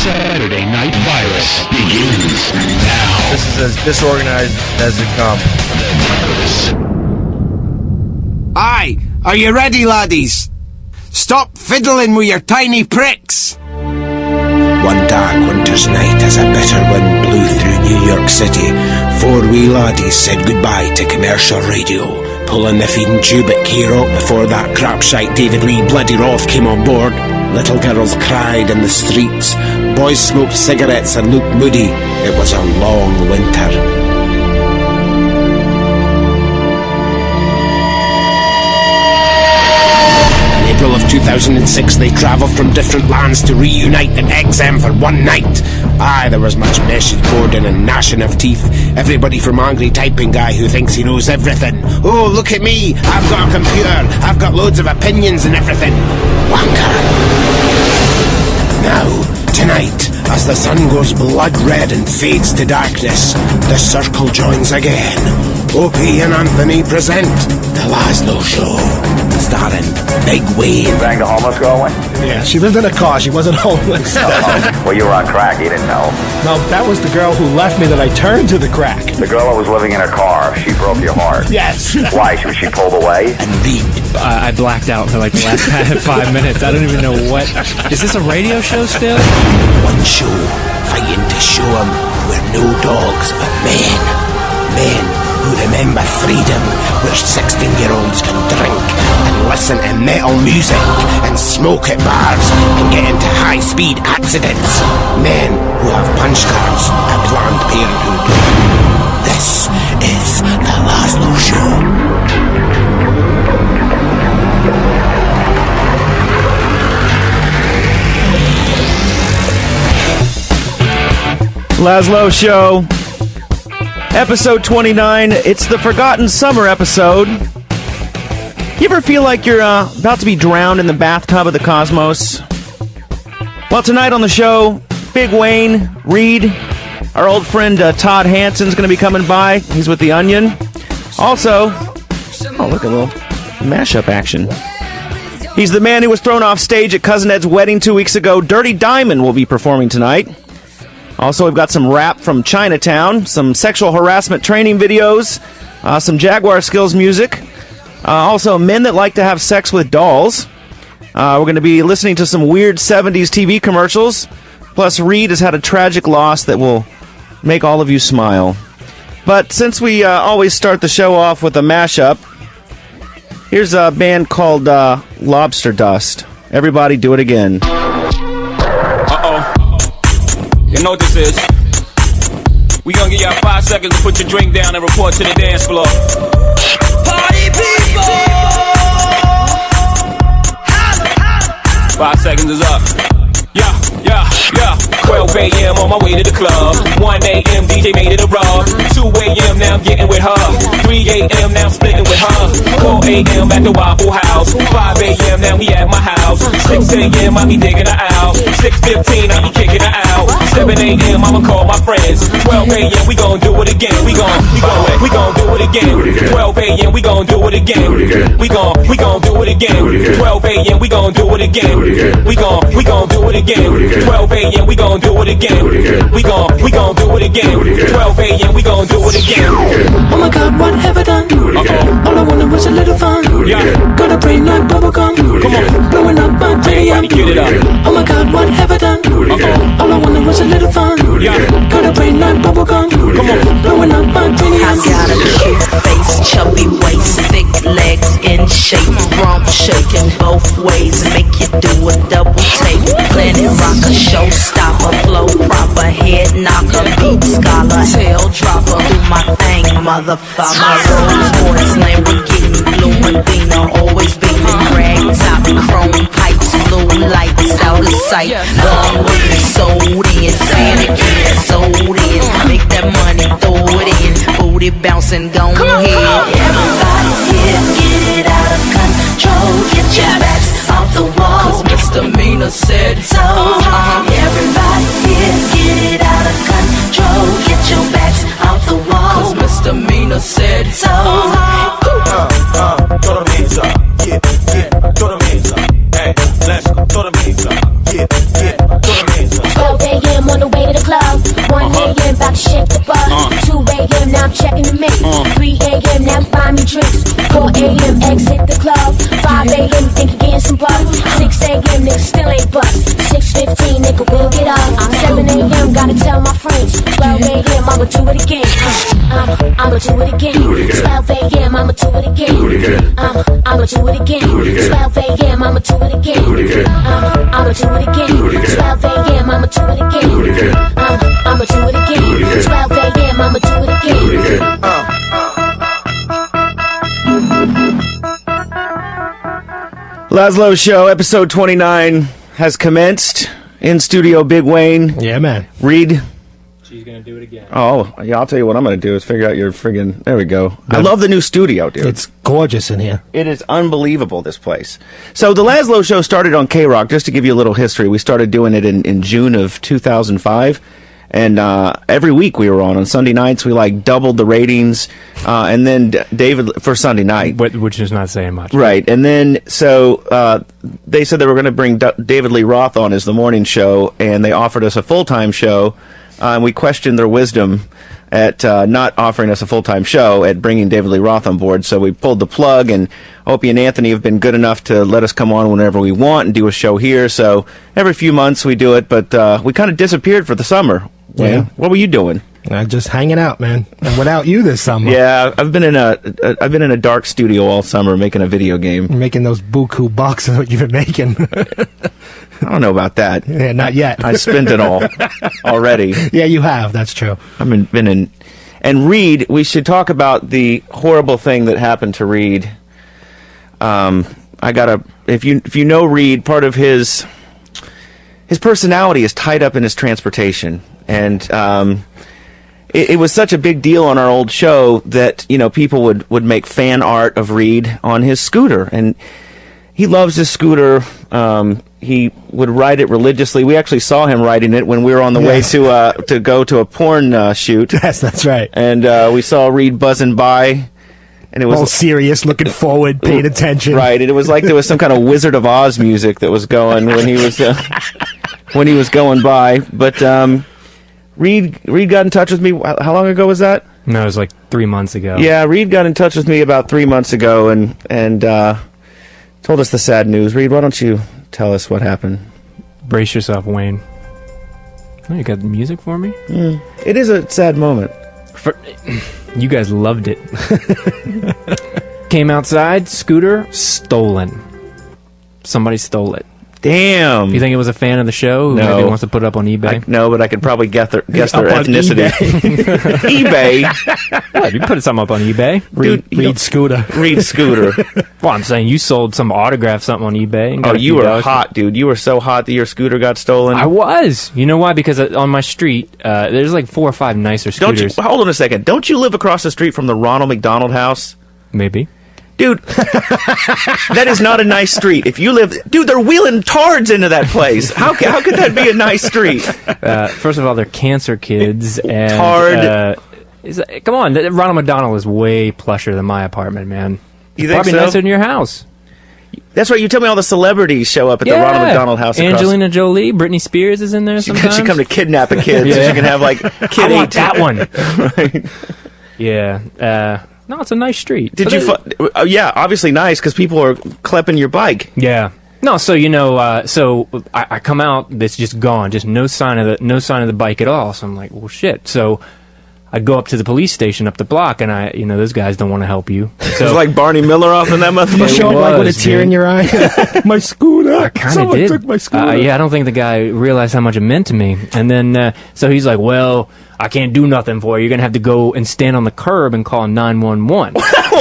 Saturday Night Virus begins now. This is as disorganized as it comes. Aye, are you ready, laddies? Stop fiddling with your tiny pricks. One dark winter's night as a bitter wind blew through New York City, four wee laddies said goodbye to commercial radio, pulling the feeding tube at K-Rock before that crapshite David Lee Bloody Roth came on board. Little girls cried in the streets, boys smoked cigarettes and looked moody. It was a long winter. In April of 2006, they travelled from different lands to reunite in XM for one night. Aye, there was much message boarding and gnashing of teeth. Everybody from angry typing guy who thinks he knows everything. Oh, look at me, I've got a computer, I've got loads of opinions and everything. Wanker. Now, tonight, as the sun goes blood red and fades to darkness, the circle joins again. Opie and Anthony present The Lazlow Show, starring Big Wayne. Banged a homeless girl once? Yeah, she lived in a car. She wasn't homeless. Well, you were on crack. You didn't know. No, that was the girl who left me that I turned to the crack. The girl that was living in her car, she broke your heart. Yes. Why? Was she pulled away? And Reed. I blacked out for like the last 5 minutes. I don't even know what. Is this a radio show still? One show, fighting to show 'em we're no dogs but men. Men who remember freedom, where 16-year-olds can drink and listen to metal music and smoke at bars and get into high-speed accidents. Men who have punch cards at Planned Parenthood. This is The Lazlow Show. Lazlow Show, episode 29. It's the Forgotten Summer episode. You ever feel like you're about to be drowned in the bathtub of the cosmos? Well, tonight on the show, Big Wayne, Reed, our old friend Todd Hansen is going to be coming by. He's with The Onion. Also, oh, look, a little mashup action. He's the man who was thrown off stage at Cousin Ed's wedding 2 weeks ago. Dirty Diamond will be performing tonight. Also, we've got some rap from Chinatown, some sexual harassment training videos, some Jaguar Skills music, also men that like to have sex with dolls. We're going to be listening to some weird 70s TV commercials, plus Reed has had a tragic loss that will make all of you smile. But since we always start the show off with a mashup, here's a band called Lobster Dust. Everybody do it again. You know what this is? We gonna give y'all 5 seconds to put your drink down and report to the dance floor. Party people! 5 seconds is up. Yeah. 12 a.m. on my way to the club. 1 a.m. DJ made it a rub. 2 a.m. now I'm getting with her. 3 a.m. now I'm splitting with her. 4 a.m. at the Waffle House. 5 a.m. now we at my house. 6 a.m. I be digging her out. 6:15 I be kicking her out. 7 a.m. I'ma call my friends. 12 a.m. we gon' do it again. We gon' do it again. 12 a.m. we gon' do it again. We gon' do it again. 12 a.m. we gon' do it again. We gon' do it again. 12 a.m. we gon' do it again. We gon' do it again. 12 a.m. we gon' do it again. Oh my God, what have I done? All I wanted was a little fun. Got a brain like bubblegum. Come on, blowing up my brain. Get it up. Oh my God, what have I done? All I wanted was a little fun. Got a brain like bubblegum. Come on, blowing up my brain. I got a cute face, chubby waist, thick legs in shape, rump shaking both ways, make you do a double take. Planet rocker, showstopper, flow proper, head knocker, beat scholar, tail dropper, do my thing, motherfucker. My Rolls Royce, Lamborghini, blue Medina, always beaming, rag top, chrome pipes, blue lights out of sight. Long way, sold in, fan again, sold in, make that money, throw it in, booty bouncing, go ahead. Everybody here, get it out of control, get your backs off the wall. Cause misdemeanor said So, everybody here, get it out of control, get your backs off the wall. Cause misdemeanor said So, throw them hands up, yeah, throw them hands up. Hey, let's go, throw them hands up, yeah, throw them hands up. 12 I'm checking the mix. 3 a.m. now buy me drinks. 4 a.m. exit the club. 5 a.m. think you're getting some buck. 6 a.m. nigga still ain't bust. 6:15 nigga will get up. 7 a.m. gotta tell my friends. 12 a.m. I'ma do it again. I'ma do it again. 12 a.m. I'ma do it again. I'ma do it again. 12 a.m. I'ma do it again. I'ma do it again. 12 a.m. I'ma do it again. I'ma do it again. 12 a.m. I'ma do it again. Lazlow Show, episode 29 has commenced. In studio, Big Wayne. Yeah, man. Reed. She's gonna do it again. Oh, yeah, I'll tell you what I'm gonna do is figure out your friggin'... There we go. I love the new studio, dude. It's gorgeous in here. It is unbelievable, this place. So the Lazlow Show started on K-Rock. Just to give you a little history, we started doing it in June of 2005. And every week we were on Sunday nights. We like doubled the ratings, and then David for Sunday night, which is not saying much, right? And then so they said they were going to bring David Lee Roth on as the morning show, and they offered us a full-time show. And we questioned their wisdom at not offering us a full-time show, at bringing David Lee Roth on board. So we pulled the plug, and Opie and Anthony have been good enough to let us come on whenever we want and do a show here. So every few months we do it, but we kind of disappeared for the summer. Yeah. What were you doing? Just hanging out, man. And without you this summer. Yeah, I've been in a dark studio all summer making a video game. You're making those buku bucks is what you've been making. I don't know about that. Yeah, not yet. I spent it all already. Yeah, you have. That's true. I've been in. And Reed, we should talk about the horrible thing that happened to Reed. If you know Reed, part of his personality is tied up in his transportation. And it was such a big deal on our old show that, you know, people would make fan art of Reed on his scooter. And he loves his scooter. He would ride it religiously. We actually saw him riding it when we were on the way to go to a porn shoot. Yes, that's right. And we saw Reed buzzing by. And it was all serious, looking forward, paying attention. Right. And it was like there was some kind of Wizard of Oz music that was going when he was going by. But Reed got in touch with me. How long ago was that? No, it was like 3 months ago. Yeah, Reed got in touch with me about 3 months ago and told us the sad news. Reed, why don't you tell us what happened? Brace yourself, Wayne. Oh, you got the music for me? It is a sad moment. You guys loved it. Came outside, scooter, stolen. Somebody stole it. Damn. You think it was a fan of the show who maybe wants to put it up on eBay? No, but I could probably guess their ethnicity. eBay? What, you put something up on eBay? Reed Scooter. Reed Scooter. Well, I'm saying you sold some autograph something on eBay. And oh, you were hot, dude. You were so hot that your scooter got stolen. I was. You know why? Because on my street, there's like 4 or 5 nicer scooters. Hold on a second. Don't you live across the street from the Ronald McDonald House? Maybe. Dude, that is not a nice street. If you live... Dude, they're wheeling tards into that place. How could that be a nice street? First of all, they're cancer kids. And, Tard. Come on, Ronald McDonald is way plusher than my apartment, man. You think Probably so? nicer than your house. That's right. You tell me all the celebrities show up at the Ronald McDonald House. Angelina Jolie, Britney Spears is in there sometimes. She come to kidnap a kid so she can have, like, kid I want that one. Right. Yeah. No, it's a nice street. Did you? Yeah, obviously nice because people are clipping your bike. Yeah. No, so you know, so I come out, it's just gone, just no sign of the bike at all. So I'm like, well, shit. So I go up to the police station up the block, and those guys don't want to help you. So it's like Barney Miller off in that motherfucker. You show up like with a tear in your eye. My scooter. I kind of did. Took my scooter. Yeah, I don't think the guy realized how much it meant to me. And then so he's like, well, I can't do nothing for you. You're going to have to go and stand on the curb and call 911.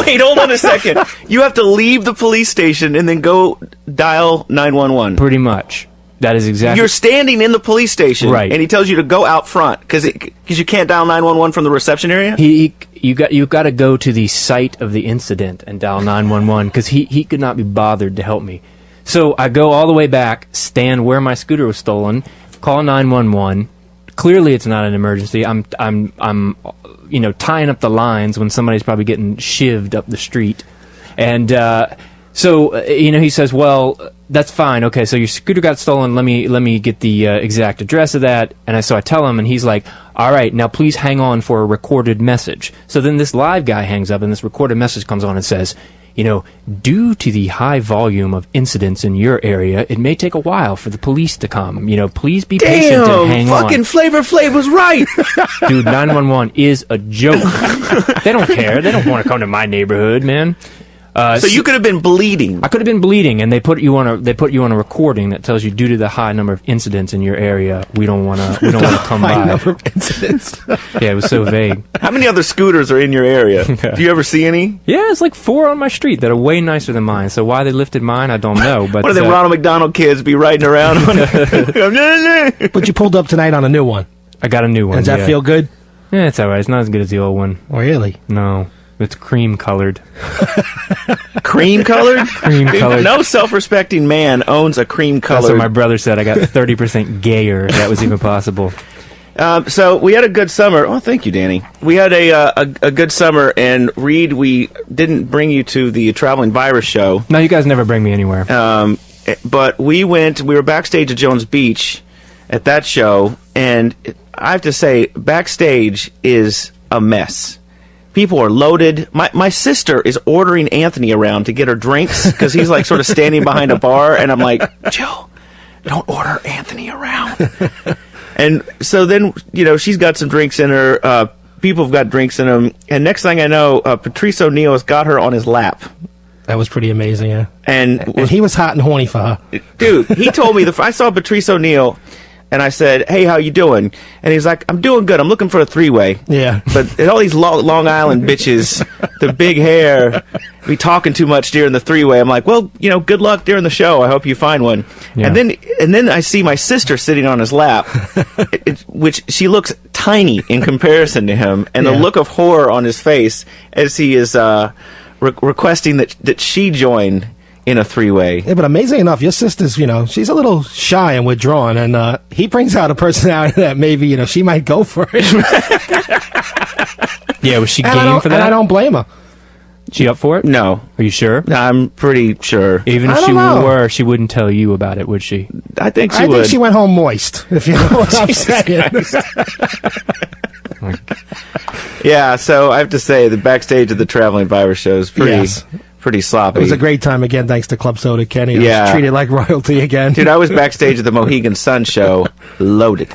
Wait, hold on a second. You have to leave the police station and then go dial 911. Pretty much. That is exactly... You're standing in the police station, right? And he tells you to go out front because you can't dial 911 from the reception area. You got to go to the site of the incident and dial 911 because he could not be bothered to help me. So I go all the way back, stand where my scooter was stolen, call 911. Clearly, it's not an emergency. I'm tying up the lines when somebody's probably getting shivved up the street, and so he says, well, that's fine. Okay, so your scooter got stolen. Let me get the exact address of that. And so I tell him, and he's like, all right, now please hang on for a recorded message. So then this live guy hangs up, and this recorded message comes on and says, due to the high volume of incidents in your area, it may take a while for the police to come. Please be patient and hang on. Fucking Flavor Flav was right. Dude, 911 is a joke. They don't care. They don't want to come to my neighborhood, man. So you could have been bleeding. I could have been bleeding, and they put you on a recording that tells you, due to the high number of incidents in your area, we don't want to come by. High number of incidents. Yeah, it was so vague. How many other scooters are in your area? Do you ever see any? Yeah, it's like 4 on my street that are way nicer than mine. So why they lifted mine, I don't know. But what are them Ronald McDonald kids be riding around on it? But you pulled up tonight on a new one. I got a new one. Does that feel good? Yeah, it's all right. It's not as good as the old one. Really? No. It's cream colored. Cream colored? Cream colored. No self-respecting man owns a cream colored. That's what my brother said. I got 30% gayer, if that was even possible. So we had a good summer. Oh, thank you, Danny. We had a good summer, and Reed, we didn't bring you to the Traveling Virus show. No, you guys never bring me anywhere. But we were backstage at Jones Beach at that show, and I have to say, backstage is a mess. People are loaded. My sister is ordering Anthony around to get her drinks because he's like sort of standing behind a bar, and I'm like, Jill, don't order Anthony around. And so then, she's got some drinks in her. People have got drinks in them. And next thing I know, Patrice O'Neal has got her on his lap. That was pretty amazing, yeah. And he was hot and horny for her. Dude, he told me, I saw Patrice O'Neal, and I said, hey, how you doing? And he's like, I'm doing good. I'm looking for a three-way. Yeah. But all these Long Island bitches, the big hair, be talking too much during the three-way. I'm like, well, good luck during the show. I hope you find one. Yeah. And then I see my sister sitting on his lap, which she looks tiny in comparison to him, and the look of horror on his face as he is requesting that she join in a three-way. Yeah, but amazing enough, your sister's, she's a little shy and withdrawn, and he brings out a personality that maybe, she might go for it. Yeah, was she game for that? And I don't blame her. She up for it? No. Are you sure? I'm pretty sure. Even if she were, she wouldn't tell you about it, would she? I think she would. I think she went home moist, if you know what I'm saying. Yeah, so I have to say, the backstage of the Traveling Virus show is pretty sloppy. It was a great time again, thanks to Club Soda Kenny. I was treated like royalty again. Dude, I was backstage at the Mohegan Sun show, loaded.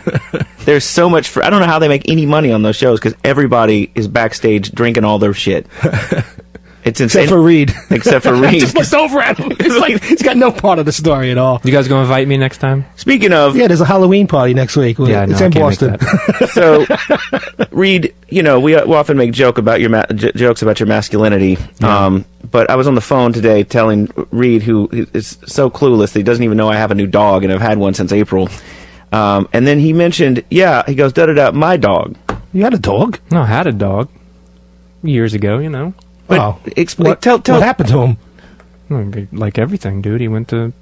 There's so much I don't know how they make any money on those shows, because everybody is backstage drinking all their shit. It's insane. Except for Reed. Except for Reed. I just looked over at him. It's like he's got no part of the story at all. You guys going to invite me next time? Speaking of... Yeah, there's a Halloween party next week. It's in Boston. So, Reed, we often make jokes about your masculinity. Yeah. But I was on the phone today telling Reed, who is so clueless that he doesn't even know I have a new dog, and I've had one since April. And then he mentioned, he goes, da-da-da, my dog. You had a dog? No, I had a dog. Years ago, But what happened to him? Like everything, dude. He went to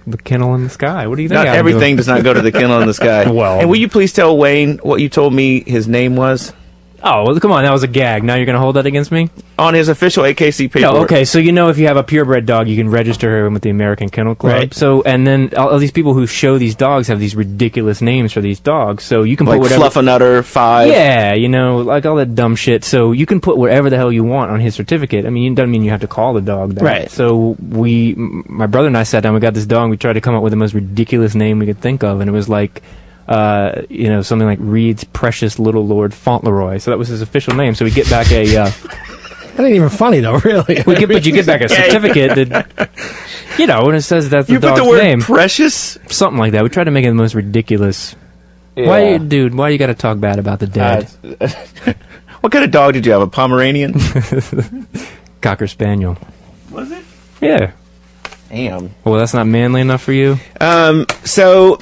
the kennel in the sky. What do you think? Not everything does not go to the kennel in the sky. Well, and will you please tell Wayne what you told me his name was? Oh, well, come on. That was a gag. Now you're going to hold that against me? On his official AKC paperwork. No, okay. So, if you have a purebred dog, you can register her with the American Kennel Club. Right. So, and then all these people who show these dogs have these ridiculous names for these dogs. So you can put whatever... Fluffernutter 5. Yeah, like all that dumb shit. So you can put whatever the hell you want on his certificate. I mean, it doesn't mean you have to call the dog that. Right. So my brother and I sat down, we got this dog, we tried to come up with the most ridiculous name we could think of, and it was like... something like Reed's Precious Little Lord Fauntleroy. So that was his official name. So we get back a... That ain't even funny, though, really. But you get back a certificate that... and it says that's the dog's name. You put the word precious? Something like that. We tried to make it the most ridiculous... Yeah. Why you gotta talk bad about the dead? What kind of dog did you have? A Pomeranian? Cocker Spaniel. Was it? Yeah. Damn. Well, that's not manly enough for you? So...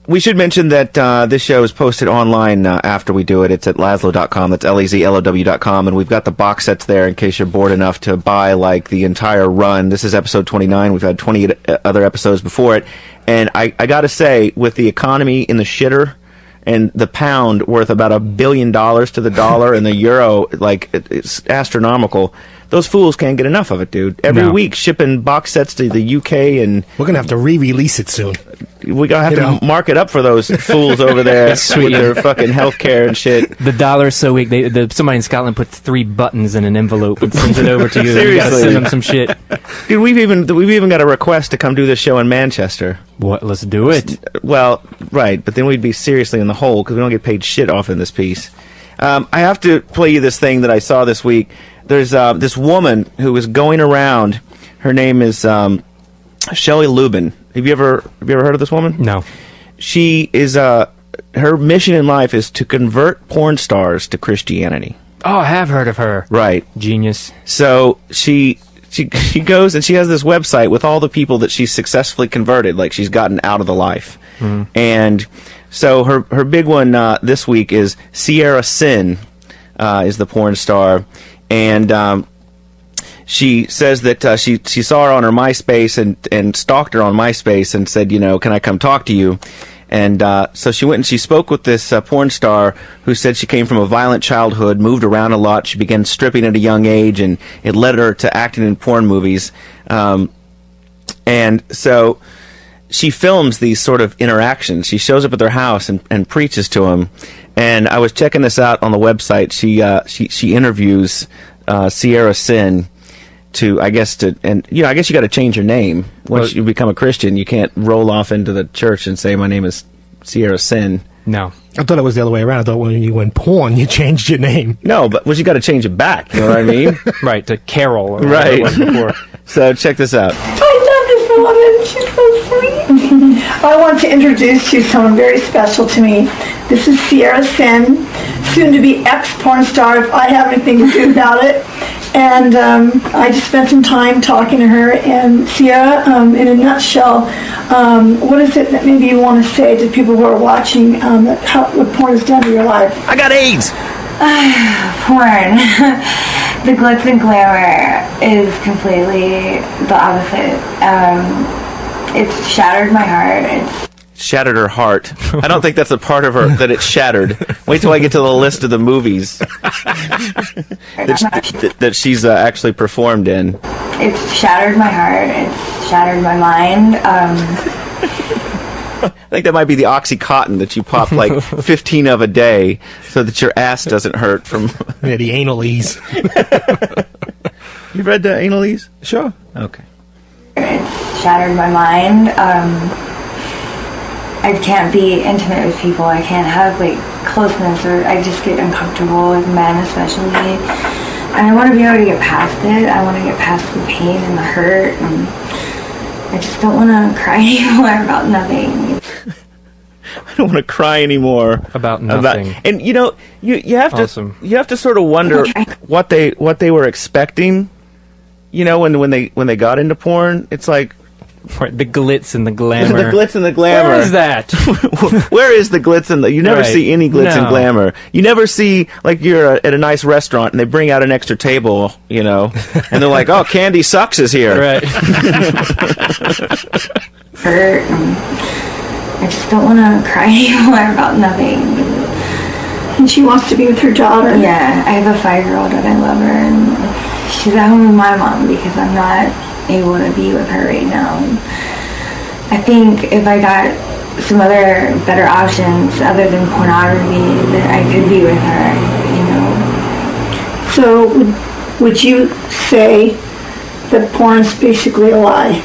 We should mention that this show is posted online after we do it. It's at Lazlow.com. That's LAZLOW.com. And we've got the box sets there in case you're bored enough to buy, the entire run. This is episode 29. We've had 20 other episodes before it. And I got to say, with the economy in the shitter and the pound worth about $1 billion to the dollar and the euro, it's astronomical, those fools can't get enough of it, dude. Every week shipping box sets to the UK, and we're gonna have to re-release it soon. We gotta have to mark it up for those fools over there with their fucking healthcare and shit. The dollar's so weak. Somebody in Scotland puts 3 buttons in an envelope and sends it over to you. Seriously. You gotta send them some shit. Dude, we've even got a request to come do this show in Manchester. What? Let's do it. Well, right, but then we'd be seriously in the hole because we don't get paid shit off in this piece. I have to play you this thing that I saw this week. There's this woman who is going around. Her name is Shelley Lubin. Have you ever heard of this woman? No. She is her mission in life is to convert porn stars to Christianity. Oh, I have heard of her. Right. Genius. So she goes and she has this website with all the people that she's successfully converted, like she's gotten out of the life. And so her big one this week is Sierra Sin, is the porn star, and she says that she saw her on her MySpace and stalked her on MySpace and said, can I come talk to you? And so she went and she spoke with this porn star who said she came from a violent childhood, moved around a lot. She began stripping at a young age, and it led her to acting in porn movies. And so she films these sort of interactions. She shows up at their house and preaches to them. And I was checking this out on the website. She interviews Sierra Sin. I guess you got to change your name once you become a Christian. You can't roll off into the church and say, "My name is Sierra Sin." No, I thought it was the other way around. I thought when you went porn, you changed your name. No, but you got to change it back. You know what I mean? Right, to Carol. Right. So check this out. I love this woman. She's so sweet. I want to introduce you to someone very special to me. This is Sierra Sin, soon to be ex-porn star if I have anything to do about it. And I just spent some time talking to her. And Sierra, in a nutshell, what is it that maybe you want to say to people who are watching what porn has done to your life? I got AIDS! Porn. The glitz and glamour is completely the opposite. It's shattered my heart. Shattered her heart. I don't think that's a part of her that it's shattered. Wait till I get to the list of the movies that she's actually performed in. It's shattered my heart. It's shattered my mind. I think that might be the Oxycontin that you pop like 15 of a day so that your ass doesn't hurt from... Yeah, the anal-ese. You read the anal-ese? Sure. Okay. It's shattered my mind. I can't be intimate with people. I can't have closeness, or I just get uncomfortable with men especially. And I want to be able to get past it. I want to get past the pain and the hurt, and I just don't want to cry anymore about nothing. I don't want to cry anymore about nothing. And you have awesome. You have to sort of wonder what they were expecting. When they got into porn, it's like the glitz and the glamour. The glitz and the glamour. Where is that? Where is the glitz and you never see any glitz and glamour. You never see you're at a nice restaurant and they bring out an extra table, and they're like, "Oh, Candy Sucks is here." Right. Hurt. I just don't want to cry anymore about nothing. And she wants to be with her daughter. Yeah, I have a 5-year-old and I love her, and she's at home with my mom because I'm not able to be with her right now. I think if I got some other better options other than pornography, that I could be with her, So would you say that porn's basically a lie?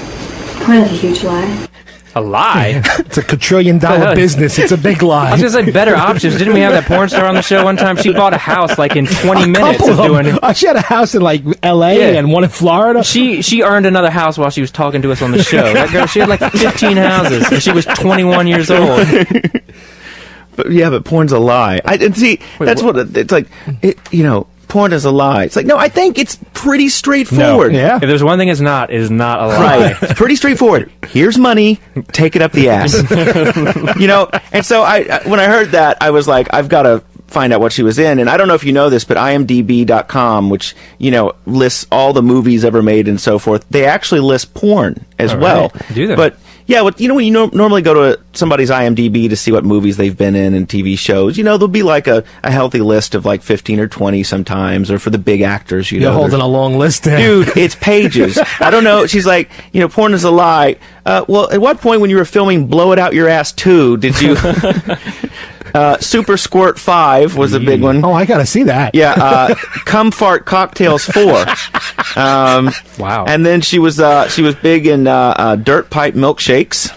Porn is a huge lie. A lie? It's a quadrillion-dollar business. It's a big lie. I was going to say better options. Didn't we have that porn star on the show one time? She bought a house in 20 minutes of doing it. She had a house in L.A. and one in Florida. She earned another house while she was talking to us on the show. That girl, she had 15 houses, and she was 21 years old. But porn's a lie. That's what it's like. Porn is a lie. It's like, no, I think it's pretty straightforward. No. Yeah. If there's one thing it is not a lie. Right. It's pretty straightforward. Here's money. Take it up the ass. And so when I heard that, I was like, I've got to find out what she was in. And I don't know if you know this, but IMDb.com, which, lists all the movies ever made and so forth, they actually list porn as well. Do they? But Yeah, when you normally go to somebody's IMDb to see what movies they've been in and TV shows, there'll be like a healthy list of like 15 or 20 sometimes, or for the big actors, You're holding a long list there. Dude, it's pages. I don't know. She's like, porn is a lie. Well, at what point when you were filming Blow It Out Your Ass 2, did you... Super Squirt 5 was a big one. Oh, I gotta see that. Yeah, Cum Fart Cocktails 4. Wow. And then she was big in Dirt Pipe Milkshakes.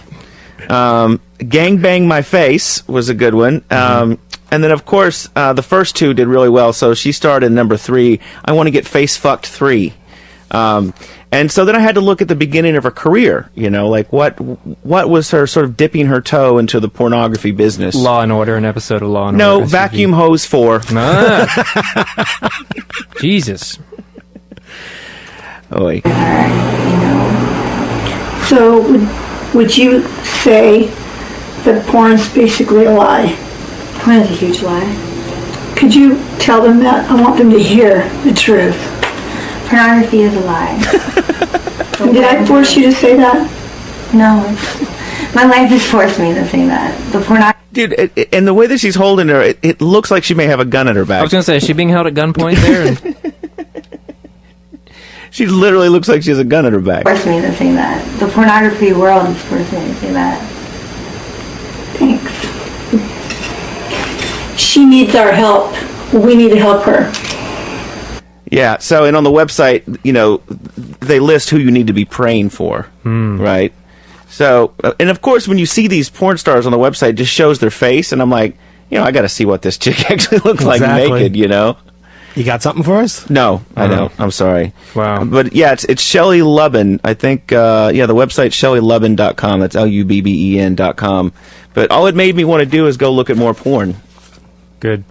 Gang Bang My Face was a good one. And then, of course, the first two did really well, so she starred in number 3, I Want to Get Face Fucked 3. And so then I had to look at the beginning of her career, like what was her sort of dipping her toe into the pornography business. Law and Order, an episode of Law and No, Order. No, Vacuum Hose 4. Jesus. Oy. So would you say that porn's basically a lie? Porn is a huge lie. Could you tell them that? I want them to hear the truth. Pornography is a lie. Did I force you to say that? No. My life has forced me to say that. The pornography... Dude, and the way that she's holding her, it looks like she may have a gun at her back. I was going to say, is she being held at gunpoint there? She literally looks like she has a gun at her back. Forced me to say that. The pornography world has forced me to say that. Thanks. She needs our help. We need to help her. Yeah, so, and on the website, they list who you need to be praying for, right? So, and of course, when you see these porn stars on the website, it just shows their face, and I'm like, I got to see what this chick actually looks like naked, You got something for us? No, I don't. I'm sorry. Wow. But yeah, it's Shelley Lubben. I think, the website's ShelleyLubben.com. That's LUBBEN.com. But all it made me want to do is go look at more porn. Good.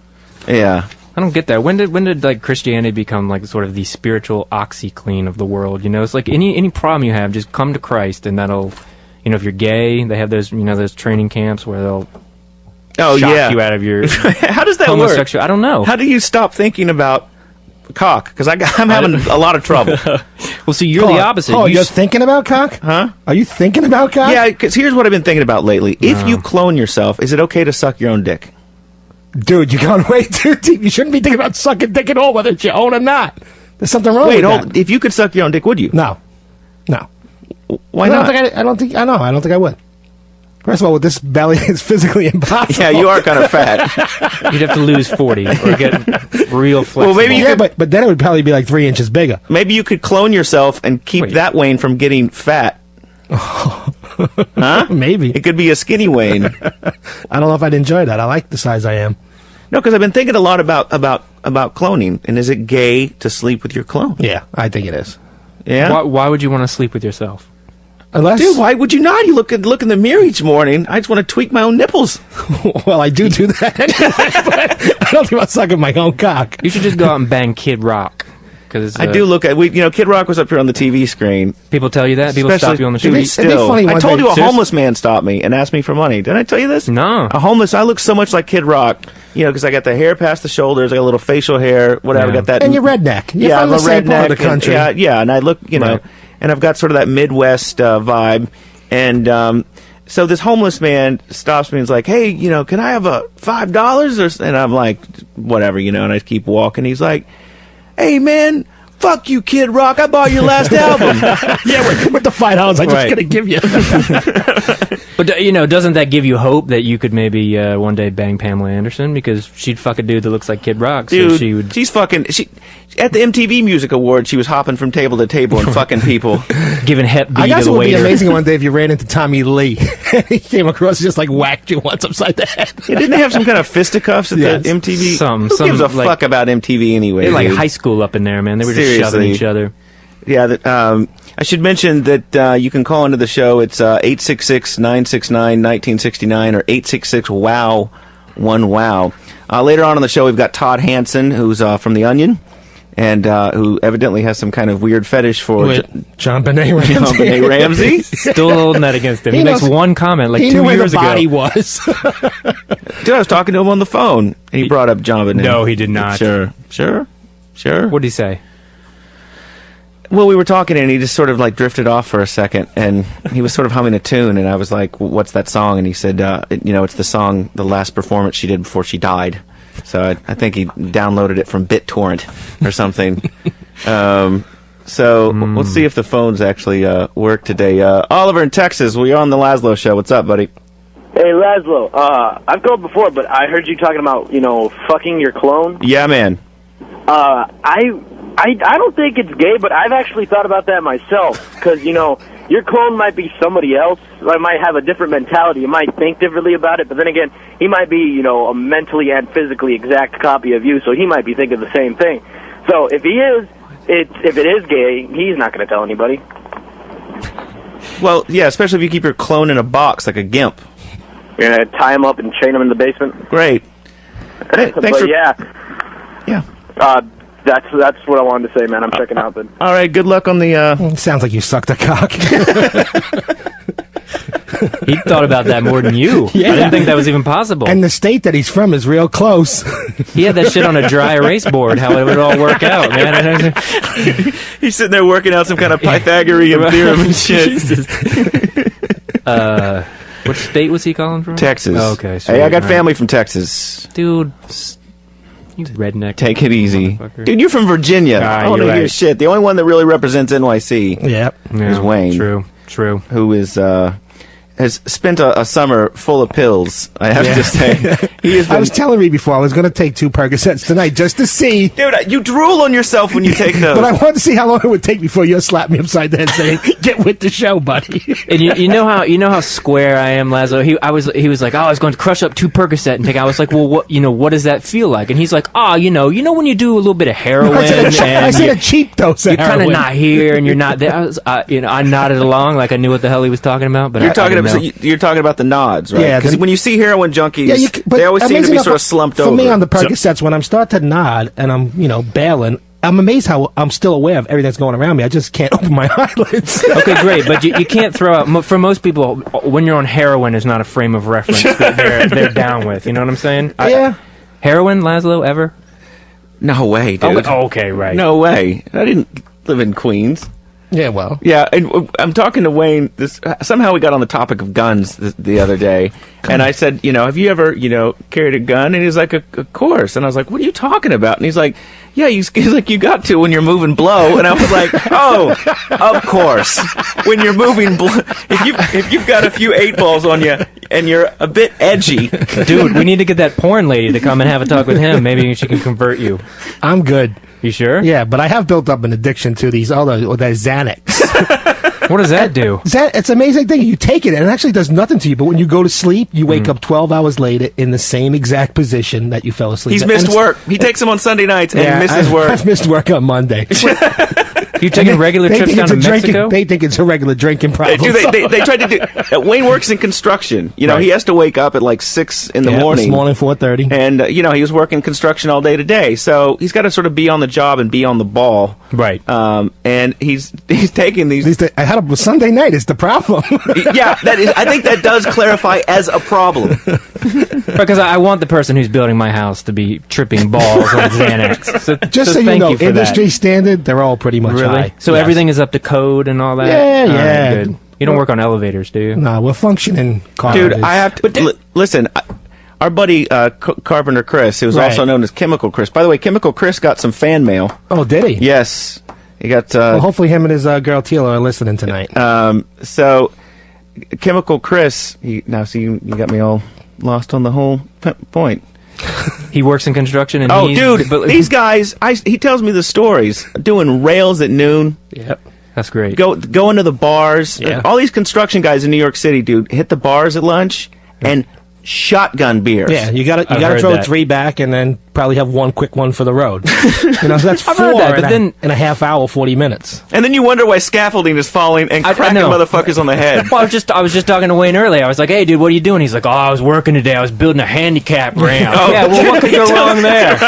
Yeah. I don't get that. When did like Christianity become like sort of the spiritual OxyClean of the world? It's like any problem you have, just come to Christ, and that'll, if you're gay, they have those those training camps where they'll shock you out of your How does that work? I don't know. How do you stop thinking about cock? Because I'm having a lot of trouble. Well, see, you're the opposite. Oh, you're thinking about cock? Huh? Are you thinking about cock? Yeah, because here's what I've been thinking about lately. If you clone yourself, is it okay to suck your own dick? Dude, you're going way too deep. You shouldn't be thinking about sucking dick at all, whether it's your own or not. There's something wrong with that. If you could suck your own dick, would you? No. Why not? I don't think I would. First of all, with this belly, it's physically impossible. Yeah, you are kind of fat. You'd have to lose 40 or get real flexible. Well, maybe you could, but then it would probably be like 3 inches bigger. Maybe you could clone yourself and keep that Wayne from getting fat. Huh? Maybe. It could be a skinny Wayne. I don't know if I'd enjoy that. I like the size I am. No, because I've been thinking a lot about cloning. And is it gay to sleep with your clone? Yeah, I think it is. Yeah? Why would you want to sleep with yourself? Dude, why would you not? You look in the mirror each morning. I just want to tweak my own nipples. Well, I do that anyway, but I don't think about sucking my own cock. You should just go out and bang Kid Rock. I do look at Kid Rock was up here on the TV screen. People tell you that? People stop you on the street? Still, I told you a homeless man stopped me and asked me for money. Didn't I tell you this? No. I look so much like Kid Rock, because I got the hair past the shoulders, I got a little facial hair, whatever. Yeah. Got that. And you're redneck. You're from I'm the a same redneck. part of the country. And I look, and I've got sort of that Midwest vibe. And so this homeless man stops me and is like, hey, can I have a $5? And I'm like, whatever, and I keep walking. He's like, hey, man, fuck you, Kid Rock. I bought your last album. Yeah, with the $5 I just going to give you. But, doesn't that give you hope that you could maybe one day bang Pamela Anderson? Because she'd fuck a dude that looks like Kid Rock. Dude, so she would... At the MTV Music Awards, she was hopping from table to table and fucking people. Giving Hep B to the waiter. I guess it would be amazing one day if you ran into Tommy Lee. He came across and just whacked you once upside the head. Yeah, didn't they have some kind of fisticuffs at the MTV? Who gives a fuck about MTV anyway? They're like high school up in there, man. They were just shoving each other. Yeah, I should mention that you can call into the show. It's 866-969-1969 or 866-WOW-1-WOW. Later on in the show, we've got Todd Hansen, who's from The Onion, and who evidently has some kind of weird fetish for John Benet Ramsey. John Benet Ramsey. Still holding that against him. He makes one comment 2 years ago. He knew where the body was. Dude, I was talking to him on the phone, and he brought up John Benet. No, he did not. Sure. What did he say? Well, we were talking, and he just sort of like drifted off for a second, and he was sort of humming a tune, and I was like, "What's that song?" And he said, "It's the song, the last performance she did before she died." So I think he downloaded it from BitTorrent or something. So let's see if the phones actually work today. Oliver in Texas, you're on the Lazlow Show. What's up, buddy? Hey, Lazlow. I've called before, but I heard you talking about fucking your clone. Yeah, man. I don't think it's gay, but I've actually thought about that myself. Because, your clone might be somebody else. I might have a different mentality. You might think differently about it. But then again, he might be, a mentally and physically exact copy of you. So he might be thinking the same thing. So if he is, if it is gay, he's not going to tell anybody. Well, yeah, especially if you keep your clone in a box like a gimp. You're going to tie him up and chain him in the basement? Great. Hey, thanks for... Yeah. That's what I wanted to say, man. I'm checking out then. All right, good luck on the... Sounds like you sucked a cock. He thought about that more than you. Yeah. I didn't think that was even possible. And the state that he's from is real close. He had that shit on a dry erase board, how it would all work out, man. He's sitting there working out some kind of Pythagorean theorem and shit. What state was he calling from? Texas. Oh, okay. Sweet. Hey, I got family from Texas. Dude, you redneck. Take it easy. Dude, you're from Virginia. I don't want to hear shit. The only one that really represents NYC is Wayne. True. Who is... has spent a summer full of pills, I have to say. I was telling Reed before I was going to take 2 Percocets tonight just to see. Dude, you drool on yourself when you take those. But I wanted to see how long it would take before you slapped me upside the head saying, "Get with the show, buddy." And you know how square I am, Lazlow. He was like, "Oh, I was going to crush up 2 Percocet and take." I was like, "Well, what does that feel like?" And he's like, "Oh, you know when you do a little bit of heroin." I said a cheap dose of heroin. You're kind of not here and you're not there. I nodded along like I knew what the hell he was talking about. But you're talking about the nods, right? Yeah, because when you see heroin junkies, they always seem to be sort of slumped over. For me, on the Percocets, when I'm start to nod and I'm, bailing, I'm amazed how I'm still aware of everything that's going around me. I just can't open my eyelids. Okay, great, but you can't throw out. For most people, when you're on heroin, is not a frame of reference that they're down with. You know what I'm saying? Yeah. Heroin, Lazlow, ever? No way, dude. Oh, okay, right. No way. I didn't live in Queens. Yeah, well. Yeah, and I'm talking to Wayne. Somehow we got on the topic of guns the other day, and I said, have you ever, carried a gun? And he's like, of course. And I was like, what are you talking about? And he's like, yeah, he's like, you got to when you're moving blow. And I was like, oh, of course. When you're moving blow, if you've got a few 8 balls on you and you're a bit edgy, dude, we need to get that porn lady to come and have a talk with him. Maybe she can convert you. I'm good. You sure? Yeah, but I have built up an addiction to these that Xanax. What does that do? It's an amazing thing. You take it, and it actually does nothing to you. But when you go to sleep, you wake up 12 hours later in the same exact position that you fell asleep. He's missed work. He takes them on Sunday nights and misses work. I've missed work on Monday. You taking regular trips down to Mexico? They think it's a regular drinking problem. They tried to do... Wayne works in construction. He has to wake up at like 6 in the morning. This morning, 4:30. And, he was working construction all day today. So he's got to sort of be on the job and be on the ball. Right. And he's taking these... I had a Sunday night is the problem. Yeah, I think that does clarify as a problem. Because I want the person who's building my house to be tripping balls on Xanax. Just so you know, industry standard, they're all pretty much high. So everything is up to code and all that? Yeah. Good. You don't work on elevators, do you? No, we're functioning cars. Dude, I have to... listen, our buddy Carpenter Chris, who was also known as Chemical Chris. By the way, Chemical Chris got some fan mail. Oh, did he? Yes. He got... well, hopefully him and his girl Tila are listening tonight. So, Chemical Chris... Now, see, you got me all lost on the whole point. He works in construction, and these guys, he tells me the stories. Doing rails at noon. Yep, that's great. Go into the bars. Yeah. All these construction guys in New York City, dude, hit the bars at lunch and shotgun beers. Yeah, you gotta throw 3 back and then probably have 1 quick one for the road. So that's 4 in a half hour, 40 minutes. And then you wonder why scaffolding is falling and cracking motherfuckers on the head. Well, I was just talking to Wayne earlier. I was like, hey, dude, what are you doing? He's like, oh, I was working today. I was building a handicap ramp. Yeah, well, what could go wrong there?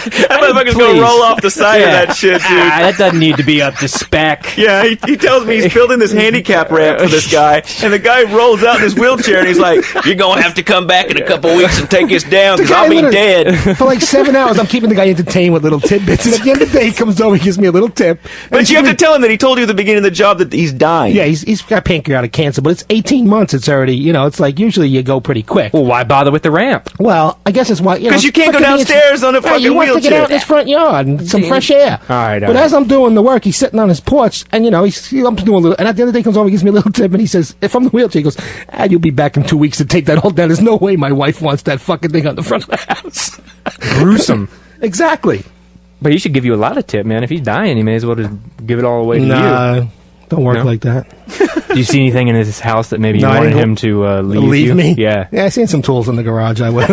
That motherfucker's gonna roll off the side of that shit, dude. That doesn't need to be up to spec. Yeah, he tells me he's building this handicap ramp for this guy, and the guy rolls out in his wheelchair, and he's like, you're gonna have to come back in a couple weeks and take us down, because I'll be dead. For like 7 hours, I'm keeping the guy entertained with little tidbits. And at the end of the day, he comes over, he gives me a little tip. But you have to tell him that he told you at the beginning of the job that he's dying. Yeah, he's got pancreatic cancer, but it's 18 months. It's already, it's like usually you go pretty quick. Well, why bother with the ramp? Well, I guess it's why, because you can't go downstairs on a fucking you want wheelchair. to get out in his front yard and some fresh air. All right. But as I'm doing the work, he's sitting on his porch, and I'm doing a little. And at the end of the day, he comes over, he gives me a little tip, and he says, "From the wheelchair," he goes, "You'll be back in 2 weeks to take that all down. There's no way my wife wants that fucking thing on the front of the house." Gruesome. Exactly. But he should give you a lot of tip, man. If he's dying, he may as well just give it all away to you. Don't work like that. Do you see anything in his house that maybe you wanted him to leave you? me? Yeah. Yeah, I seen some tools in the garage. I would.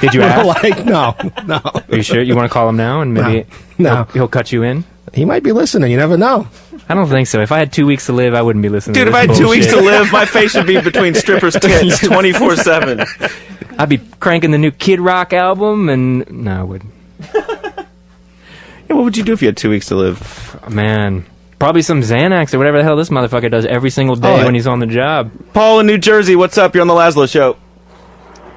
Did you ask? No. Are you sure? You want to call him now and maybe he'll cut you in? He might be listening. You never know. I don't think so. If I had 2 weeks to live, I wouldn't be listening Dude, to if I this had 2 weeks bullshit. to live, my face would be between strippers' tits 24/7. I'd be cranking the new Kid Rock album, and no, I wouldn't. What would you do if you had 2 weeks to live? Man, probably some Xanax or whatever the hell this motherfucker does every single day when he's on the job. Paul in New Jersey, what's up? You're on the Lazlow Show.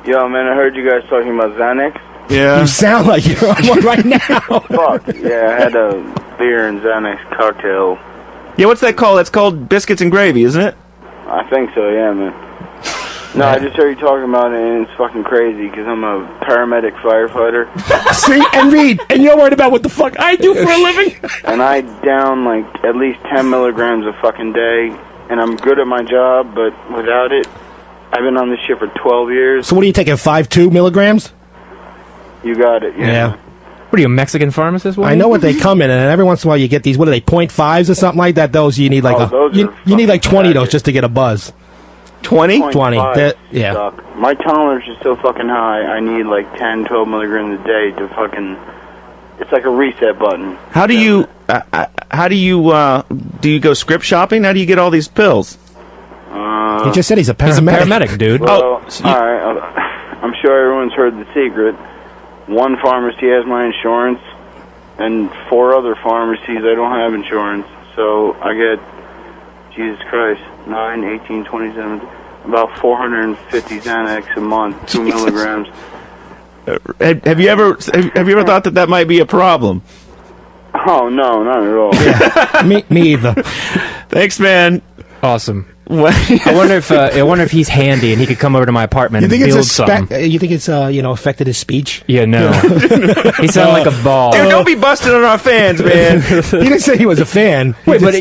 Yo, man, I heard you guys talking about Xanax. Yeah. You sound like you're on one right now. Fuck, yeah, I had a beer and Xanax cocktail. Yeah, what's that called? That's called biscuits and gravy, isn't it? I think so, yeah, man. No, I just heard you talking about it, and it's fucking crazy, because I'm a paramedic firefighter. See, and Reed, and you're worried about what the fuck I do for a living? And I down, like, at least 10 milligrams a fucking day, and I'm good at my job, but without it, I've been on this shit for 12 years. So what are you taking, 5.2 milligrams? You got it, yeah. What are you, a Mexican pharmacist? I know what they come in, and every once in a while you get these, what are they, 0.5s or something like that? Those you need like you need like 20 of those just to get a buzz. 20? 20. Yeah. Suck. My tolerance is so fucking high, I need like 10, 12 milligrams a day to fucking... It's like a reset button. How do you do you go script shopping? How do you get all these pills? He just said he's a paramedic. He's a paramedic, dude. Well, alright, I'm sure everyone's heard the secret. One pharmacy has my insurance, and 4 other pharmacies I don't have insurance. So I get, Jesus Christ, 9, 18, 27, about 450 Xanax a month, 2 milligrams. Have you ever thought that might be a problem? Oh no, not at all. Yeah. me either. Thanks, man. Awesome. I wonder if he's handy and he could come over to my apartment and build something. You think it's affected his speech? Yeah, no. He sounded like a ball. Dude, don't be busting on our fans, man. He didn't say he was a fan. Wait, but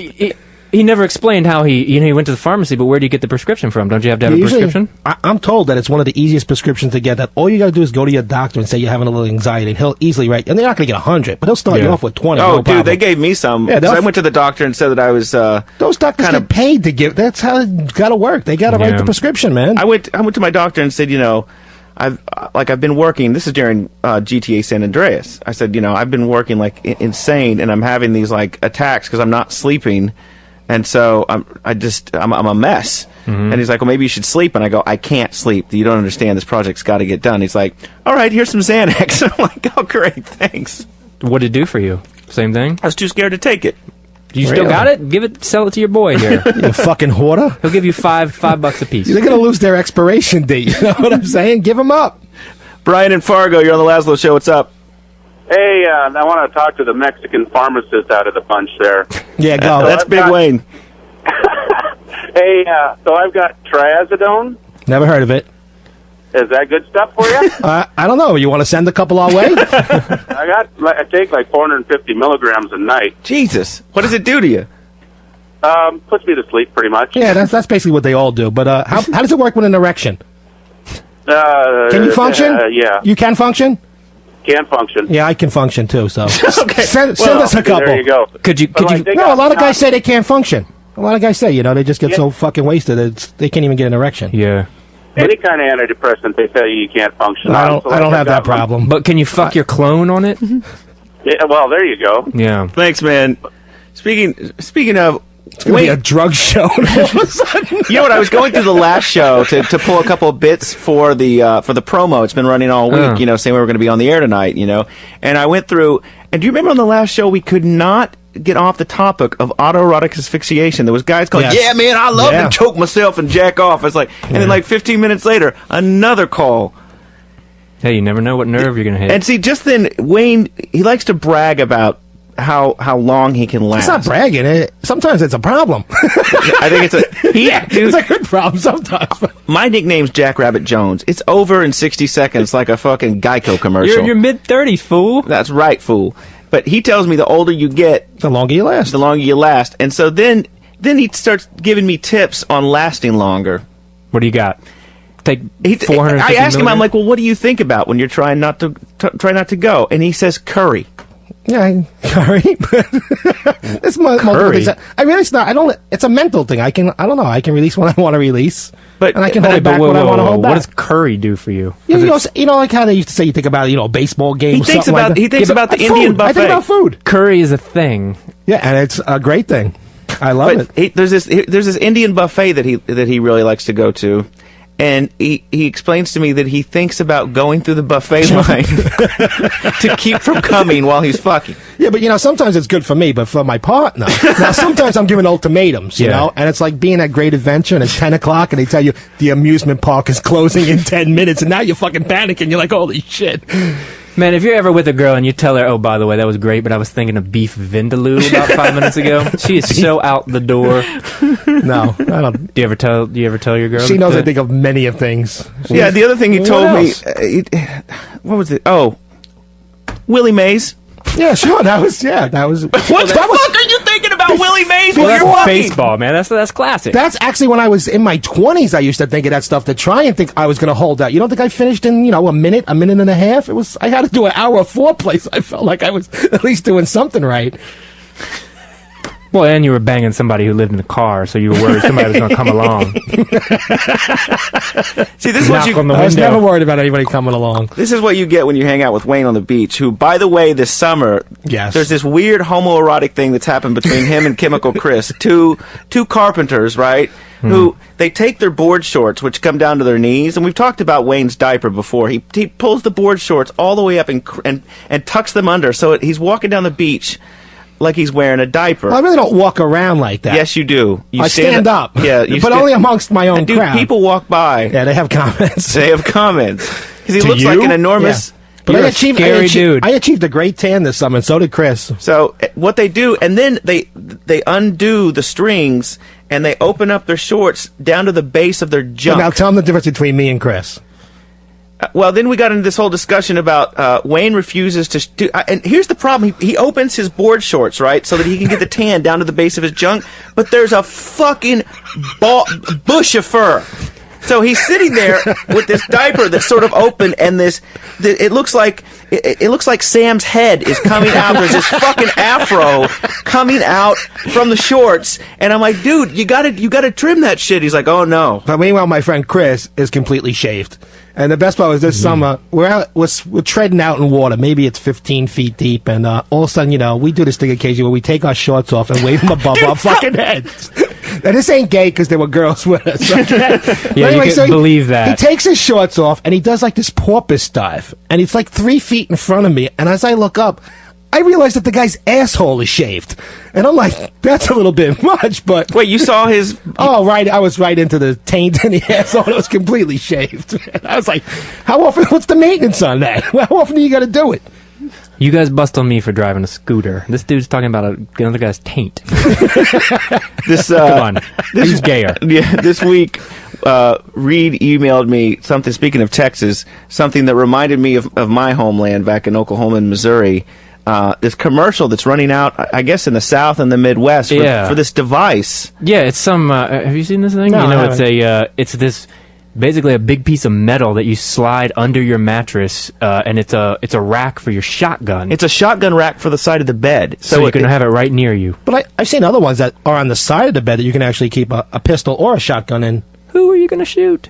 he never explained how he went to the pharmacy. But where do you get the prescription from? Don't you have to have a prescription? I'm told that it's one of the easiest prescriptions to get. That all you got to do is go to your doctor and say you're having a little anxiety, and he'll easily write. And they're not going to get 100, but he'll start you off with 20. Oh, no dude, problem. they gave me some. Yeah, I went to the doctor and said that I was. Those doctors get paid to give. That's how it's got to work. They got to write the prescription, man. I went to my doctor and said, I've been working. This is during GTA San Andreas. I said, I've been working like insane, and I'm having these like attacks because I'm not sleeping, and so I'm a mess. Mm-hmm. And he's like, well, maybe you should sleep. And I go, I can't sleep. You don't understand. This project's got to get done. He's like, all right, here's some Xanax. I'm like, oh, great, thanks. What did it do for you? Same thing? I was too scared to take it. You still got it? Sell it to your boy here. You fucking hoarder. He'll give you $5 a piece. They're going to lose their expiration date. You know what I'm saying? Give them up. Brian in Fargo, you're on the Lazlow Show. What's up? Hey, I want to talk to the Mexican pharmacist out of the bunch there. Yeah, go. That's Big Wayne. Hey, so I've got triazidone. Never heard of it. Is that good stuff for you? I don't know. You want to send a couple our way? I take like 450 milligrams a night. Jesus. What does it do to you? Puts me to sleep pretty much. Yeah, that's basically what they all do. But how does it work with an erection? Can you function? Yeah. You can function? Can function. Yeah, I can function too. So okay. Send us a couple. There you go. Could you? No, a lot of guys say they can't function. A lot of guys say, they just get so fucking wasted they can't even get an erection. Yeah. Any kind of antidepressant, they tell you can't function. I don't have that problem. But can you fuck your clone on it? Yeah, well, there you go. Yeah. Thanks, man. Speaking of, it's gonna be a drug show. All of a sudden. You know what? I was going through the last show to pull a couple of bits for the promo. It's been running all week. Saying we were going to be on the air tonight. And I went through. And do you remember on the last show we could not get off the topic of autoerotic asphyxiation? There was guys going, yeah, man, I love to choke myself and jack off. It's like, and then like 15 minutes later, another call. Hey, you never know what nerve you're going to hit. And see, just then, Wayne, he likes to brag about how long he can last. It's not bragging. Sometimes it's a problem. I think it's a... it's a good problem sometimes. My nickname's Jackrabbit Jones. It's over in 60 seconds like a fucking Geico commercial. You're mid-30s, fool. That's right, fool. But he tells me the older you get... the longer you last. The longer you last. And so then he starts giving me tips on lasting longer. What do you got? Take 450 I asked him, I'm like, well, what do you think about when you're trying not to go? And he says curry. Yeah, curry. It's multiple things. I mean, it's not. I don't. It's a mental thing. I don't know. I can release when I want to release, and I can hold it back when I want to hold back. What does curry do for you? Yeah, you know, like how they used to say you think about, a baseball game. He thinks about the Indian buffet. I think about food. Curry is a thing. Yeah, and it's a great thing. I love it. There's this Indian buffet that he really likes to go to. And he explains to me that he thinks about going through the buffet line to keep from coming while he's fucking. Yeah, but sometimes it's good for me, but for my partner. Now, sometimes I'm giving ultimatums, you know, and it's like being at Great Adventure and it's 10 o'clock and they tell you the amusement park is closing in 10 minutes and now you're fucking panicking. You're like, holy shit. Man, if you're ever with a girl and you tell her, oh, by the way, that was great, but I was thinking of beef vindaloo about 5 minutes ago, she is so out the door. No, I don't. Do you ever tell your girl? She knows I think of many of things. Yeah, the other thing he told me, what was it? Oh, Willie Mays. Yeah, sure. That was. What the fuck are you thinking about Willie Mays? Well, that's baseball, man. That's classic. That's actually when I was in my 20s. I used to think of that stuff to try and think I was going to hold out. You don't think I finished in a minute and a half? I had to do an hour of foreplay. So I felt like I was at least doing something right. Well, and you were banging somebody who lived in a car, so you were worried somebody was going to come along. See, this is what I was never worried about anybody coming along. This is what you get when you hang out with Wayne on the beach, who, by the way, this summer, there's this weird homoerotic thing that's happened between him and Chemical Chris, two carpenters, right? Who they take their board shorts, which come down to their knees, and we've talked about Wayne's diaper before. He pulls the board shorts all the way up and tucks them under, so he's walking down the beach like he's wearing a diaper. I really don't walk around like that. Yes, you do. I stand up. Yeah, but only amongst my own crowd. People walk by. Yeah, they have comments. They have comments. Because he looks like an enormous... Yeah. But I achieved a great tan this summer, and so did Chris. So what they do, and then they undo the strings, and they open up their shorts down to the base of their junk. But now tell them the difference between me and Chris. Well, then we got into this whole discussion about Wayne refuses to do... and here's the problem. He opens his board shorts, right, so that he can get the tan down to the base of his junk, but there's a fucking bush of fur. So he's sitting there with this diaper that's sort of open, and it looks like Sam's head is coming out. There's this fucking afro coming out from the shorts, and I'm like, dude, you gotta trim that shit. He's like, oh no. But meanwhile, my friend Chris is completely shaved. And the best part was this summer, we're treading out in water. Maybe it's 15 feet deep, and all of a sudden, we do this thing occasionally where we take our shorts off and wave them above our fucking heads. Now, this ain't gay because there were girls with us. Yeah, anyway, you can believe that. He takes his shorts off, and he does like this porpoise dive. And it's like 3 feet in front of me, and as I look up, I realize that the guy's asshole is shaved. And I'm like, that's a little bit much, but... Wait, you saw his... Oh, right, I was right into the taint in the asshole. It was completely shaved. And I was like, how often... What's the maintenance on that? How often do you got to do it? You guys bust on me for driving a scooter. This dude's talking about another guy's taint. Come on. He's gayer. Yeah, this week... Reed emailed me something, speaking of Texas, something that reminded me of my homeland back in Oklahoma and Missouri. This commercial that's running out, I guess, in the South and the Midwest for this device. Yeah, it's some... have you seen this thing? No, it's this... Basically, a big piece of metal that you slide under your mattress, and it's a rack for your shotgun. It's a shotgun rack for the side of the bed, so you can have it right near you. But I've seen other ones that are on the side of the bed that you can actually keep a pistol or a shotgun in. Who are you going to shoot?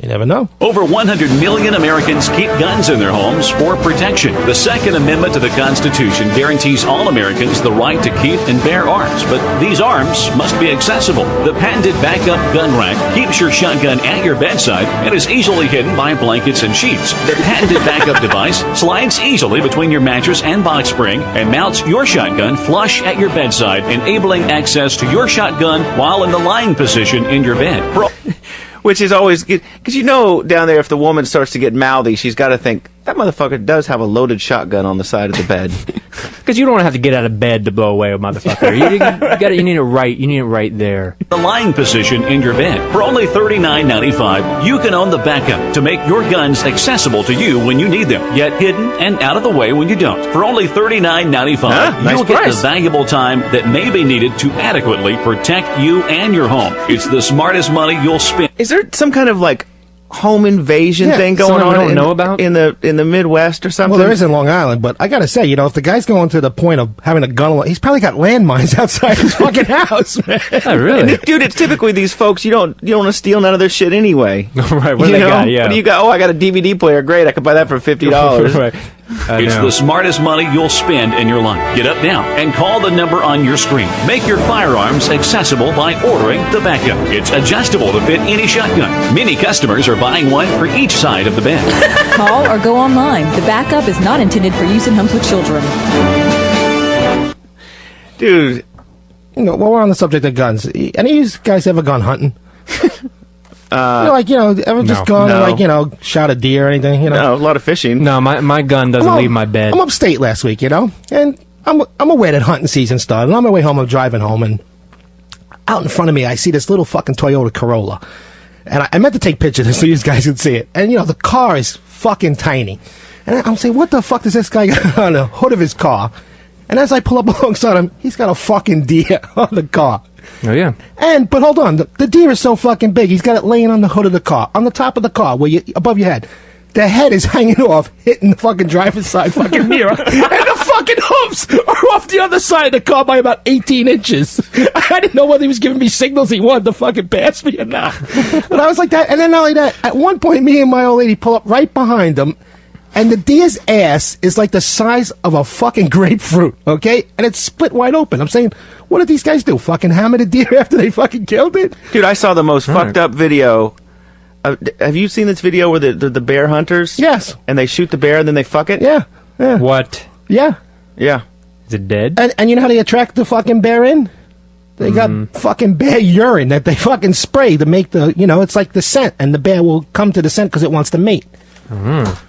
You never know. Over 100 million Americans keep guns in their homes for protection. The Second Amendment to the Constitution guarantees all Americans the right to keep and bear arms, but these arms must be accessible. The patented backup gun rack keeps your shotgun at your bedside and is easily hidden by blankets and sheets. The patented backup device slides easily between your mattress and box spring and mounts your shotgun flush at your bedside, enabling access to your shotgun while in the lying position in your bed. Which is always good, because down there, if the woman starts to get mouthy, she's got to think, that motherfucker does have a loaded shotgun on the side of the bed. Because you don't have to get out of bed to blow away a motherfucker. You need it right there. The lying position in your bed. For only $39.95, you can own the backup to make your guns accessible to you when you need them, yet hidden and out of the way when you don't. For only $39.95, nice you'll get price. the valuable time that may be needed to adequately protect you and your home. It's the smartest money you'll spend. Is there some kind of home invasion thing going on we don't know about in the Midwest or something? Well, there is in Long Island, but I gotta say, if the guy's going to the point of having a gun, he's probably got landmines outside his fucking house, man. Oh, really? Dude, it's typically these folks, you don't want to steal none of their shit anyway. Right, what do they got? Yeah. What do you got? Oh, I got a DVD player. Great, I could buy that for $50. Right. It's the smartest money you'll spend in your life. Get up now and call the number on your screen. Make your firearms accessible by ordering the backup. It's adjustable to fit any shotgun. Many customers are buying one for each side of the bed. Call or go online. The backup is not intended for use in homes with children. Dude. While we're on the subject of guns, any of you guys ever gone hunting? Ever just gone and shot a deer or anything? No, a lot of fishing. No, my gun doesn't leave my bed. I'm upstate last week, and I'm aware that hunting season started. And on my way home, I'm driving home, and out in front of me, I see this little fucking Toyota Corolla. And I meant to take pictures so you guys could see it. And, the car is fucking tiny. And I'm saying, what the fuck does this guy got on the hood of his car? And as I pull up alongside him, he's got a fucking deer on the car. Oh, yeah. But hold on, the deer is so fucking big, he's got it laying on the hood of the car, on the top of the car, above your head. The head is hanging off, hitting the fucking driver's side fucking mirror, and the fucking hoofs are off the other side of the car by about 18 inches. I didn't know whether he was giving me signals he wanted to fucking pass me or not. But I was like that, and then not only that, at one point, me and my old lady pull up right behind him, and the deer's ass is like the size of a fucking grapefruit, okay? And it's split wide open. I'm saying, what did these guys do? Fucking hammer the deer after they fucking killed it? Dude, I saw the most fucked up video. Have you seen this video where the bear hunters? Yes. And they shoot the bear and then they fuck it? Yeah. What? Yeah. Yeah. Is it dead? And you know how they attract the fucking bear in? They got fucking bear urine that they fucking spray to make it's like the scent, and the bear will come to the scent because it wants to mate.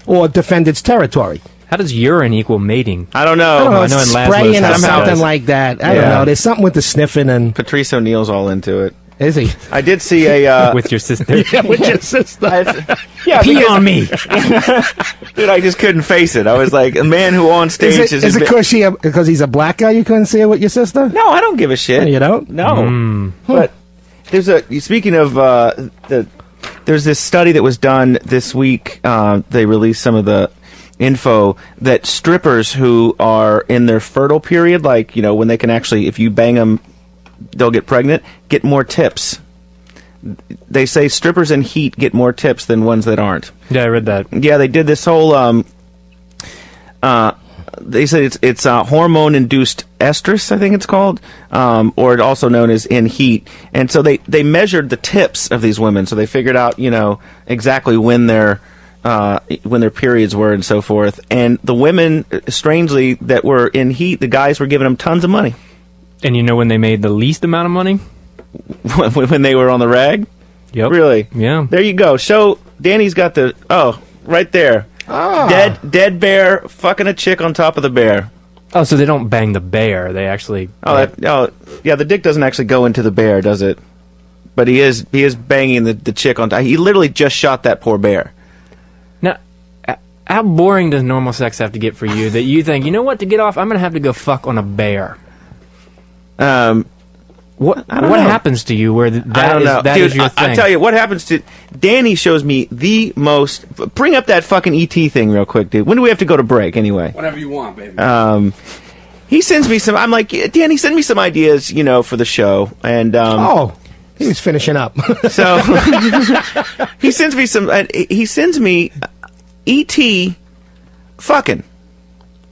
Or defend its territory. How does urine equal mating? I don't know. I know in Lazlow spraying or Show something like that. I don't know. There's something with the sniffing and... Patrice O'Neal's all into it. Is he? I did see a... with your sister. Yeah, with your sister. Pee on me. Dude, I just couldn't face it. I was like, a man who on stage is it because he's a black guy you couldn't see it with your sister? No, I don't give a shit. You don't? No. But speaking of there's this study that was done this week. They released some of the info that strippers who are in their fertile period, when they can actually, if you bang them, they'll get pregnant, get more tips. They say strippers in heat get more tips than ones that aren't. Yeah, I read that. Yeah, they did this whole... they said it's hormone-induced estrus, I think it's called, or also known as in heat. And so they measured the tips of these women, so they figured out, exactly when their periods were and so forth. And the women, strangely, that were in heat, the guys were giving them tons of money. And you know when they made the least amount of money? When they were on the rag? Yep. Really? Yeah. There you go. Danny's got right there. Ah. Dead bear fucking a chick on top of the bear. Oh, so they don't bang the bear. They actually... yeah, the dick doesn't actually go into the bear, does it? But he is banging the chick on top. He literally just shot that poor bear. Now, how boring does normal sex have to get for you that you think, you know what, to get off, I'm going to have to go fuck on a bear? What happens to you where that is your thing? I tell you, what happens to... Danny shows me the most... Bring up that fucking E.T. thing real quick, dude. When do we have to go to break, anyway? Whatever you want, baby. He sends me some... I'm like, Danny, send me some ideas, for the show. And, he was finishing up. So, he sends me some... he sends me E.T. fucking.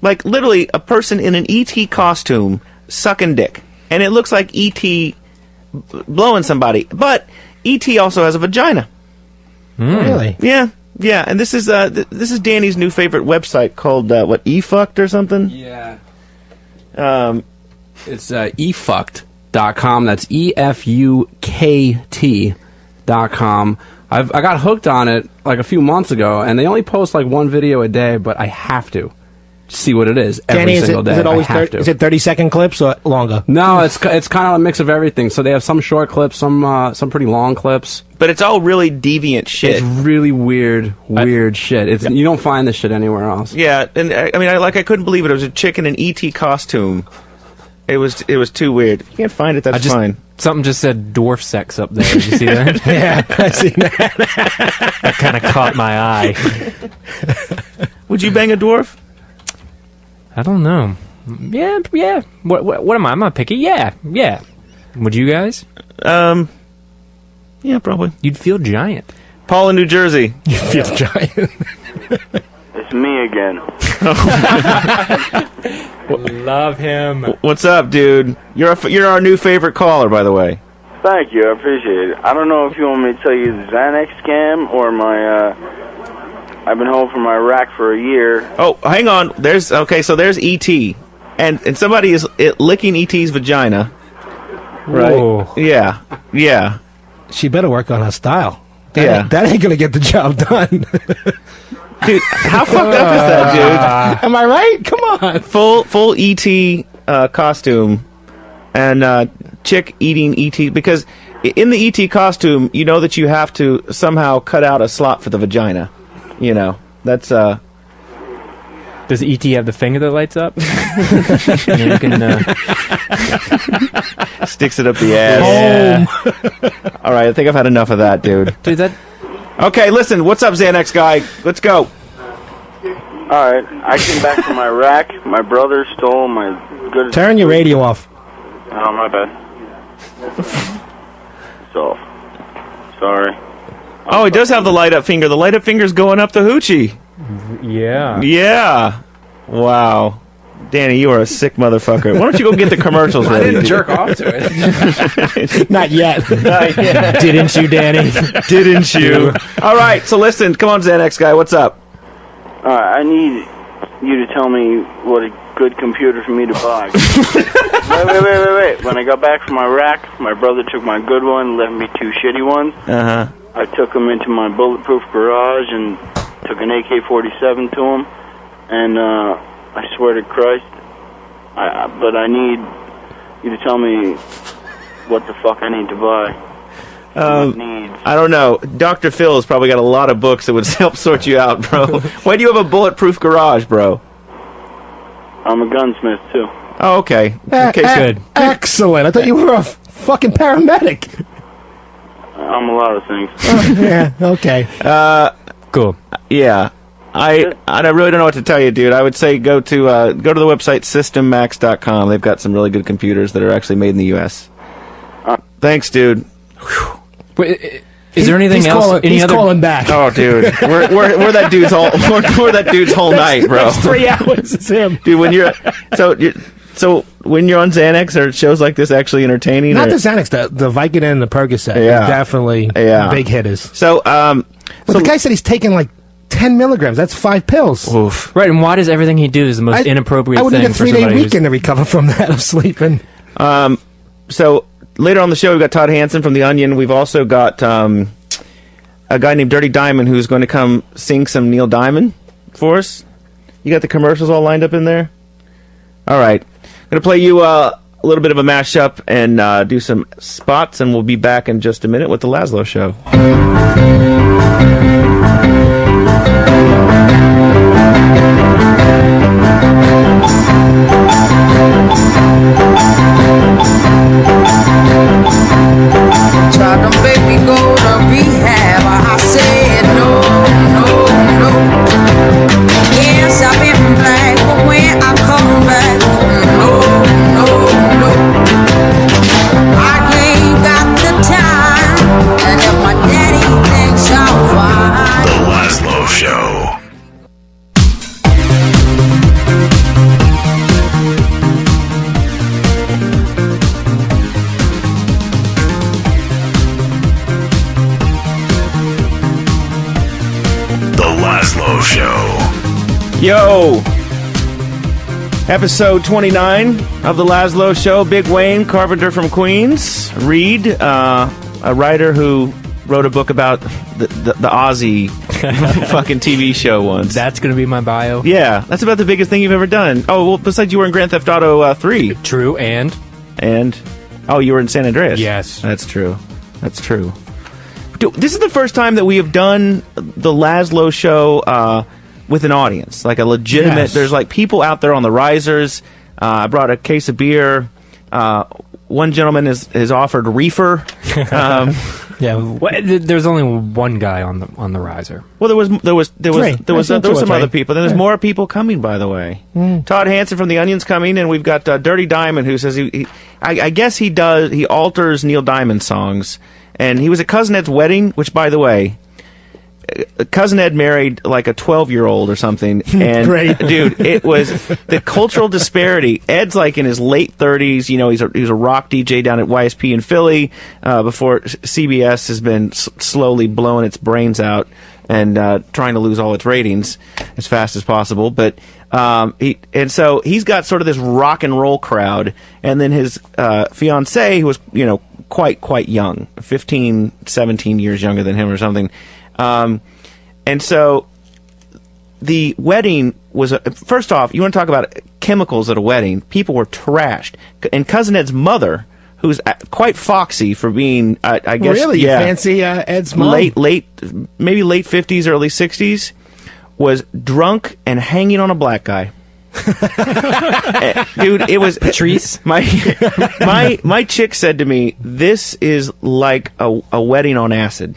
Like, literally, a person in an E.T. costume sucking dick. And it looks like E.T. blowing somebody. But E.T. also has a vagina. Really? Yeah. And this is Danny's new favorite website called, eFucked or something? Yeah. It's efucked.com. That's EFUKT.com. Deviant.com. I got hooked on it like a few months ago, and they only post like one video a day, but I have to see what it is every Danny, single day. Is it always I have to. is it 30-second clips or longer? No, it's kind of a mix of everything. So they have some short clips, some pretty long clips. But it's all really deviant shit. It's really weird shit. You don't find this shit anywhere else. Yeah, and I mean, I couldn't believe it. It was a chick in an ET costume. It was too weird. If you can't find it, that's fine. Something just said dwarf sex up there. Did you see that? Yeah, I seen that. That kind of caught my eye. Would you bang a dwarf? I don't know. Yeah. What am I? Am I picky? Yeah. Would you guys? Yeah, probably. You'd feel giant. Paul in New Jersey. You'd feel giant. It's me again. Love him. What's up, dude? You're our new favorite caller, by the way. Thank you, I appreciate it. I don't know if you want me to tell you the Xanax scam or my, I've been home from Iraq for a year. Oh, hang on. So there's E.T. And somebody is licking E.T.'s vagina. Right? Whoa. Yeah. She better work on her style. That ain't gonna get the job done. Dude, how fucked up is that, dude? Am I right? Come on. Full E.T. Costume and chick eating E.T. because in the E.T. costume, you know that you have to somehow cut out a slot for the vagina. You know, that's Does E.T. have the finger that lights up? You can, sticks it up the ass. Yeah. All right, I think I've had enough of that, dude. Dude, that. Okay, listen. What's up, Xanax guy? Let's go. All right, I came back from Iraq. My brother stole my good... Turn your radio off. Oh, my bad. So, sorry. Oh, he does have the light up finger. The light up finger's going up the hoochie. Yeah. Yeah. Wow. Danny, you are a sick motherfucker. Why don't you go get the commercials ready? I didn't jerk off to it. Not yet. Didn't you, Danny? Didn't you? All right, so listen. Come on, Xanax guy. What's up? I need you to tell me what a good computer for me to buy. Wait. When I got back from Iraq, my brother took my good one, left me two shitty ones. Uh-huh. I took him into my bulletproof garage and took an AK-47 to him, and I swear to Christ, but I need you to tell me what the fuck I need to buy. I don't know. Dr. Phil has probably got a lot of books that would help sort you out, bro. Why do you have a bulletproof garage, bro? I'm a gunsmith, too. Oh, okay. Okay, good. Excellent. I thought you were a fucking paramedic. I'm a lot of things. Yeah, okay. Cool. Yeah. I really don't know what to tell you, dude. I would say go to the website systemmax.com. They've got some really good computers that are actually made in the U.S. Thanks, dude. Wait, is there anything else? He's calling back. Oh, dude, we're that dude's whole we're that dude's whole night, bro. That's 3 hours. It's him, dude. When you're so when you're on Xanax, are shows like this actually entertaining? Not the Xanax, the Vicodin and the Percocet. Yeah, definitely big hitters. So, the guy said he's taking like 10 milligrams. That's 5 pills. Oof. Right, and why does everything he do is the most inappropriate I thing? wouldn't get 3-day weekend to recover from that of sleeping. So later on the show, we've got Todd Hansen from The Onion. We've also got a guy named Dirty Diamond who's going to come sing some Neil Diamond for us. You got the commercials all lined up in there? All right. I'm going to play you a little bit of a mashup and do some spots, and we'll be back in just a minute with The Lazlow Show. Tried to make me go to rehab. I said no. Yes, I've been black, but when I come back, no. I ain't got the time, and if my daddy thinks I'm fine. The Lazlow Show. Lazlow Show. Yo! Episode 29 of The Lazlow Show. Big Wayne, carpenter from Queens. Reed, a writer who wrote a book about the Aussie fucking TV show once. That's going to be my bio? Yeah, that's about the biggest thing you've ever done. Oh, well, besides you were in Grand Theft Auto 3. True, and? Oh, you were in San Andreas. Yes. That's true. That's true. Dude, this is the first time that we have done the Lazlow Show with an audience. Like a legitimate... Yes. There's like people out there on the risers. I brought a case of beer. One gentleman has offered reefer. There's only one guy on the riser. Well, there was some other people. Then there's more people coming. By the way, Todd Hansen from the Onion's coming, and we've got Dirty Diamond, who says I guess he alters Neil Diamond songs, and he was at Cousin Ed's wedding, which, by the way, Cousin Ed married like a 12-year-old or something, and Great. Dude, it was the cultural disparity. Ed's like in his late 30s. You know, he's a rock DJ down at YSP in Philly before CBS has been slowly blowing its brains out and trying to lose all its ratings as fast as possible. But so he's got sort of this rock and roll crowd, and then his fiancée, who was quite young, 15, 17 years younger than him or something. And so the wedding was first off, you want to talk about chemicals at a wedding. People were trashed, and Cousin Ed's mother, who's quite foxy for being, I guess, really, you fancy Ed's mom? Maybe late 50s, early 60s, was drunk and hanging on a black guy. Dude, it was Patrice. My chick said to me, "This is like a wedding on acid."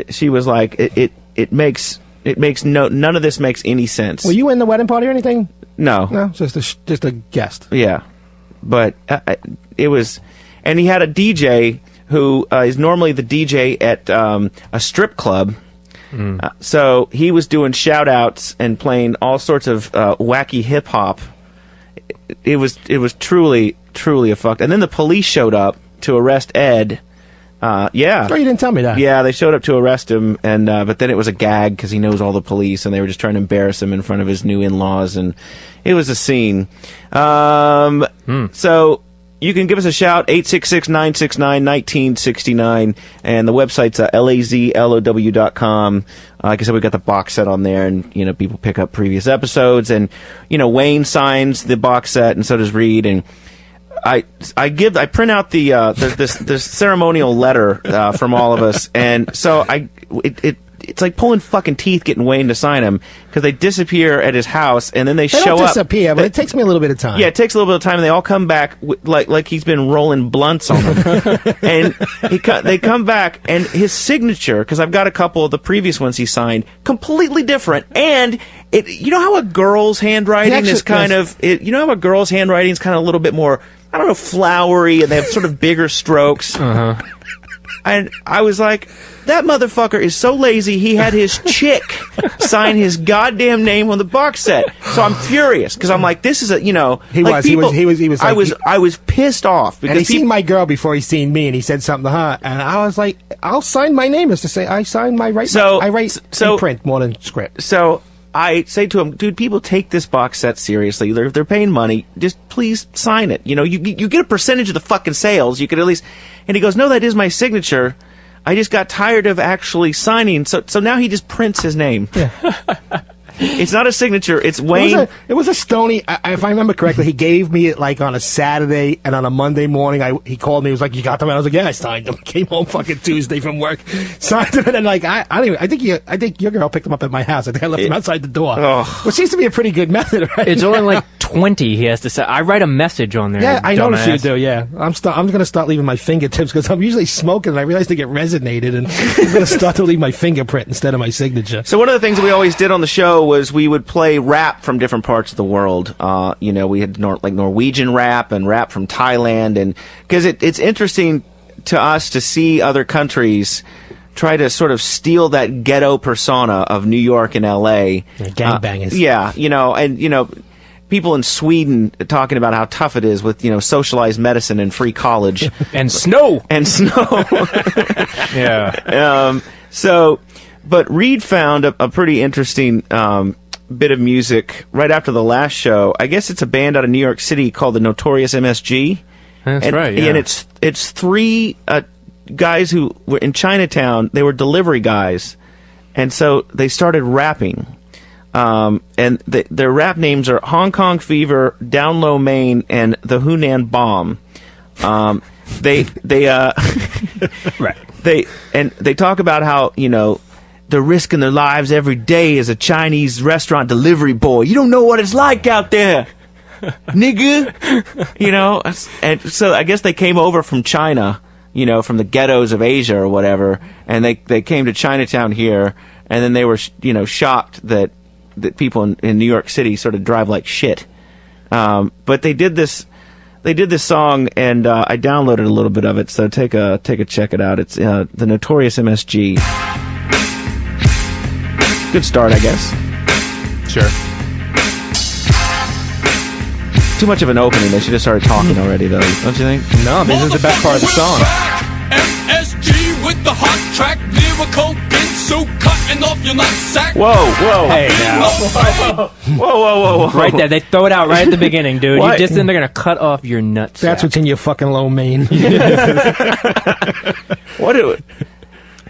She was like, "It makes none of this makes any sense." Were you in the wedding party or anything? No, just a guest. Yeah, but it was, and he had a DJ who is normally the DJ at a strip club. So he was doing shout-outs and playing all sorts of wacky hip-hop. It was truly a fuck. And then the police showed up to arrest Ed. Yeah. Oh, you didn't tell me that. Yeah, they showed up to arrest him, and but then it was a gag because he knows all the police, and they were just trying to embarrass him in front of his new in-laws, and it was a scene. So you can give us a shout, 866-969-1969, and the website's lazlow.com. Like I said, we've got the box set on there, and people pick up previous episodes, and Wayne signs the box set, and so does Reed, and I print out the this ceremonial letter from all of us, and so it's like pulling fucking teeth getting Wayne to sign them because they disappear at his house and then they show don't up. Disappear, but it takes me a little bit of time. Yeah, it takes a little bit of time, and they all come back like he's been rolling blunts on them, and they come back, and his signature, because I've got a couple of the previous ones he signed, completely different, and you know how a girl's handwriting is kind of a little bit more, I don't know, flowery, and they have sort of bigger strokes. And I was like, that motherfucker is so lazy, he had his chick sign his goddamn name on the box set. So I'm furious, because I'm like, this is a, He was. I was pissed off. Because and he seen my girl before he seen me, and he said something to her, and I was like, I'll sign my name as to say I signed my right. I write in print more than script. So I say to him, dude, people take this box set seriously. They're paying money. Just please sign it. You get a percentage of the fucking sales. You could at least. And he goes, no, that is my signature. I just got tired of actually signing. So now he just prints his name. Yeah. It's not a signature. It's Wayne. It was a Stony. If I remember correctly, he gave me it like on a Saturday, and on a Monday morning, he called me. He was like, "You got them?" And I was like, "Yeah, I signed them." Came home fucking Tuesday from work, signed them, and then like I think your girl picked them up at my house. I think I left them outside the door, which seems to be a pretty good method, right? It's only like 20 he has to say. I write a message on there. Yeah, I noticed you do. Yeah, I'm going to start leaving my fingertips because I'm usually smoking, and I realize they get resonated, and I'm going to start to leave my fingerprint instead of my signature. So one of the things that we always did on the show was we would play rap from different parts of the world. We had like Norwegian rap and rap from Thailand, and because it's interesting to us to see other countries try to sort of steal that ghetto persona of New York and L.A. Gangbangers. People in Sweden talking about how tough it is with, socialized medicine and free college. And snow! Yeah. But Reed found a pretty interesting bit of music right after the last show. I guess it's a band out of New York City called the Notorious MSG. That's right, yeah. And it's three guys who were in Chinatown. They were delivery guys, and so they started rapping. And their rap names are Hong Kong Fever, Down Low Maine, and the Hunan Bomb. They talk about how, you know, they're risking their lives every day as a Chinese restaurant delivery boy. You don't know what it's like out there, nigga. You know, and so I guess they came over from China, you know, from the ghettos of Asia or whatever, and they came to Chinatown here, and then they were, you know, shocked that people in New York City sort of drive like shit. But they did this song, and I downloaded a little bit of it, so take a check it out. It's the Notorious MSG. Good start, I guess. Sure. Too much of an opening. They should have started talking already, though. Don't you think? No, this is the best part of the song. MSG with the hot track, lyrical ginsu cutting off your nutsack. Whoa. Hey, now. Whoa. Right there. They throw it out right at the beginning, dude. What? You just then they're going to cut off your nutsack. That's what's in your fucking low main.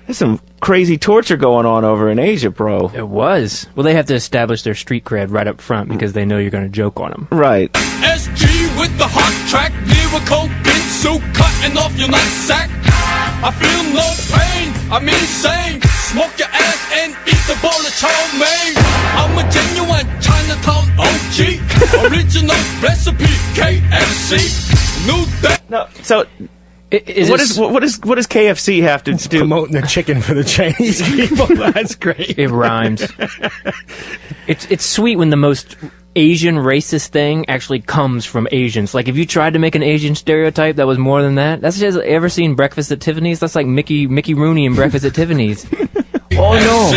There's some crazy torture going on over in Asia, bro. It was. Well, they have to establish their street cred right up front because they know you're going to joke on them. Right. SG with the hot track, lyrical ginsu cutting off your nutsack. I feel no pain, I'm insane. Smoke your ass and eat the bowl of chow mein. I'm a genuine Chinatown OG. Original recipe, KFC. New day. No, so what does KFC have to do? Promoting the chicken for the Chinese people. That's great. It rhymes. It's sweet when the most Asian racist thing actually comes from Asians. Like if you tried to make an Asian stereotype that was more than that, that's just ever seen Breakfast at Tiffany's? That's like Mickey Rooney in Breakfast at Tiffany's. Oh no.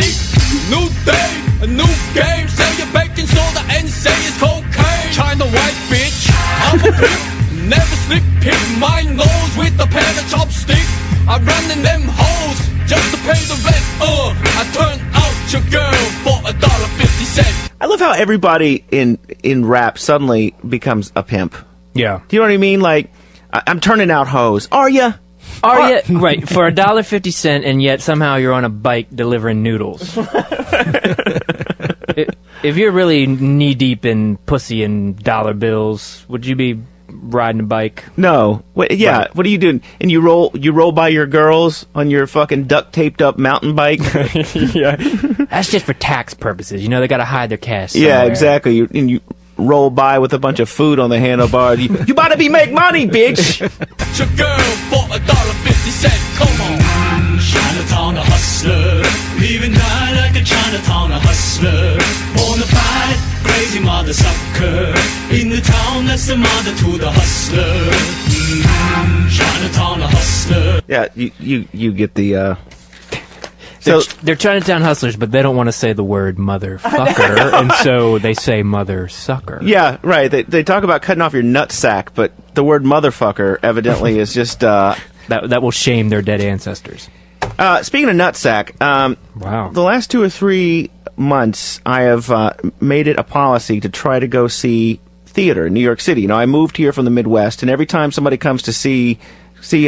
New day, a new game. Say your baking soda and say it's cocaine. China white bitch, I'm a pimp. Never slip, pick my nose with a pair of chopstick. I run in them holes just to pay the rent. I turn out your girl for $1.50. I love how everybody in rap suddenly becomes a pimp. Yeah. Do you know what I mean? Like, I'm turning out hoes. Are ya? Are you right for $1.50, and yet somehow you're on a bike delivering noodles? If you're really knee deep in pussy and dollar bills, would you be riding a bike? No. Yeah. Right. What are you doing? And you roll by your girls on your fucking duct taped up mountain bike. Yeah. That's just for tax purposes. You know, they got to hide their cash somewhere. Yeah, exactly. You roll by with a bunch of food on the handlebar. You about to make money, bitch. Your girl for $1.50. Come on. Chinatown, a hustler. Living die like a Chinatown, a hustler. Bonafide, crazy mother sucker. In the town, that's the mother to the hustler. Chinatown, a hustler. Yeah, you get the. They're Chinatown hustlers, but they don't want to say the word motherfucker, and so they say mother sucker. Yeah, right. They talk about cutting off your nutsack, but the word motherfucker evidently is just that will shame their dead ancestors. Speaking of nutsack, wow. The last 2 or 3 months, I have made it a policy to try to go see theater in New York City. You know, I moved here from the Midwest, and every time somebody comes to see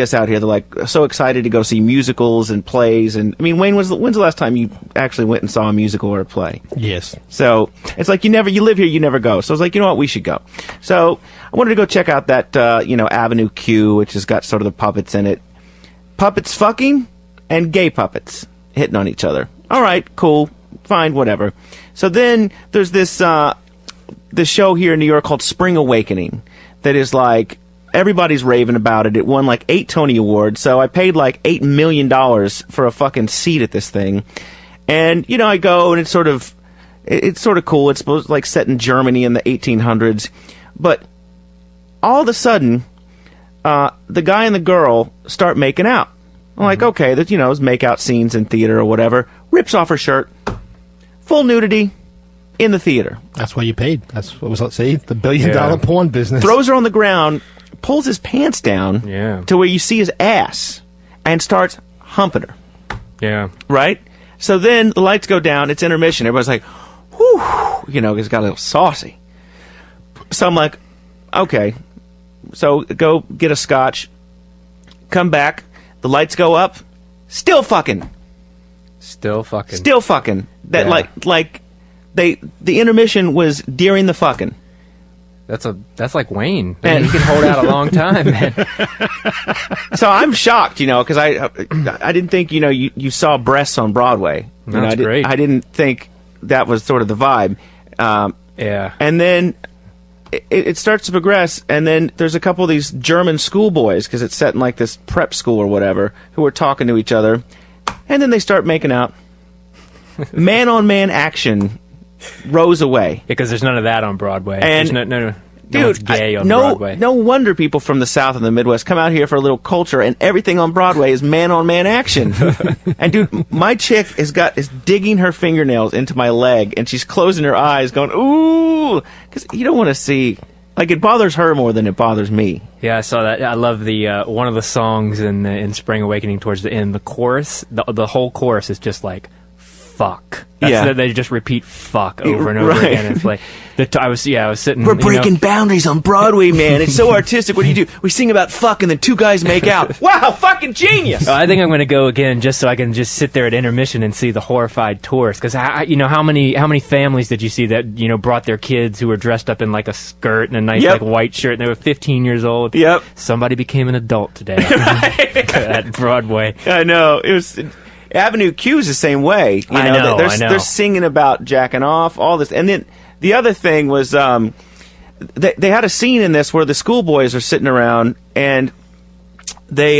us out here, they're like so excited to go see musicals and plays. And I mean, Wayne, when's the last time you actually went and saw a musical or a play? Yes. So it's like you live here, you never go. So I was like, you know what, we should go. So I wanted to go check out that Avenue Q, which has got sort of the puppets in it. Puppets fucking and gay puppets hitting on each other. All right, cool, fine, whatever. So then there's this show here in New York called Spring Awakening that is like, everybody's raving about it. It won like 8 Tony Awards, so I paid like $8 million for a fucking seat at this thing. And, you know, I go, and it's sort of cool. It's supposed to like set in Germany in the 1800s. But all of a sudden, the guy and the girl start making out. I'm like, okay, that, you know, those make-out scenes in theater or whatever. Rips off her shirt. Full nudity in the theater. That's why you paid. That's what was, let's say, the billion-dollar porn business. Throws her on the ground, pulls his pants down to where you see his ass, and starts humping her. Yeah. Right? So then the lights go down, it's intermission. Everybody's like, whew, you know, it's got a little saucy. So I'm like, okay. So go get a scotch, come back. The lights go up. Still fucking. Still fucking. Still fucking. That like the intermission was during the fucking. That's like Wayne. Man, he can hold out a long time, man. So I'm shocked, because I didn't think you saw breasts on Broadway. That's great. I didn't think that was sort of the vibe. Yeah. And then it starts to progress, and then there's a couple of these German schoolboys, because it's set in like this prep school or whatever, who are talking to each other, and then they start making out. Man-on-man action rose away. Because there's none of that on Broadway. And there's no dude, one's gay on Broadway. No wonder people from the South and the Midwest come out here for a little culture, and everything on Broadway is man-on-man action. And dude, my chick is digging her fingernails into my leg, and she's closing her eyes, going ooh, because you don't want to see. Like, it bothers her more than it bothers me. Yeah, I saw that. I love the one of the songs in Spring Awakening towards the end. The chorus, the whole chorus is just like fuck. They just repeat fuck over and over again. It's like I was sitting. We're breaking boundaries on Broadway, man. It's so artistic. What do you do? We sing about fuck, and then two guys make out. Wow, fucking genius! I think I'm going to go again just so I can just sit there at intermission and see the horrified tourists. Because how many families did you see that brought their kids who were dressed up in like a skirt and a nice like white shirt, and they were 15 years old? Yep. Somebody became an adult today at Broadway. I know it was. Avenue Q's the same way. I know. They're singing about jacking off, all this. And then the other thing was they had a scene in this where the schoolboys are sitting around and they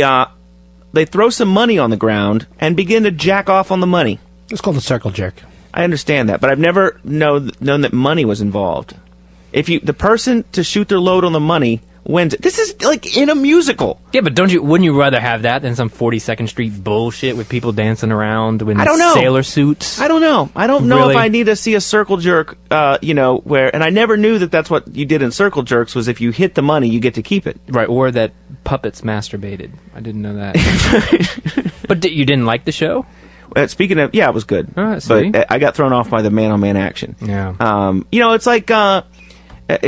throw some money on the ground and begin to jack off on the money. It's called a circle jerk. I understand that, but I've never known that money was involved. The person to shoot their load on the money wins it. This is like in a musical. Yeah, but wouldn't you rather have that than some 42nd Street bullshit with people dancing around in sailor suits? I don't know. I don't know Really? if I need to see a circle jerk, and I never knew that's what you did in circle jerks, was if you hit the money, you get to keep it. Right, or that puppets masturbated. I didn't know that. But you didn't like the show? Speaking of, it was good. See? But I got thrown off by the man-on-man action. Yeah. It's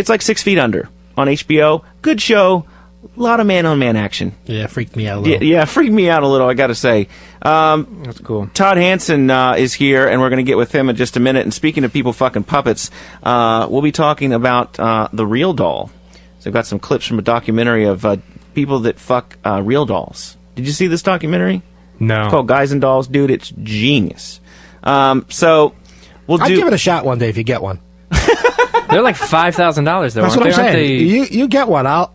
like 6 Feet Under on HBO. Good show. A lot of man-on-man action. Yeah, freaked me out a little. Yeah, freaked me out a little, I gotta say. That's cool. Todd Hansen is here, and we're going to get with him in just a minute. And speaking of people fucking puppets, we'll be talking about the real doll. So I've got some clips from a documentary of people that fuck real dolls. Did you see this documentary? No. It's called Guys and Dolls. Dude, it's genius. So we'll I'll give it a shot one day if you get one. They're like $5,000 though. That's what I'm saying. They... You get one. I'll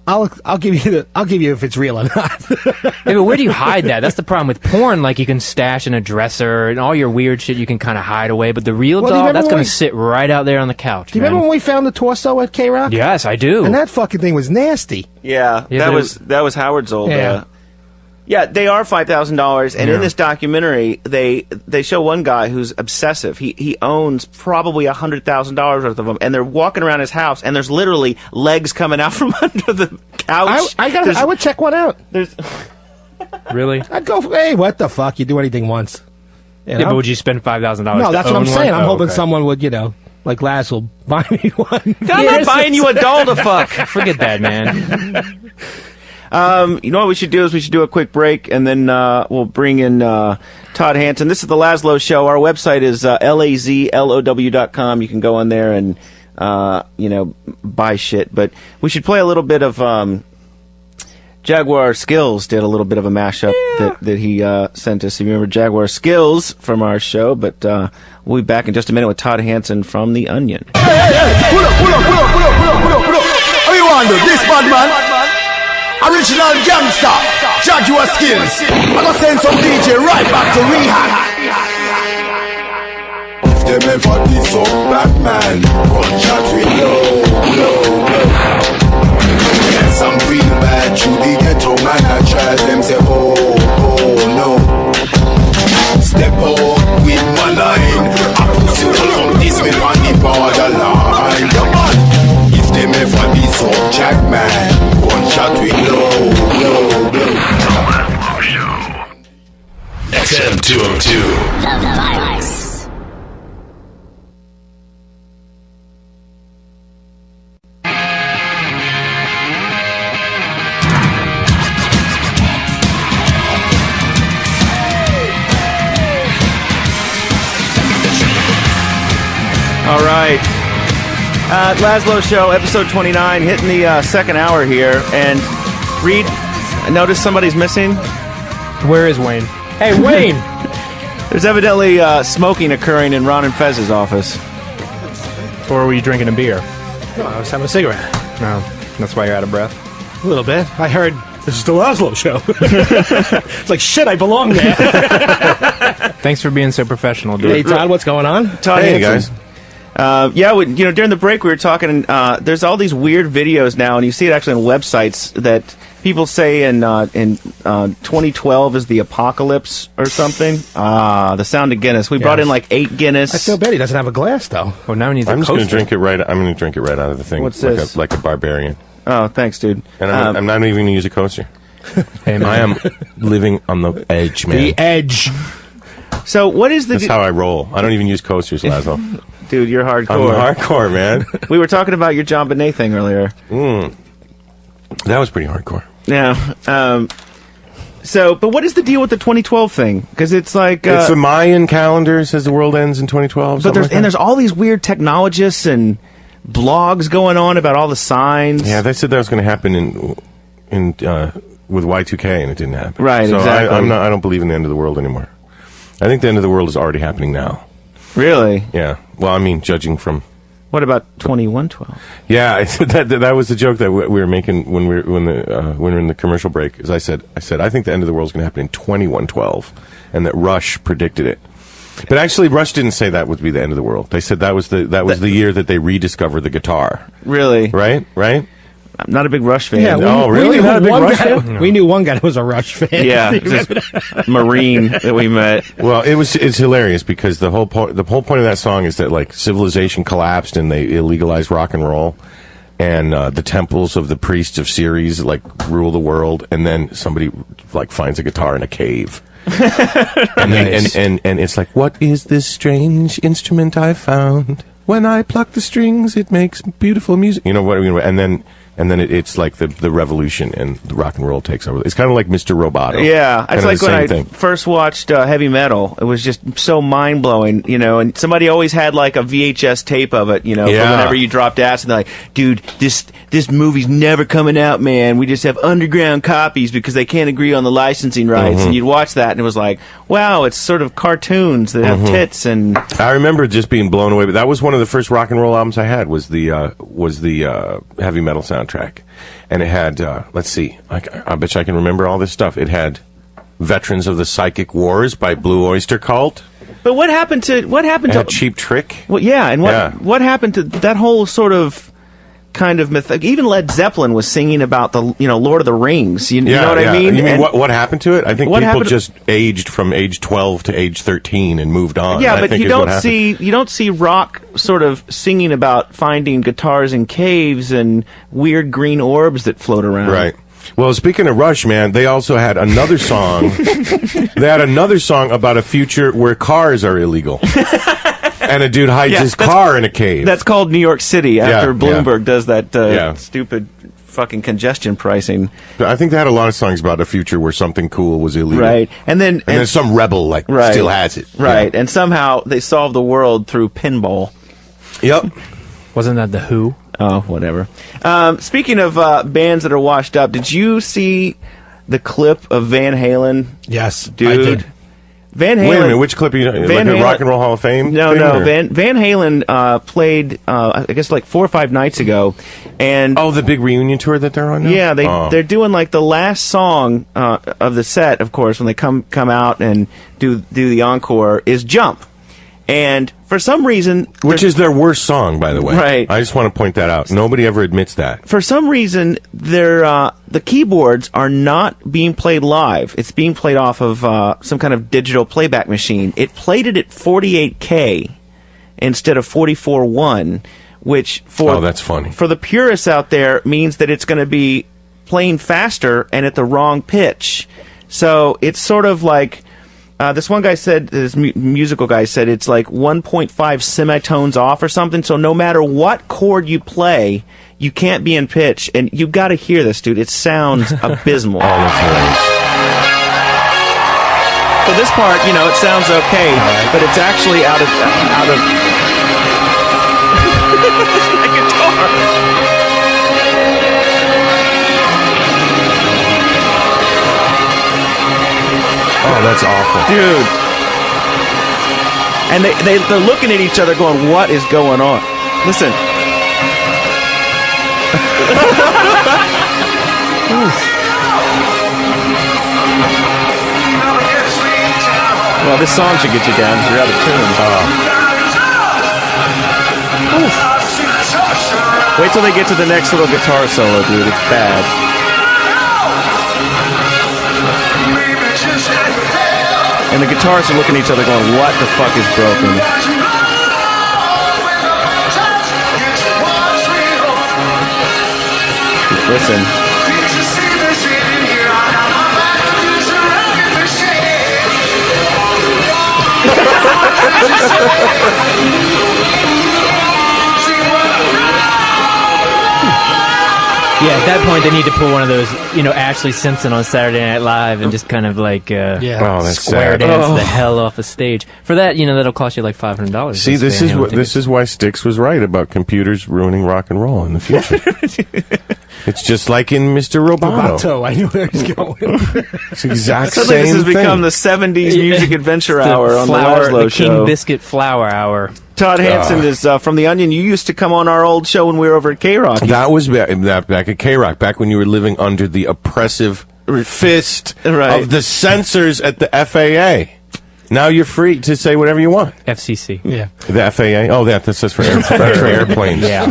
give you if it's real or not. Yeah, but where do you hide that? That's the problem with porn. Like you can stash in a dresser and all your weird shit you can kind of hide away. But the real doll, that's going to sit right out there on the couch. Do you remember when we found the torso at K-Rock? Yes, I do. And that fucking thing was nasty. Yeah, that was Howard's old. Yeah, they are $5,000, and in this documentary, they show one guy who's obsessive. He owns probably $100,000 worth of them, and they're walking around his house, and there's literally legs coming out from under the couch. I would check one out. Really? I'd go. Hey, what the fuck? You do anything once? Yeah, but would you spend $5,000? No, that's what I'm saying. I'm hoping someone would, like Laz will buy me one. I'm not buying you a doll to fuck. Forget that, man. You know what we should do is we should do a quick break, and then we'll bring in Todd Hansen. This is the Lazlow Show. Our website is lazlow.com. You can go on there and buy shit. But we should play a little bit of Jaguar Skills. Did a little bit of a mashup that he sent us. If you remember Jaguar Skills from our show, but we'll be back in just a minute with Todd Hansen from The Onion. Hey, pull up. How you want to do this, bad man? Original gangster, Jaguar Skills. I'm gonna send some DJ right back to rehab. If them ever diss up Batman, run chat with low. Yes, I'm real bad, through the ghetto man, I try them say, oh no. Step up with my line, I put you on this me on the borderline. Come on, if them ever diss up Jackman, shot we blow. Lazlow Show. XM 202. The virus. All right. Lazlow Show, episode 29, hitting the second hour here. And Reed, I noticed somebody's missing. Where is Wayne? Hey, Wayne! There's evidently smoking occurring in Ron and Fez's office. Or were you drinking a beer? No, I was having a cigarette. No, that's why you're out of breath. A little bit. I heard this is the Lazlow Show. It's like, shit, I belong there. Thanks for being so professional, dude. Hey, Todd, what's going on? Todd Hansen. During the break we were talking, there's all these weird videos now, and you see it actually on websites that people say in 2012 is the apocalypse or something. The sound of Guinness. We brought in like 8 Guinness. I feel bad he doesn't have a glass, though. Oh, now he needs a I'm just coaster. going to drink it right. I'm going to drink it right out of the thing. What's this? Like a barbarian. Oh, thanks, dude. And I'm not even going to use a coaster. Hey, man. I am living on the edge, man. The edge. So what is the... That's how I roll. I don't even use coasters, Lazlow. Dude, you're hardcore. I'm hardcore, man. We were talking about your John Bonet thing earlier. That was pretty hardcore. Yeah. But what is the deal with the 2012 thing? Because it's like... it's the Mayan calendar says the world ends in 2012. But there's all these weird technologists and blogs going on about all the signs. Yeah, they said that was going to happen with Y2K, and it didn't happen. Right, so exactly. I don't believe in the end of the world anymore. I think the end of the world is already happening now. Really? Yeah. Well, I mean, judging from... What about 2112? Yeah, that was the joke that we were making when we were in the commercial break. Is I said I think the end of the world is going to happen in 2112, and that Rush predicted it. But actually, Rush didn't say that would be the end of the world. They said that was the year that they rediscovered the guitar. Really? Right? I'm not a big Rush fan. Yeah, really? Not a big Rush fan? We knew one guy that was a Rush fan. Yeah, this Marine that we met. Well, it's hilarious because the whole point of that song is that like civilization collapsed and they illegalized rock and roll, and the temples of the priests of Sirius like rule the world, and then somebody like finds a guitar in a cave. and it's like, what is this strange instrument I found? When I pluck the strings, it makes beautiful music. You know what I mean? And then it's like the revolution, and the rock and roll takes over. It's kind of like Mr. Roboto. Yeah, it's like when I thing. first watched heavy metal. It was just so mind blowing, and somebody always had like a VHS tape of it, for whenever you dropped acid. They're like, dude, this movie's never coming out, man. We just have underground copies because they can't agree on the licensing rights. Mm-hmm. And you'd watch that, and it was like, wow, it's sort of cartoons that have tits. And I remember just being blown away. But that was one of the first rock and roll albums I had. Was the heavy metal soundtrack, and it had let's see, I bet you I can remember all this stuff. It had Veterans of the Psychic Wars by Blue Oyster Cult. But what happened to Cheap Trick? Well, yeah, and what happened to that whole sort of kind of myth? Even Led Zeppelin was singing about the Lord of the Rings. You know what I mean? You mean what happened to it? I think people just aged from age 12 to age 13 and moved on. Yeah, but you don't see rock sort of singing about finding guitars in caves and weird green orbs that float around. Right. Well, speaking of Rush, man, they also had another song. They had another song about a future where cars are illegal. And a dude hides his car in a cave. That's called New York City after Bloomberg does that stupid fucking congestion pricing. I think they had a lot of songs about a future where something cool was illegal. Right. And then some rebel still has it. Right. Yeah. And somehow they solved the world through pinball. Yep. Wasn't that The Who? Oh, whatever. Speaking of bands that are washed up, did you see the clip of Van Halen? Yes, dude. I did. Van Halen. Wait a minute, which clip are you talking about? Rock and Roll Hall of Fame? No. Van Halen played, I guess, like 4 or 5 nights ago. And the big reunion tour that they're on now? Yeah, they're doing like the last song of the set, of course, when they come out and do the encore, is Jump. And for some reason... Which is their worst song, by the way. Right. I just want to point that out. Nobody ever admits that. For some reason, the keyboards are not being played live. It's being played off of some kind of digital playback machine. It played it at 48K instead of 44.1, which that's funny. For the purists out there means that it's going to be playing faster and at the wrong pitch. So it's sort of like... this one guy said, this musical guy said, it's like 1.5 semitones off or something. So no matter what chord you play, you can't be in pitch. And you got to hear this, dude. It sounds abysmal. Oh, that's hilarious. So this part, it sounds okay, but it's actually out of Oh, that's awful. Dude. And they're looking at each other going, what is going on? Listen. Well, this song should get you down because you're out of tune. Wait till they get to the next little guitar solo, dude. It's bad. And the guitarists are looking at each other going, what the fuck is broken? Listen. Yeah, at that point they need to pull one of those, Ashley Simpson on Saturday Night Live and just kind of like Oh, that's square sad. dance the hell off a stage. For that, that'll cost you like $500. See, this is why Styx was right about computers ruining rock and roll in the future. It's just like in Mr. Roboto. Roboto, I knew where he's going. It's the exact Sounds same like this has thing. become the 70s music adventure The hour on the Lazlow the Show. King Biscuit Flour Hour. Todd Hansen is from The Onion. You used to come on our old show when we were over at K-Rock. That was back at K-Rock, back when you were living under the oppressive fist of the censors at the FAA. Now you're free to say whatever you want. FCC. Yeah. The FAA? Oh, that's for airplanes. Yeah.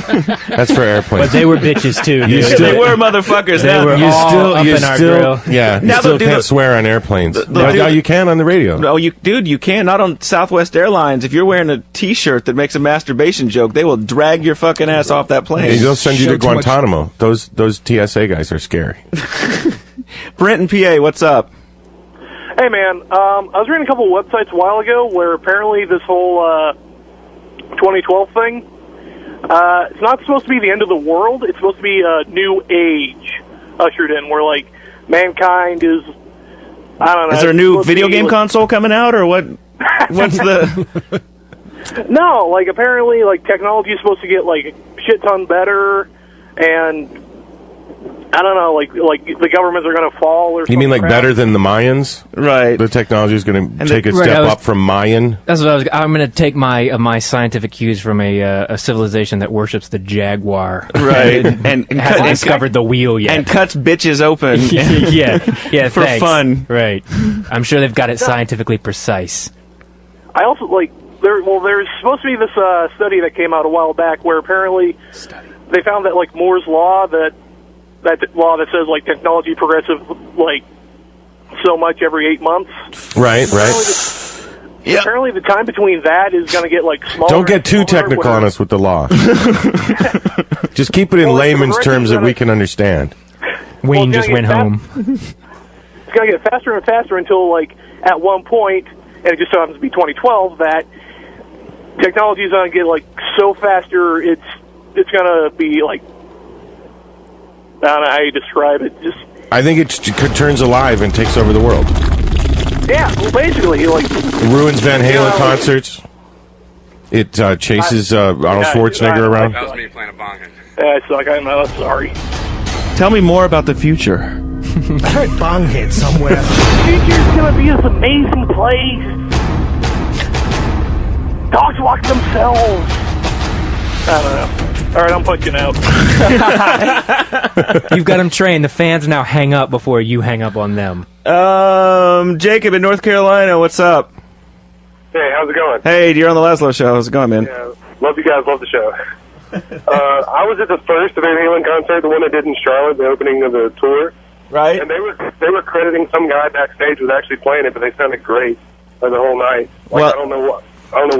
That's for airplanes. But they were bitches too, You dude. still- They were motherfuckers. They Now, were all up in our grill. Yeah, you Now still they'll do can't the- swear on airplanes. they'll Now do- you can on the radio. No, you can. Not on Southwest Airlines. If you're wearing a T-shirt that makes a masturbation joke, they will drag your fucking ass off that plane. They'll send you Show to too much- Guantanamo. Those TSA guys are scary. Brent and PA, what's up? Hey, man, I was reading a couple of websites a while ago where apparently this whole 2012 thing, it's not supposed to be the end of the world. It's supposed to be a new age ushered in where, like, mankind is, I don't know. Is there a new video game console coming out, or what? What's the... No, like, apparently, like, technology is supposed to get, like, a shit ton better, and I don't know, like the governments are going to fall or something. You mean like better than the Mayans? Right. The technology is going to take a Right, step up from Mayan? That's what I'm going to take my scientific cues from a civilization that worships the jaguar. Right. and hasn't discovered the wheel yet. And cuts bitches open. yeah, For thanks. fun. Right. I'm sure they've got it scientifically precise. I also, like, there's supposed to be this study that came out a while back where apparently they found that, like, Moore's Law, that law that says, like, technology progressive, like, so much every 8 months. Right. Apparently the time between that is going to get, like, smaller. Don't get too technical on us with the law. Just keep it in layman's terms that we can understand. Wayne just went home. It's going to get faster and faster until, like, at one point, and it just so happens to be 2012, that technology is going to get, like, so faster, it's going to be, like, I don't know how you describe it. Just I think it turns alive and takes over the world. yeah, well, basically, like, It ruins Van Halen concerts. It chases Arnold Schwarzenegger around. That was me playing a bong hit. Yeah, it's like, I'm sorry. Tell me more about the future. I heard bong hit somewhere. The future's going to be this amazing place. Dogs walk themselves. I don't know. All right, I'm punching out. You've got them trained. The fans now hang up before you hang up on them. Jacob in North Carolina, what's up? Hey, how's it going? Hey, you're on the Lazlow Show. How's it going, man? Yeah, love you guys. Love the show. I was at the first Van Halen concert, the one they did in Charlotte, the opening of the tour. Right. And they were crediting some guy backstage was actually playing it, but they sounded great the whole night. Like, Well, I don't know why.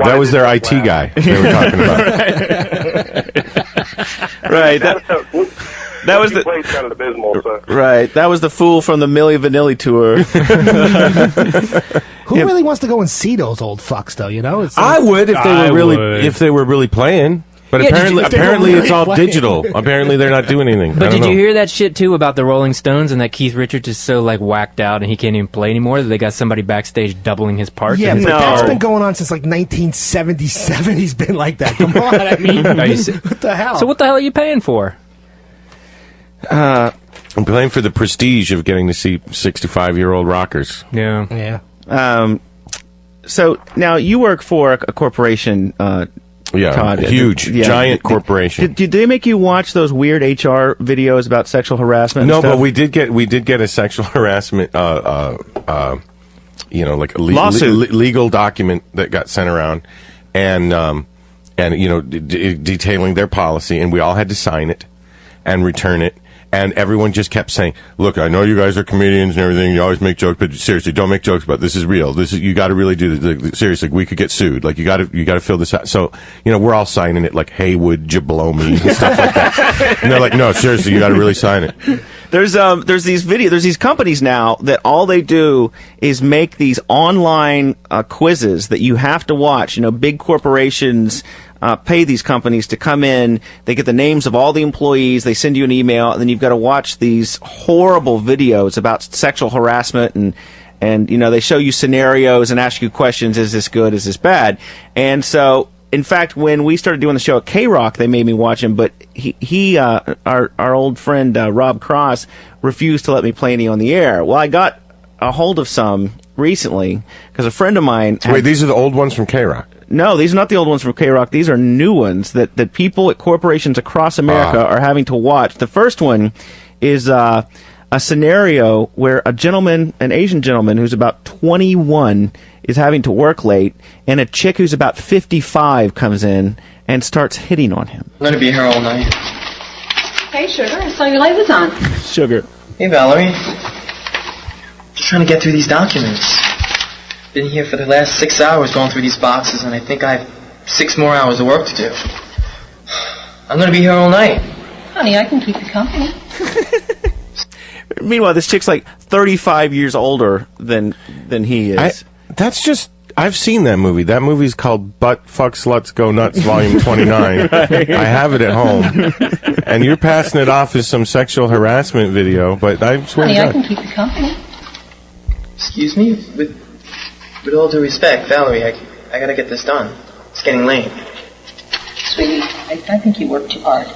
That was their IT guy they were talking about. Right. That was the place kind of abysmal. So. Right. That was the fool from the Milli Vanilli tour. Who really wants to go and see those old fucks, though? You know, I would if they were really playing. But Yeah, apparently really it's all playing? digital. Apparently they're not doing anything. But I don't did you know. hear that shit too about the Rolling Stones and that Keith Richards is so like whacked out and he can't even play anymore that they got somebody backstage doubling his parts? Yeah, And but it's like, that's oh. been going on since like 1977. He's been like that. Come on, I mean, Are you se- what the hell? So what the hell are you paying for? I'm playing for the prestige of getting to see 65-year-old rockers. Yeah. Yeah. So now you work for a corporation. Todd, huge, giant corporation. Did they make you watch those weird HR videos about sexual harassment? No, and stuff? but we did get a sexual harassment, like a Lawsuit. legal document that got sent around, and detailing their policy, and we all had to sign it and return it. And everyone just kept saying, "Look, I know you guys are comedians and everything. You always make jokes, but seriously, don't make jokes about this. Is real. You got to really do this. Seriously, we could get sued. Like you got to fill this out." So we're all signing it like, "Hey, would you blow me?" and stuff like that. And they're like, "No, seriously, you got to really sign it." There's these companies now that all they do is make these online quizzes that you have to watch. Big corporations pay these companies to come in. They get the names of all the employees. They send you an email, and then you've got to watch these horrible videos about sexual harassment, and they show you scenarios and ask you questions. Is this good? Is this bad? And so, in fact, when we started doing the show at K-Rock, they made me watch him, but our old friend Rob Cross refused to let me play any on the air. Well, I got a hold of some recently because a friend of mine. Wait, these are the old ones from K-Rock? No, these are not the old ones from K-Rock. These are new ones that people at corporations across America are having to watch. The first one is a scenario where an Asian gentleman who's about 21 is having to work late, and a chick who's about 55 comes in and starts hitting on him. I'm going to be here all night. Hey, Sugar, I saw your light was on. Sugar. Hey, Valerie. Just trying to get through these documents. Been here for the last 6 hours going through these boxes, and I think I have 6 more hours of work to do. I'm going to be here all night. Honey, I can keep you company. Meanwhile, this chick's like 35 years older than he is. I've seen that movie. That movie's called Butt Fuck Sluts Go Nuts Volume 29. Right. I have it at home. And you're passing it off as some sexual harassment video, but I swear Honey, to I God. can keep you company. Excuse me? With all due respect, Valerie, I gotta get this done. It's getting late. Sweetie, I think you work too hard.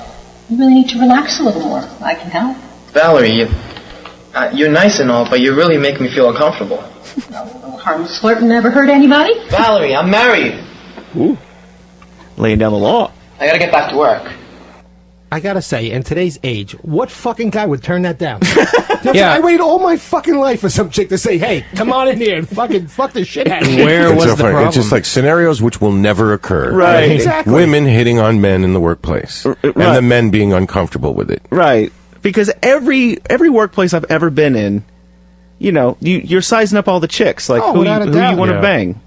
You really need to relax a little more. I can help. Valerie, you're nice and all, but you really make me feel uncomfortable. No harmless flirting never hurt anybody. Valerie, I'm married. Ooh. Laying down the law. I gotta get back to work. I gotta say, in today's age, what fucking guy would turn that down? Yeah. I waited all my fucking life for some chick to say, "Hey, come on in here and fucking fuck this shit out of you." It's so funny. It's just like scenarios which will never occur. Right. Exactly. Women hitting on men in the workplace. And the men being uncomfortable with it. Right. Because every workplace I've ever been in, you're sizing up all the chicks. Like, who you want to bang.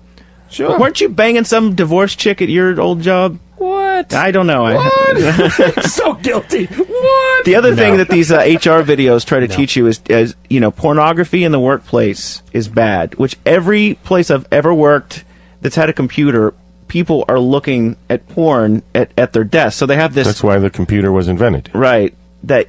Sure. Weren't you banging some divorced chick at your old job? What? I don't know. So guilty. What? The other thing that these HR videos try to teach you is pornography in the workplace is bad. Which every place I've ever worked that's had a computer, people are looking at porn at their desk. So they have this. That's why the computer was invented. Right.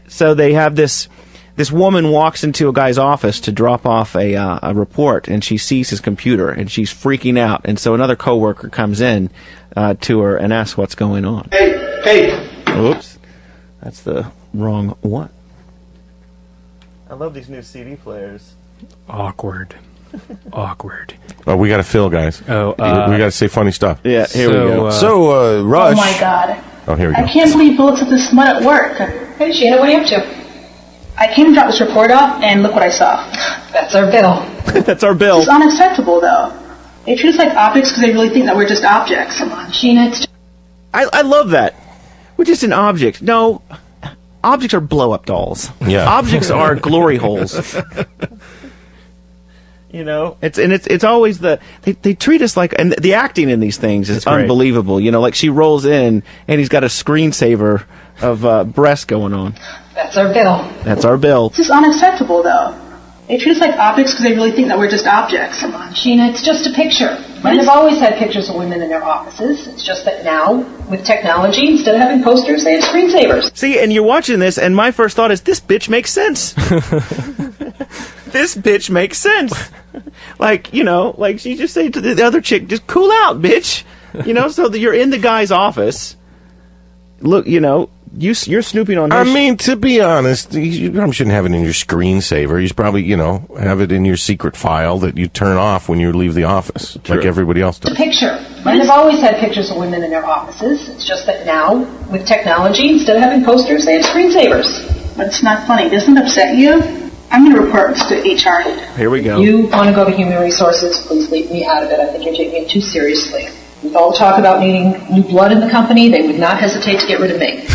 So they have this. This woman walks into a guy's office to drop off a report, and she sees his computer, and she's freaking out. And so another coworker comes in to her and asks what's going on. Hey! Oops. That's the wrong one. I love these new CD players. Awkward. Oh, we got to fill, guys. Oh, we got to say funny stuff. Yeah, here we go. Rush. Oh my God. Oh, here we go. I can't believe bullets at this smut at work. Hey, Sheena, what are you up to? I came to drop this report off, and look what I saw. That's our bill. That's our bill. It's unacceptable, though. They treat us like objects because they really think that we're just objects. Come on, Sheena, it's just... I love that. We're just an object. No, objects are blow-up dolls. Yeah. Objects are glory holes. It's always they treat us like, and the acting in these things is unbelievable. Like she rolls in and he's got a screensaver of breasts going on. That's our bill. That's our bill. This is unacceptable, though. They treat us like objects because they really think that we're just objects. Come on, Sheena, it's just a picture. Men have always had pictures of women in their offices. It's just that now, with technology, instead of having posters, they have screensavers. See, and you're watching this, and my first thought is, this bitch makes sense. This bitch makes sense. Like she just say to the other chick, just cool out, bitch. So that you're in the guy's office. Look, you're snooping on. I mean, to be honest, you probably shouldn't have it in your screensaver. You should probably, have it in your secret file that you turn off when you leave the office, like everybody else does. The picture. Men have always had pictures of women in their offices. It's just that now, with technology, instead of having posters, they have screensavers. But it's not funny. Doesn't it upset you? I'm going to report this to HR. Here we go. You want to go to Human Resources, please leave me out of it. I think you're taking it too seriously. With all the talk about needing new blood in the company, they would not hesitate to get rid of me.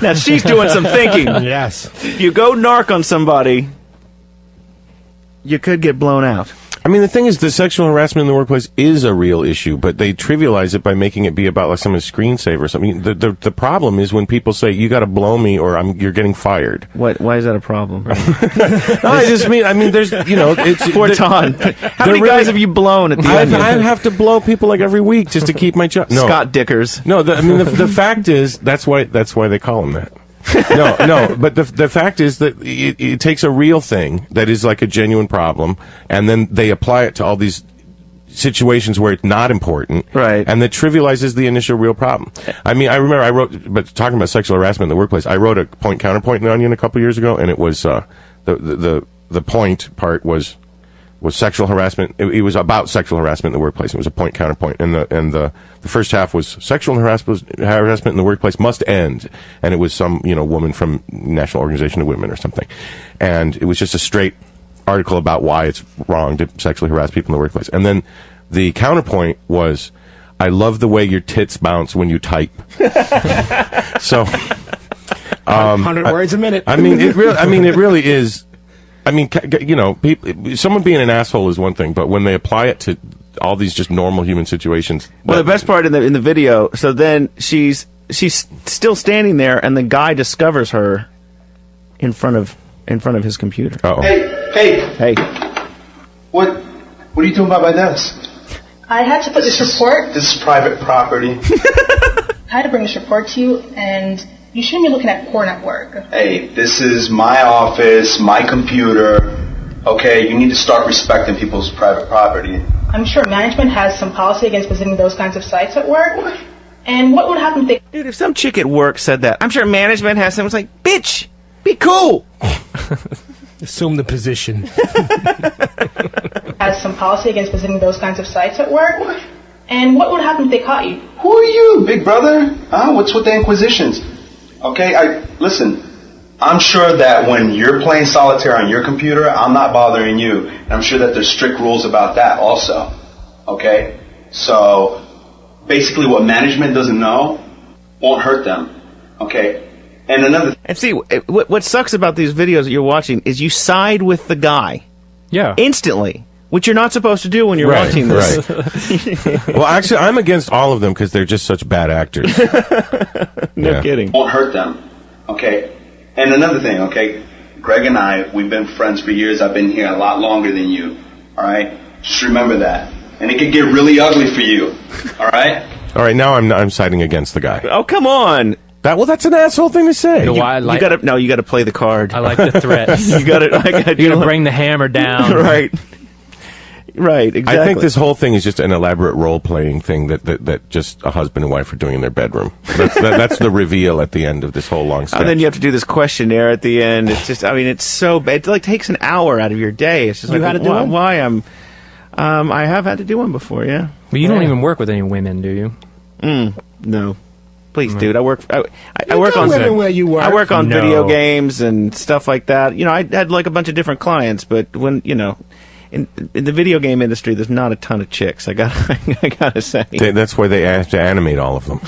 Now, she's doing some thinking. Yes. If you go narc on somebody, you could get blown out. I mean, the thing is, the sexual harassment in the workplace is a real issue, but they trivialize it by making it be about like someone's screensaver or something. The problem is when people say, you got to blow me or you're getting fired. Why is that a problem? No, I mean, there's, it's... Poor Todd. How many guys have you blown at the end? I have to blow people like every week just to keep my job. No. Scott Dickers. No, the fact is, that's why they call him that. No, but the fact is that it takes a real thing that is like a genuine problem, and then they apply it to all these situations where it's not important, right? And that trivializes the initial real problem. I mean, I remember but talking about sexual harassment in the workplace, I wrote a point counterpoint in the Onion a couple years ago, and it was the point part was sexual harassment. It was about sexual harassment in the workplace. It was a point counterpoint, and the first half was sexual harassment in the workplace must end, and it was some woman from National Organization of Women or something, and it was just a straight article about why it's wrong to sexually harass people in the workplace. And then the counterpoint was, I love the way your tits bounce when you type. So 100 words a minute. I mean, it really is. I mean, someone being an asshole is one thing, but when they apply it to all these just normal human situations. Well, the best part in the video, so then she's still standing there, and the guy discovers her in front of his computer. Uh-oh. Hey. What are you doing by my desk? I had to put this report. This is private property. I had to bring this report to you, and you shouldn't be looking at porn at work. Hey, this is my office, my computer. Okay, you need to start respecting people's private property. I'm sure management has some policy against visiting those kinds of sites at work. And what would happen if they... Dude, if some chick at work said that, I'm sure management has some. It's like, bitch, be cool. Assume the position. Has some policy against visiting those kinds of sites at work. And what would happen if they caught you? Who are you, big brother? What's with the inquisitions? Okay, listen, I'm sure that when you're playing solitaire on your computer, I'm not bothering you. And I'm sure that there's strict rules about that also. Okay? So, basically what management doesn't know won't hurt them. Okay? And another... And see, what sucks about these videos that you're watching is you side with the guy. Yeah. Instantly. Which you're not supposed to do when you're watching this. Right. Well, actually, I'm against all of them because they're just such bad actors. No kidding. Won't hurt them. Okay? And another thing, okay? Greg and I, we've been friends for years. I've been here a lot longer than you. Alright? Just remember that. And it could get really ugly for you. Alright? All right, now I'm siding against the guy. Oh, come on. That's an asshole thing to say. You gotta play the card. I like the threat. You gotta bring the hammer down. Right, exactly. I think this whole thing is just an elaborate role-playing thing that just a husband and wife are doing in their bedroom. That's the reveal at the end of this whole long stretch. And then you have to do this questionnaire at the end. It's just, it's so bad. It takes an hour out of your day. It's just You had to do one? why I have had to do one before, yeah. But you don't even work with any women, do you? No. Please, dude. I work on women where you work. I work on video games and stuff like that. I had like a bunch of different clients, but when in the video game industry, there's not a ton of chicks. I gotta say. That's why they have to animate all of them.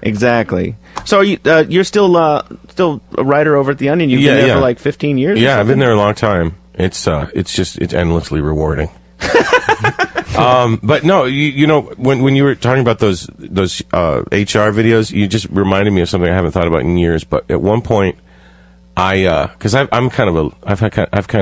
Exactly. So you're still a writer over at the Onion. You've been there for like 15 years. Yeah, I've been there a long time. It's endlessly rewarding. But no, when you were talking about those HR videos, you just reminded me of something I haven't thought about in years. But at one point, because I've kind of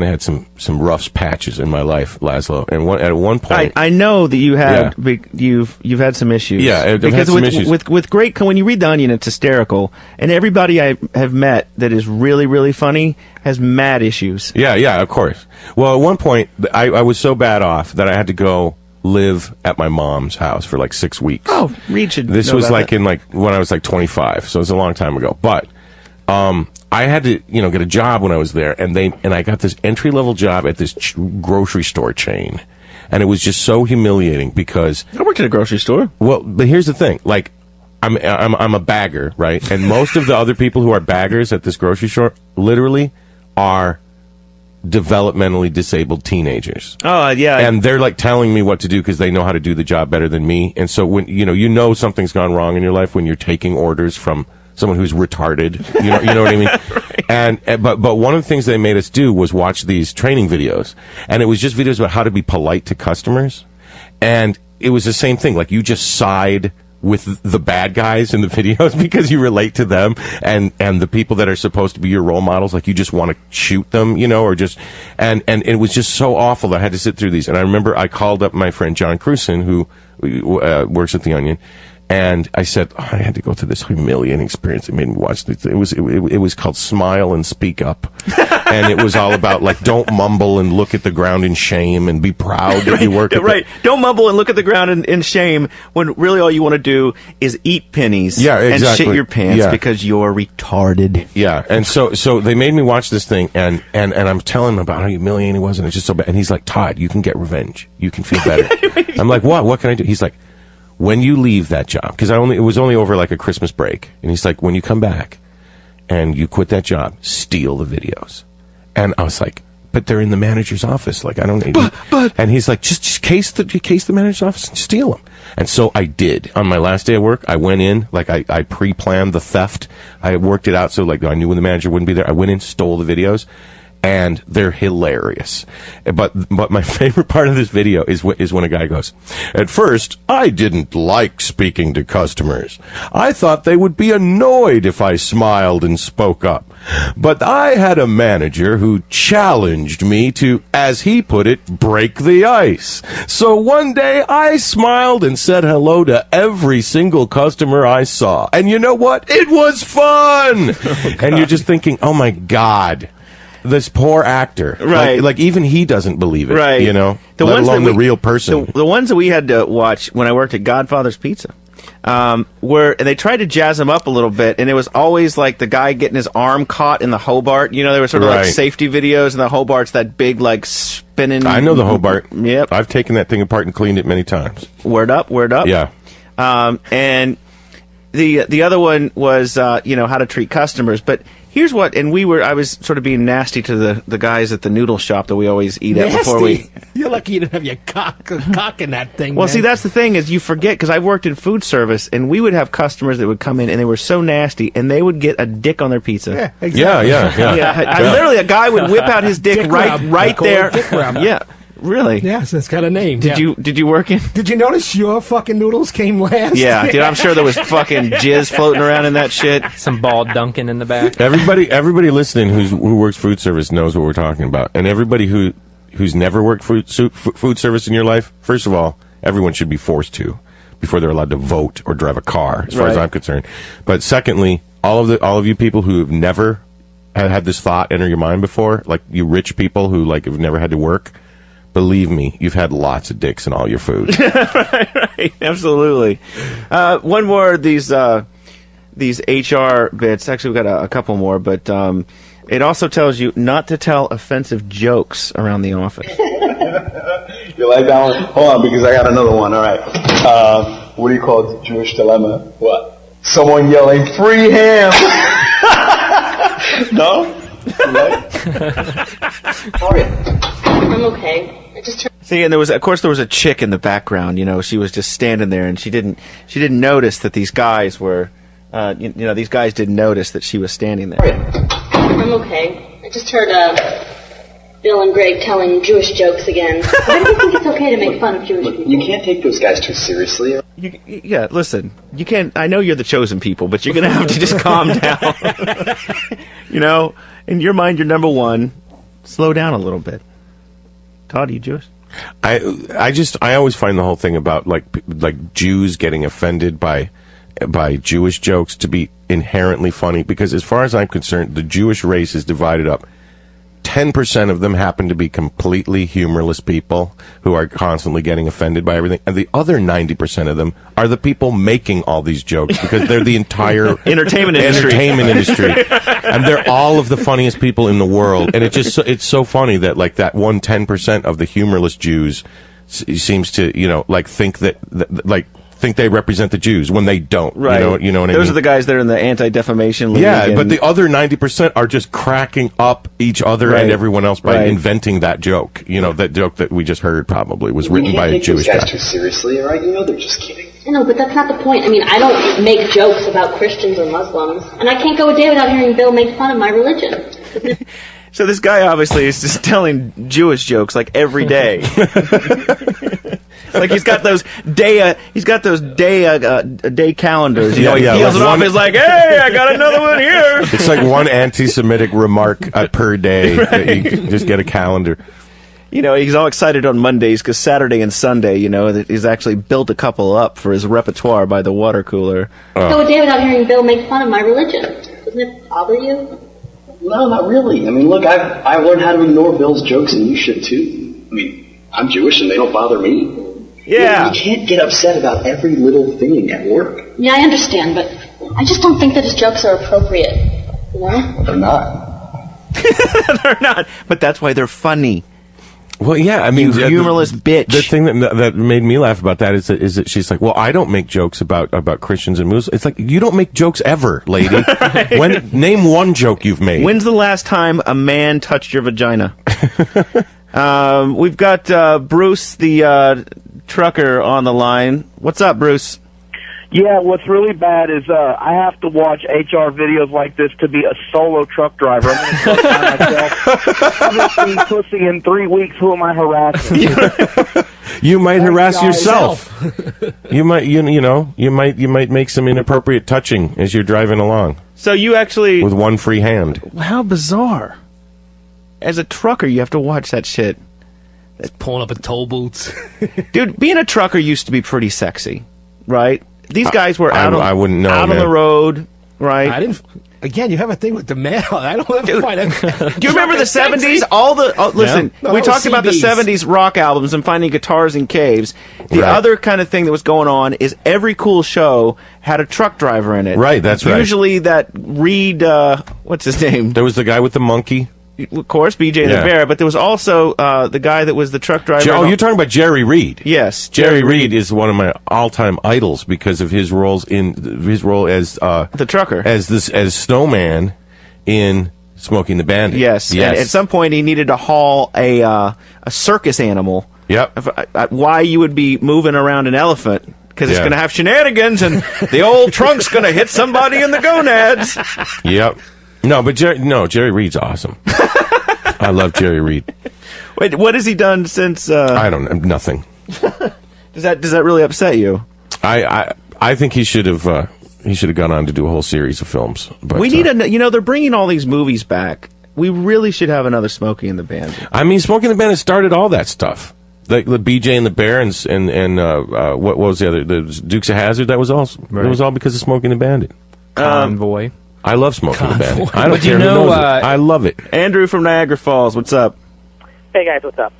had some rough patches in my life, Lazlow, and at one point I know that you had you've had some issues. Yeah, I've because had some issues. with great, when you read the Onion, it's hysterical, and everybody I have met that is really really funny has mad issues. Yeah, of course. Well, at one point I was so bad off that I had to go live at my mom's house for like 6 weeks. Oh, Reed should This know was about like that. in like when I was like 25, so it was a long time ago. But I had to, get a job when I was there, and I got this entry level job at this grocery store chain, and it was just so humiliating because I worked at a grocery store. Well, but here's the thing, like. I'm a bagger, right? And most of the other people who are baggers at this grocery store literally are developmentally disabled teenagers. Oh, yeah. And they're like telling me what to do because they know how to do the job better than me. And so when you know something's gone wrong in your life when you're taking orders from someone who's retarded. You know what I mean? Right. But one of the things they made us do was watch these training videos, and it was just videos about how to be polite to customers. And it was the same thing. Like, you just side with the bad guys in the videos because you relate to them, and the people that are supposed to be your role models, like, you just want to shoot them, or just, and it was just so awful that I had to sit through these. And I remember I called up my friend John Cruson, who works at The Onion, and I said, I had to go through this humiliating experience. It made me watch this. It was called Smile and Speak Up. And it was all about, like, don't mumble and look at the ground in shame and be proud that you work at Right. Don't mumble and look at the ground in shame when really all you want to do is eat pennies and shit your pants because you're retarded. Yeah. And so they made me watch this thing, and I'm telling him about how humiliating it was, and it's just so bad. And he's like, Todd, you can get revenge. You can feel better. I'm like, what? What can I do? He's like, when you leave that job, because it was only over like a Christmas break, and he's like, when you come back and you quit that job, steal the videos. And I was like, but they're in the manager's office. Like, I don't need. But and he's like, just case the manager's office and steal them. And so I did. On my last day of work, I went in, like, I pre-planned the theft. I worked it out so, like, I knew when the manager wouldn't be there. I went in, stole the videos. And they're hilarious. But my favorite part of this video is when a guy goes, at first, I didn't like speaking to customers. I thought they would be annoyed if I smiled and spoke up. But I had a manager who challenged me to, as he put it, break the ice. So one day I smiled and said hello to every single customer I saw. And you know what? It was fun! And you're just thinking, oh my God. This poor actor, right? Like even he doesn't believe it, right? Let alone the real person. The ones that we had to watch when I worked at Godfather's Pizza, where they tried to jazz him up a little bit, and it was always like the guy getting his arm caught in the Hobart. They were sort of like safety videos, and the Hobart's that big, like, spinning. I know the Hobart. Yep, I've taken that thing apart and cleaned it many times. Word up. Yeah. And the other one was how to treat customers, but. Here's what, and I was sort of being nasty to the guys at the noodle shop that we always eat at before we. You're lucky you didn't have your cock in that thing. Well, man. see, that's the thing is you forget, because I worked in food service, and we would have customers that would come in, and they were so nasty, and they would get a dick on their pizza. Yeah, exactly. Yeah. Literally, a guy would whip out his dick right there. Dick rub. Yeah. Really? Yes, it's got a name. Did you work in? Did you notice your fucking noodles came last? Yeah, dude, I'm sure there was fucking jizz floating around in that shit. Some bald Duncan in the back. Everybody listening who works food service knows what we're talking about, and everybody who's never worked food service in your life, first of all, everyone should be forced to before they're allowed to vote or drive a car, as far as I'm concerned. But secondly, all of you people who have never had this thought enter your mind before, like you rich people who like have never had to work. Believe me, you've had lots of dicks in all your food. right, absolutely. One more of these HR bits. Actually, we've got a couple more, but it also tells you not to tell offensive jokes around the office. You like that one? Hold on, because I got another one. All right. What do you call the Jewish dilemma? What? Someone yelling, free ham! No? I'm okay. I just See, and there was a chick in the background. She was just standing there, and she didn't notice that these guys were, these guys didn't notice that she was standing there. I'm okay. I just heard Bill and Greg telling Jewish jokes again. Why do you think it's okay to make fun of Jewish people? You can't take those guys too seriously. Yeah, listen, you can't. I know you're the chosen people, but you're gonna have to just calm down. In your mind, you're number one. Slow down a little bit. Todd, are you Jewish? I always find the whole thing about like Jews getting offended by Jewish jokes to be inherently funny, because as far as I'm concerned, the Jewish race is divided up 10% of them happen to be completely humorless people who are constantly getting offended by everything, and the other 90% of them are the people making all these jokes because they're the entire Entertainment industry. And they're all of the funniest people in the world, and it's so funny that like that 10% of the humorless Jews seems to, you know, like think think they represent the Jews when they don't. Right. You know what I mean? Those are the guys that are in the anti-defamation league. Yeah, but the other 90% are just cracking up each other and everyone else by inventing that joke. You know, that joke that we just heard probably was written by a Jewish guy. Those guys too seriously, right? You know they're just kidding. No, but that's not the point. I mean, I don't make jokes about Christians or Muslims, and I can't go a day without hearing Bill make fun of my religion. So this guy obviously is just telling Jewish jokes like every day. Like he's got those day calendars. You know, he peels it off. He's like, "Hey, I got another one here." It's like one anti-Semitic remark per day. Right. You just get a calendar. You know, he's all excited on Mondays because Saturday and Sunday, you know, that he's actually built a couple up for his repertoire by the water cooler. Go a day without hearing Bill make fun of my religion. Doesn't it bother you? No, not really. I mean, look, I've learned how to ignore Bill's jokes, and you should too. I mean, I'm Jewish, and they don't bother me. Yeah. You can't get upset about every little thing at work. Yeah, I understand, but I just don't think that his jokes are appropriate. You know? Well, they're not. They're not. But that's why they're funny. Well, yeah, I mean, you humorless bitch. The thing that made me laugh about that is that she's like, well, I don't make jokes about Christians and Muslims. It's like, you don't make jokes ever, lady. Right. Name one joke you've made. When's the last time a man touched your vagina? We've got Bruce, the trucker, on the line. What's up, Bruce? Yeah, what's really bad is I have to watch HR videos like this to be a solo truck driver. I'm going to by myself. I haven't seen pussy in 3 weeks. Who am I harassing? You might harass yourself. You might make some inappropriate touching as you're driving along. So you actually with one free hand. How bizarre! As a trucker, you have to watch that shit. It's pulling up in toll booths. Dude, being a trucker used to be pretty sexy, right? These guys were out on the road, right? I didn't. Again, you have a thing with the male. I don't ever find it. Do you remember the 70s? Listen, we talked about the 70s rock albums and finding guitars in caves. The other kind of thing that was going on is every cool show had a truck driver in it. Right, that's right. Usually that Reed, what's his name? There was the guy with the monkey. Of course, BJ the Bear, but there was also the guy that was the truck driver. Oh, you're talking about Jerry Reed? Yes, Jerry Reed is one of my all-time idols because of his role as the trucker, as Snowman in Smoking the Bandit. Yes. And at some point he needed to haul a circus animal. Yep. Why you would be moving around an elephant? Because it's going to have shenanigans, and the old trunk's going to hit somebody in the gonads. Yep. No, but Jerry Reed's awesome. I love Jerry Reed. Wait, what has he done since? I don't know. Nothing. Does that really upset you? I think he should have gone on to do a whole series of films. But we need they're bringing all these movies back. We really should have another Smokey and the Bandit. I mean, Smokey and the Bandit started all that stuff. The BJ and the Bear and what was the other? The Dukes of Hazzard. That was all. It was all because of Smokey and the Bandit. Convoy. I love Smoking the Bandit. I don't care who knows it. I love it. Andrew from Niagara Falls, what's up? Hey guys, what's up?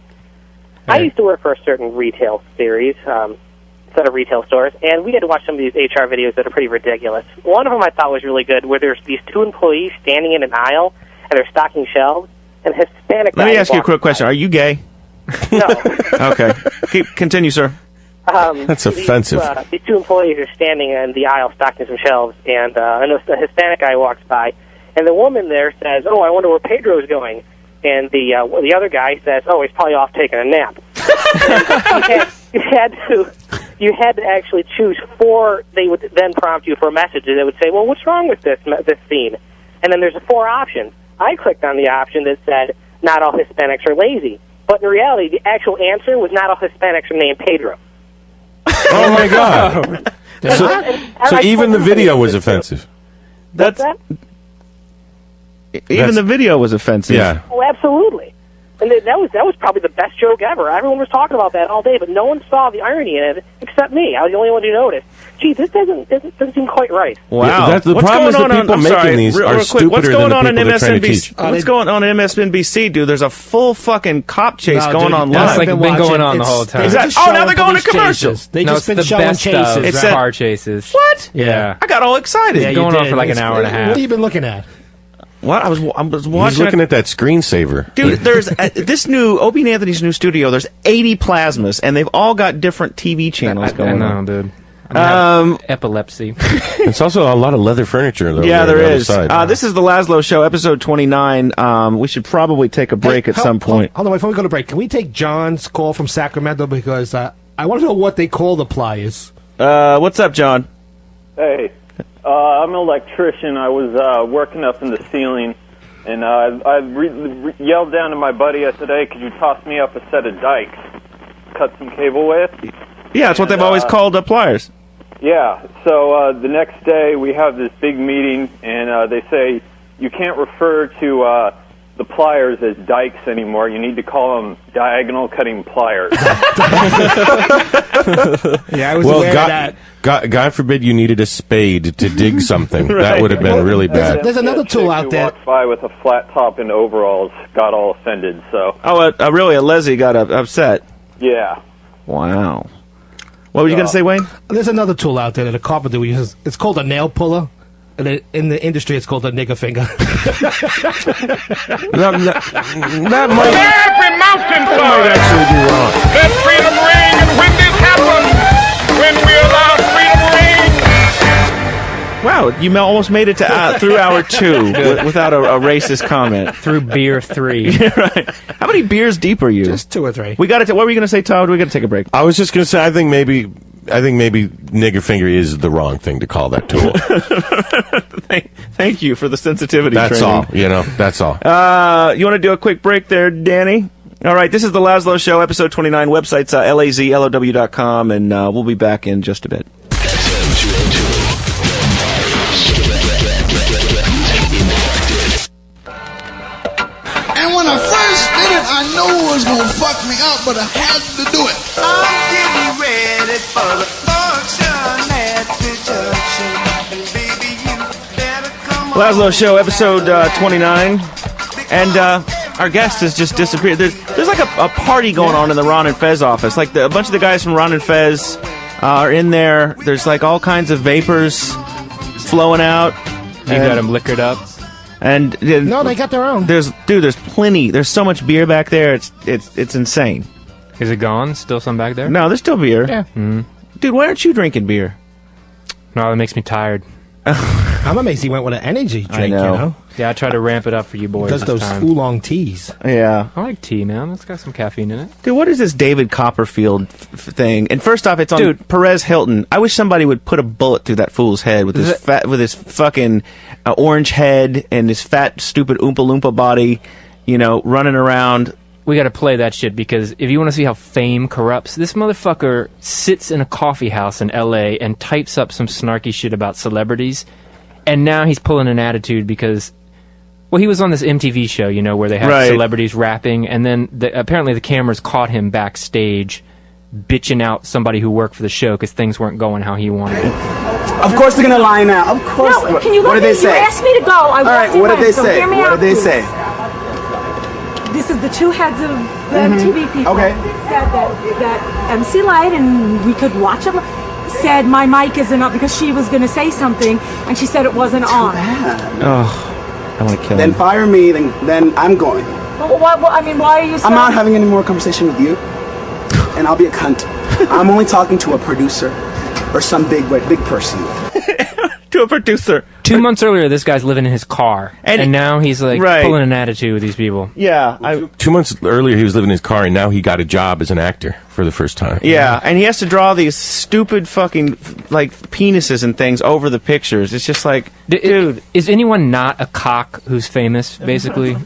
Hey. I used to work for a certain retail series, set of retail stores, and we had to watch some of these HR videos that are pretty ridiculous. One of them I thought was really good, where there's these two employees standing in an aisle, and they're stocking shelves, and a Hispanic guy... Let me ask you a quick question. Are you gay? No. Okay. Continue, sir. That's offensive. These two employees are standing in the aisle stocking some shelves, and a Hispanic guy walks by, and the woman there says, "Oh, I wonder where Pedro's going." And the other guy says, "Oh, he's probably off taking a nap." you had to actually choose 4. They would then prompt you for a message, and they would say, "Well, what's wrong with this scene?" And then there's 4 options. I clicked on the option that said, "Not all Hispanics are lazy," but in reality, the actual answer was, "Not all Hispanics are named Pedro." Oh my God! So even the video was offensive. Even the video was offensive. Yeah. Oh, absolutely. And that was probably the best joke ever. Everyone was talking about that all day, but no one saw the irony in it except me. I was the only one who noticed. gee, this doesn't seem quite right. Wow. That's the What's problem is going the on? people I'm making sorry, these real are quick. stupider What's going than the on people they're trying to teach. What's going on MSNBC, dude? There's a full fucking cop chase No, going dude, on that's live. like been going on the whole time. Is that, They're just now showing they're going to police commercials. chases. They just been showing chases. It's right? car chases. What? Yeah. I got all excited. Yeah, going you on did. for like an hour and a half. What have you been looking at? What? I was watching. He's looking at that screensaver. Dude, there's this new Opie and Anthony's new studio. There's 80 plasmas, and they've all got different TV channels going on. Dude. I have epilepsy. It's also a lot of leather furniture, though. Yeah, there on the is. other side. This is the Lazlow Show, episode 29. We should probably take a break at some point. Hold on, before we go to break, can we take John's call from Sacramento because I want to know what they call the pliers. What's up, John? Hey, I'm an electrician. I was working up in the ceiling, and I yelled down to my buddy. I said, "Hey, could you toss me up a set of dikes, cut some cable with?" Yeah, that's what they've always called pliers. Yeah. So the next day we have this big meeting, and they say you can't refer to the pliers as dikes anymore. You need to call them diagonal cutting pliers. Yeah, I was aware of that. God forbid you needed a spade to dig something. Right. That would have been really bad. There's another tool out there. Walked by with a flat top and overalls, got all offended. So Oh, really? A Leslie got upset. yeah. Wow. What were you going to say, Wayne? There's another tool out there that a carpenter uses. It's called a nail puller. And in the industry, it's called a nigger finger. That might Every mountain might actually be wrong. Let freedom ring, and when this happens, when we allow freedom ring. Wow, you almost made it to through hour 2 without a racist comment. Through beer 3. Right. How many beers deep are you? Just 2 or 3. We got to. What were you going to say, Todd? We got to take a break. I was just going to say, I think maybe nigger finger is the wrong thing to call that tool. Thank you for the sensitivity. That's training. all. That's all. You want to do a quick break there, Danny? All right, this is the Lazlow Show, episode 29. Website's lazlow.com, and we'll be back in just a bit. And when I first did it, I knew it was gonna fuck me up, but I had to do it. I'm getting ready for the function at the junction. And baby, you better come on. Lazlow Show, episode 29. And our guest has just disappeared. There's like a party going on in the Ron and Fez office. Like a bunch of the guys from Ron and Fez are in there. There's like all kinds of vapors flowing out. You got them liquored up. And No, they got their own. There's plenty. There's so much beer back there. It's insane. Is it gone? Still some back there? No, there's still beer. Yeah. Dude, why aren't you drinking beer? No, that makes me tired. I'm amazed he went with an energy drink, I know. you know? Yeah, I try to ramp it up for you boys. Does this those time. oolong teas. Yeah. I like tea, man. It's got some caffeine in it. Dude, what is this David Copperfield thing? And first off, it's on Perez Hilton. I wish somebody would put a bullet through that fool's head with his fucking orange head and his fat, stupid Oompa Loompa body, running around. We got to play that shit because if you want to see how fame corrupts, this motherfucker sits in a coffee house in L.A. and types up some snarky shit about celebrities, and now he's pulling an attitude because, well, he was on this MTV show, where they have celebrities rapping, and then apparently the cameras caught him backstage bitching out somebody who worked for the show because things weren't going how he wanted it. Of course they're gonna lie now. Of course. No, can you what let did me? they say? You asked me to go. I All right. walked What in did they so say? hear me What out, did they please. say? This is the two heads of the Mhm. TV people. Okay. Said that MC Light and we could watch it. Said my mic isn't up because she was going to say something and she said it wasn't on. Oh, I want to kill Then him. fire me. Then I'm going. Well, why are you? I'm not having any more conversation with you, and I'll be a cunt. I'm only talking to a producer or some big person. To a producer. 2 months earlier, this guy's living in his car, and now he's like pulling an attitude with these people. Yeah. 2 months earlier, he was living in his car, and now he got a job as an actor for the first time. Yeah, and he has to draw these stupid fucking, like, penises and things over the pictures. It's just like, dude. Is anyone not a cock who's famous, basically?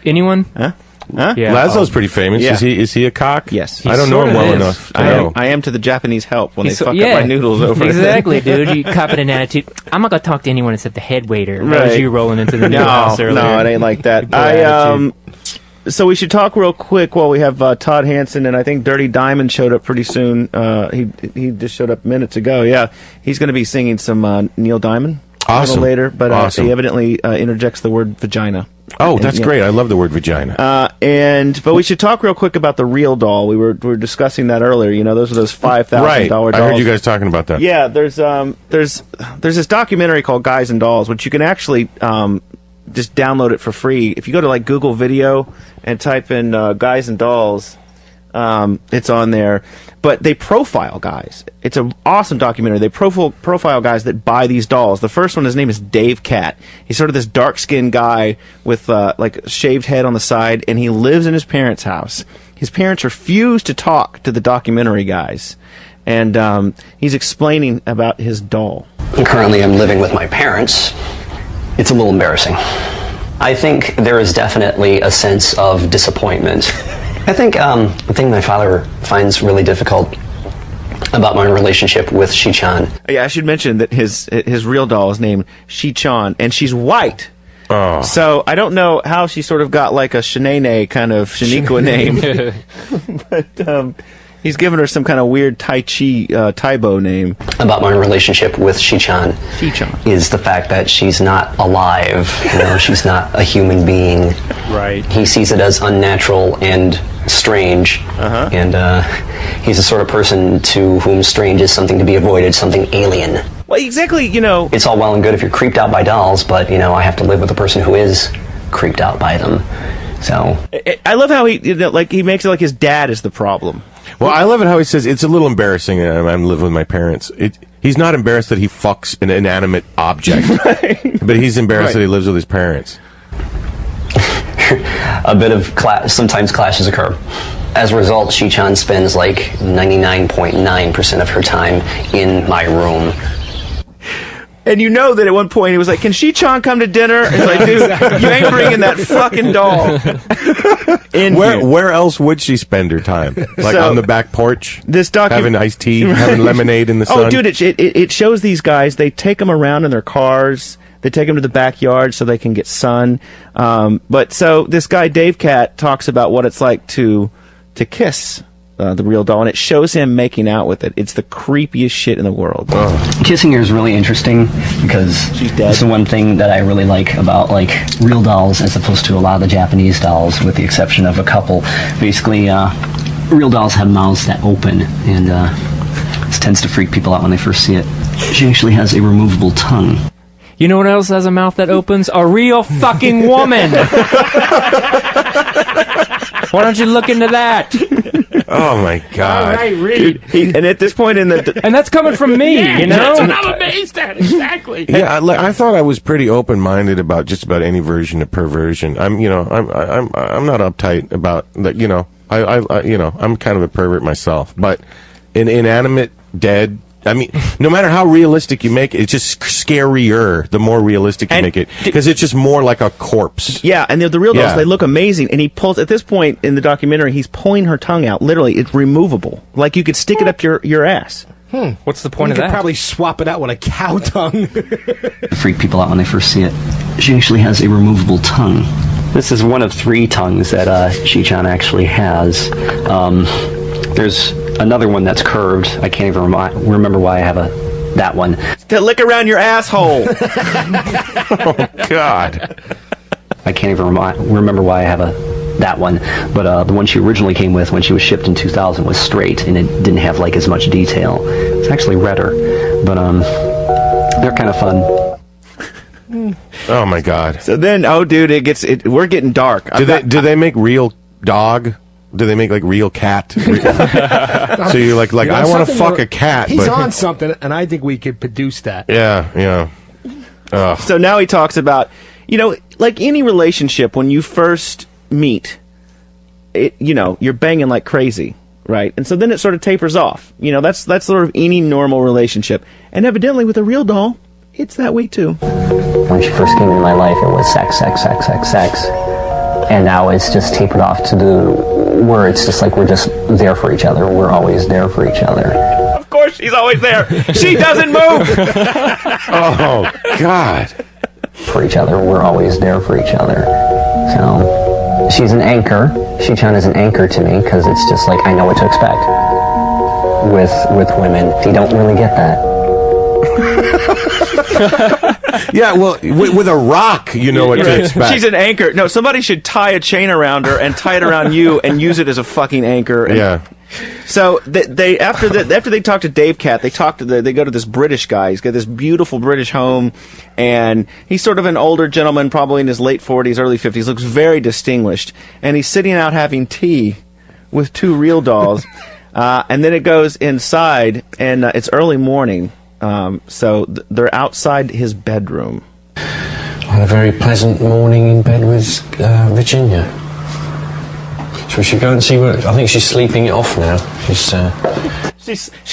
Anyone? Huh? Yeah. Lazlow's pretty famous. Yeah. Is he a cock? Yes. I don't know him well enough to know. I am to the Japanese help when He's they fuck up my noodles over Exactly, dude. You copied an attitude. I'm not going to talk to anyone except the head waiter. That was you rolling into the noodle house earlier. No, it ain't like that. Poor attitude. So we should talk real quick while we have Todd Hansen, and I think Dirty Diamond showed up pretty soon. He just showed up minutes ago. Yeah, he's going to be singing some Neil Diamond a little later, but he evidently interjects the word vagina. Oh, that's great. I love the word vagina. But we should talk real quick about the real doll. We were discussing that earlier. You know, those are those $5,000 dolls. I heard you guys talking about that. Yeah, there's this documentary called Guys and Dolls, which you can actually just download it for free. If you go to like Google Video and type in Guys and Dolls, it's on there. But they profile guys. It's an awesome documentary. They profile guys that buy these dolls. The first one, his name is Dave Cat. He's sort of this dark-skinned guy with like a shaved head on the side, and he lives in his parents' house. His parents refuse to talk to the documentary guys, and he's explaining about his doll. Currently, I'm living with my parents. It's a little embarrassing. I think there is definitely a sense of disappointment. I think the thing my father finds really difficult about my relationship with Shi-chan. Yeah, I should mention that his real doll is named Shi-chan, and she's white. Oh. So I don't know how she sort of got like a Shanae kind of Shaniqua name. But he's given her some kind of weird Tai Chi, Taibo name. About my relationship with Shi-chan is the fact that she's not alive. You know, she's not a human being. Right. He sees it as unnatural and strange. And he's the sort of person to whom strange is something to be avoided, something alien. Well, exactly, you know. It's all well and good if you're creeped out by dolls, but, you know, I have to live with a person who is creeped out by them. So I love how he makes it like his dad is the problem. Well, I love it how he says it's a little embarrassing. I'm living with my parents. He's not embarrassed that he fucks an inanimate object, but he's embarrassed that he lives with his parents. A bit of sometimes clashes occur. As a result, Shi-chan spends like 99.9% of her time in my room. And you know that at one point he was like, "Can Shi-chan come to dinner?" It's like, dude, you ain't bringing that fucking doll in here. Where else would she spend her time? Like on the back porch? Having iced tea, having lemonade in the sun? Oh, dude, it shows these guys, they take them around in their cars, they take them to the backyard so they can get sun. But so this guy, Dave Cat, talks about what it's like to kiss the real doll, and it shows him making out with it. It's the creepiest shit in the world. Kissing her is really interesting because it's the one thing that I really like about like real dolls as opposed to a lot of the Japanese dolls, with the exception of a couple. Basically, real dolls have mouths that open, and this tends to freak people out when they first see it. She actually has a removable tongue. You know what else has a mouth that opens? A real fucking woman! Why don't you look into that? Oh my God! All right, read. And at this point in the and that's coming from me, you know. That's what I'm amazed at. Exactly. Yeah, I thought I was pretty open-minded about just about any version of perversion. I'm not uptight about that. You know, I'm kind of a pervert myself, but an inanimate dead. I mean, no matter how realistic you make it, it's just scarier the more realistic you make it, because it's just more like a corpse. Yeah, and the real dolls, they look amazing. And he pulls, at this point in the documentary, he's pulling her tongue out. Literally, it's removable. Like you could stick it up your ass. What's the point of You that? could probably swap it out with a cow tongue. Freak people out when they first see it. She actually has a removable tongue. This is one of 3 tongues that Shi-chan actually has. There's another one that's curved. I can't even remember why I have that one. To lick around your asshole. Oh, God. I can't even remember why I have that one. But the one she originally came with when she was shipped in 2000 was straight, and it didn't have like as much detail. It's actually redder, but they're kind of fun. Oh my God. So then, dude, we're getting dark. Do they make real dog? Do they make like real cat? So you're like I want to fuck a cat. He's on something, and I think we could produce that. Yeah. So now he talks about, like any relationship, when you first meet, you're banging like crazy, right? And so then it sort of tapers off. That's sort of any normal relationship. And evidently with a real doll, it's that way too. When she first came into my life, it was sex. And now it's just tapered off to where it's just like we're just there for each other. We're always there for each other. Of course she's always there. She doesn't move. Oh, God. For each other. We're always there for each other. So She's an anchor. Shi-chan is an anchor to me because it's just like I know what to expect. With women, they don't really get that. Yeah, well, with a rock, you know what to expect. She's an anchor. No, somebody should tie a chain around her and tie it around you and use it as a fucking anchor. And yeah. So they after they talk to Dave Cat, they go to this British guy. He's got this beautiful British home, and he's sort of an older gentleman, probably in his late 40s, early 50s. Looks very distinguished, and he's sitting out having tea with two real dolls. And then it goes inside, and it's early morning. So they're outside his bedroom. I had a very pleasant morning in bed with Virginia. So we should go and see what... I think she's sleeping it off now. She's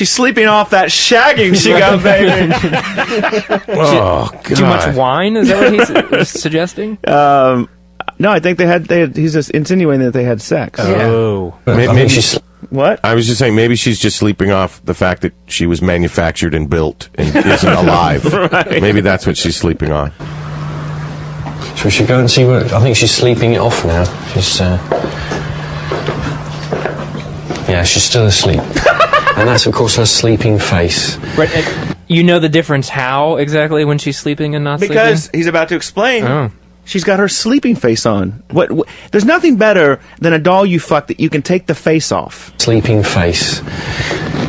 sleeping off that shagging she got, baby. Oh, God. Too much wine? Is that what he's suggesting? No, I think he's just insinuating that they had sex. Oh. Maybe she's... What? I was just saying, maybe she's just sleeping off the fact that she was manufactured and built and isn't alive. Right. Maybe that's what she's sleeping on. So we should go and see what... I think she's sleeping it off now. Yeah, she's still asleep. And that's, of course, her sleeping face. Right. You know the difference how exactly when she's sleeping and not sleeping? Because he's about to explain. Oh. She's got her sleeping face on. What? There's nothing better than a doll you fuck that you can take the face off. Sleeping face.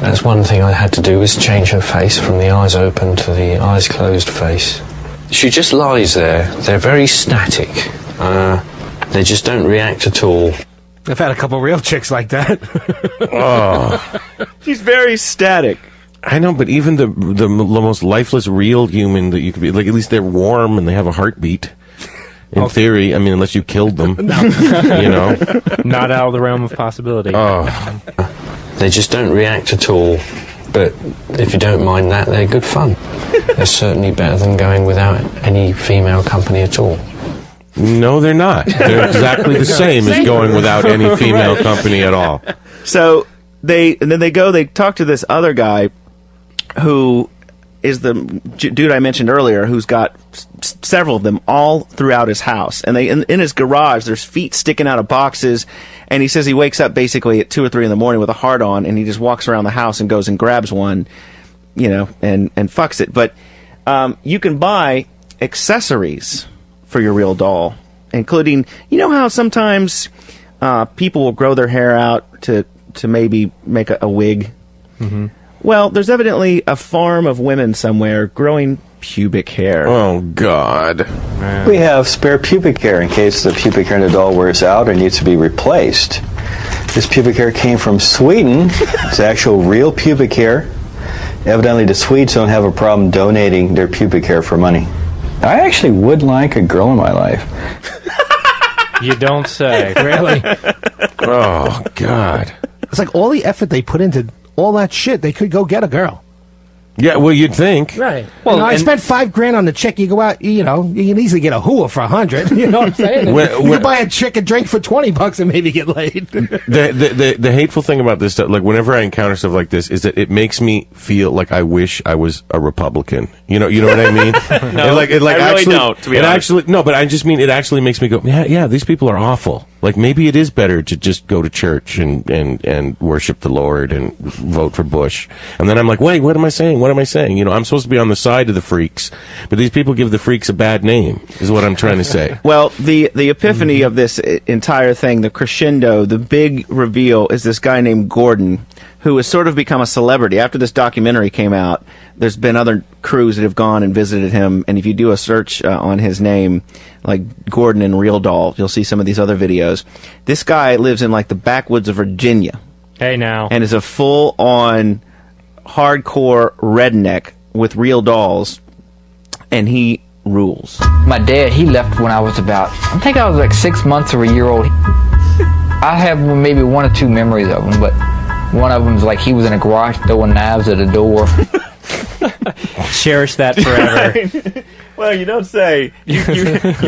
That's one thing I had to do, was change her face from the eyes open to the eyes closed face. She just lies there. They're very static. They just don't react at all. I've had a couple real chicks like that. Oh. She's very static. I know, but even the most lifeless real human that you could be, like, at least they're warm and they have a heartbeat. In theory, I mean, unless you killed them, you know. Not out of the realm of possibility. Oh. They just don't react at all. But if you don't mind that, they're good fun. They're certainly better than going without any female company at all. No, they're not. They're exactly the same as going without any female company at all. So they talk to this other guy who is the dude I mentioned earlier, who's got several of them all throughout his house. And in his garage, there's feet sticking out of boxes. And he says he wakes up basically at 2 or 3 in the morning with a heart on, and he just walks around the house and goes and grabs one, you know, and fucks it. But you can buy accessories for your real doll, including, you know how sometimes people will grow their hair out to maybe make a wig? Mm-hmm. Well, there's evidently a farm of women somewhere growing pubic hair. Oh, God. We have spare pubic hair in case the pubic hair in the doll wears out or needs to be replaced. This pubic hair came from Sweden. It's actual real pubic hair. Evidently, the Swedes don't have a problem donating their pubic hair for money. I actually would like a girl in my life. You don't say. Really? Oh, God. It's like all the effort they put into all that shit, they could go get a girl. Yeah, well, you'd think. Right. Well, I spent $5,000 on the chick. You go out, you know, you can easily get a hooah for $100. You know what I'm saying? You can buy a chick a drink for $20 and maybe get laid. The hateful thing about this stuff, like whenever I encounter stuff like this, is that it makes me feel like I wish I was a Republican. You know what I mean? No, I really don't. To be honest, but I just mean it actually makes me go, yeah, these people are awful. Like, maybe it is better to just go to church and worship the Lord and vote for Bush. And then I'm like, wait, what am I saying? What am I saying? You know, I'm supposed to be on the side of the freaks, but these people give the freaks a bad name, is what I'm trying to say. Well, the epiphany of this entire thing, the crescendo, the big reveal, is this guy named Gordon, who has sort of become a celebrity. After this documentary came out, there's been other crews that have gone and visited him, and if you do a search on his name, like Gordon and Real Doll, you'll see some of these other videos. This guy lives in like the backwoods of Virginia. Hey, now. And is a full-on hardcore redneck with real dolls, and he rules. My dad, he left when I was I think I was like 6 months or a year old. I have maybe 1 or 2 memories of him, but one of them's like he was in a garage throwing knives at a door. Cherish that forever. Well, you don't say. You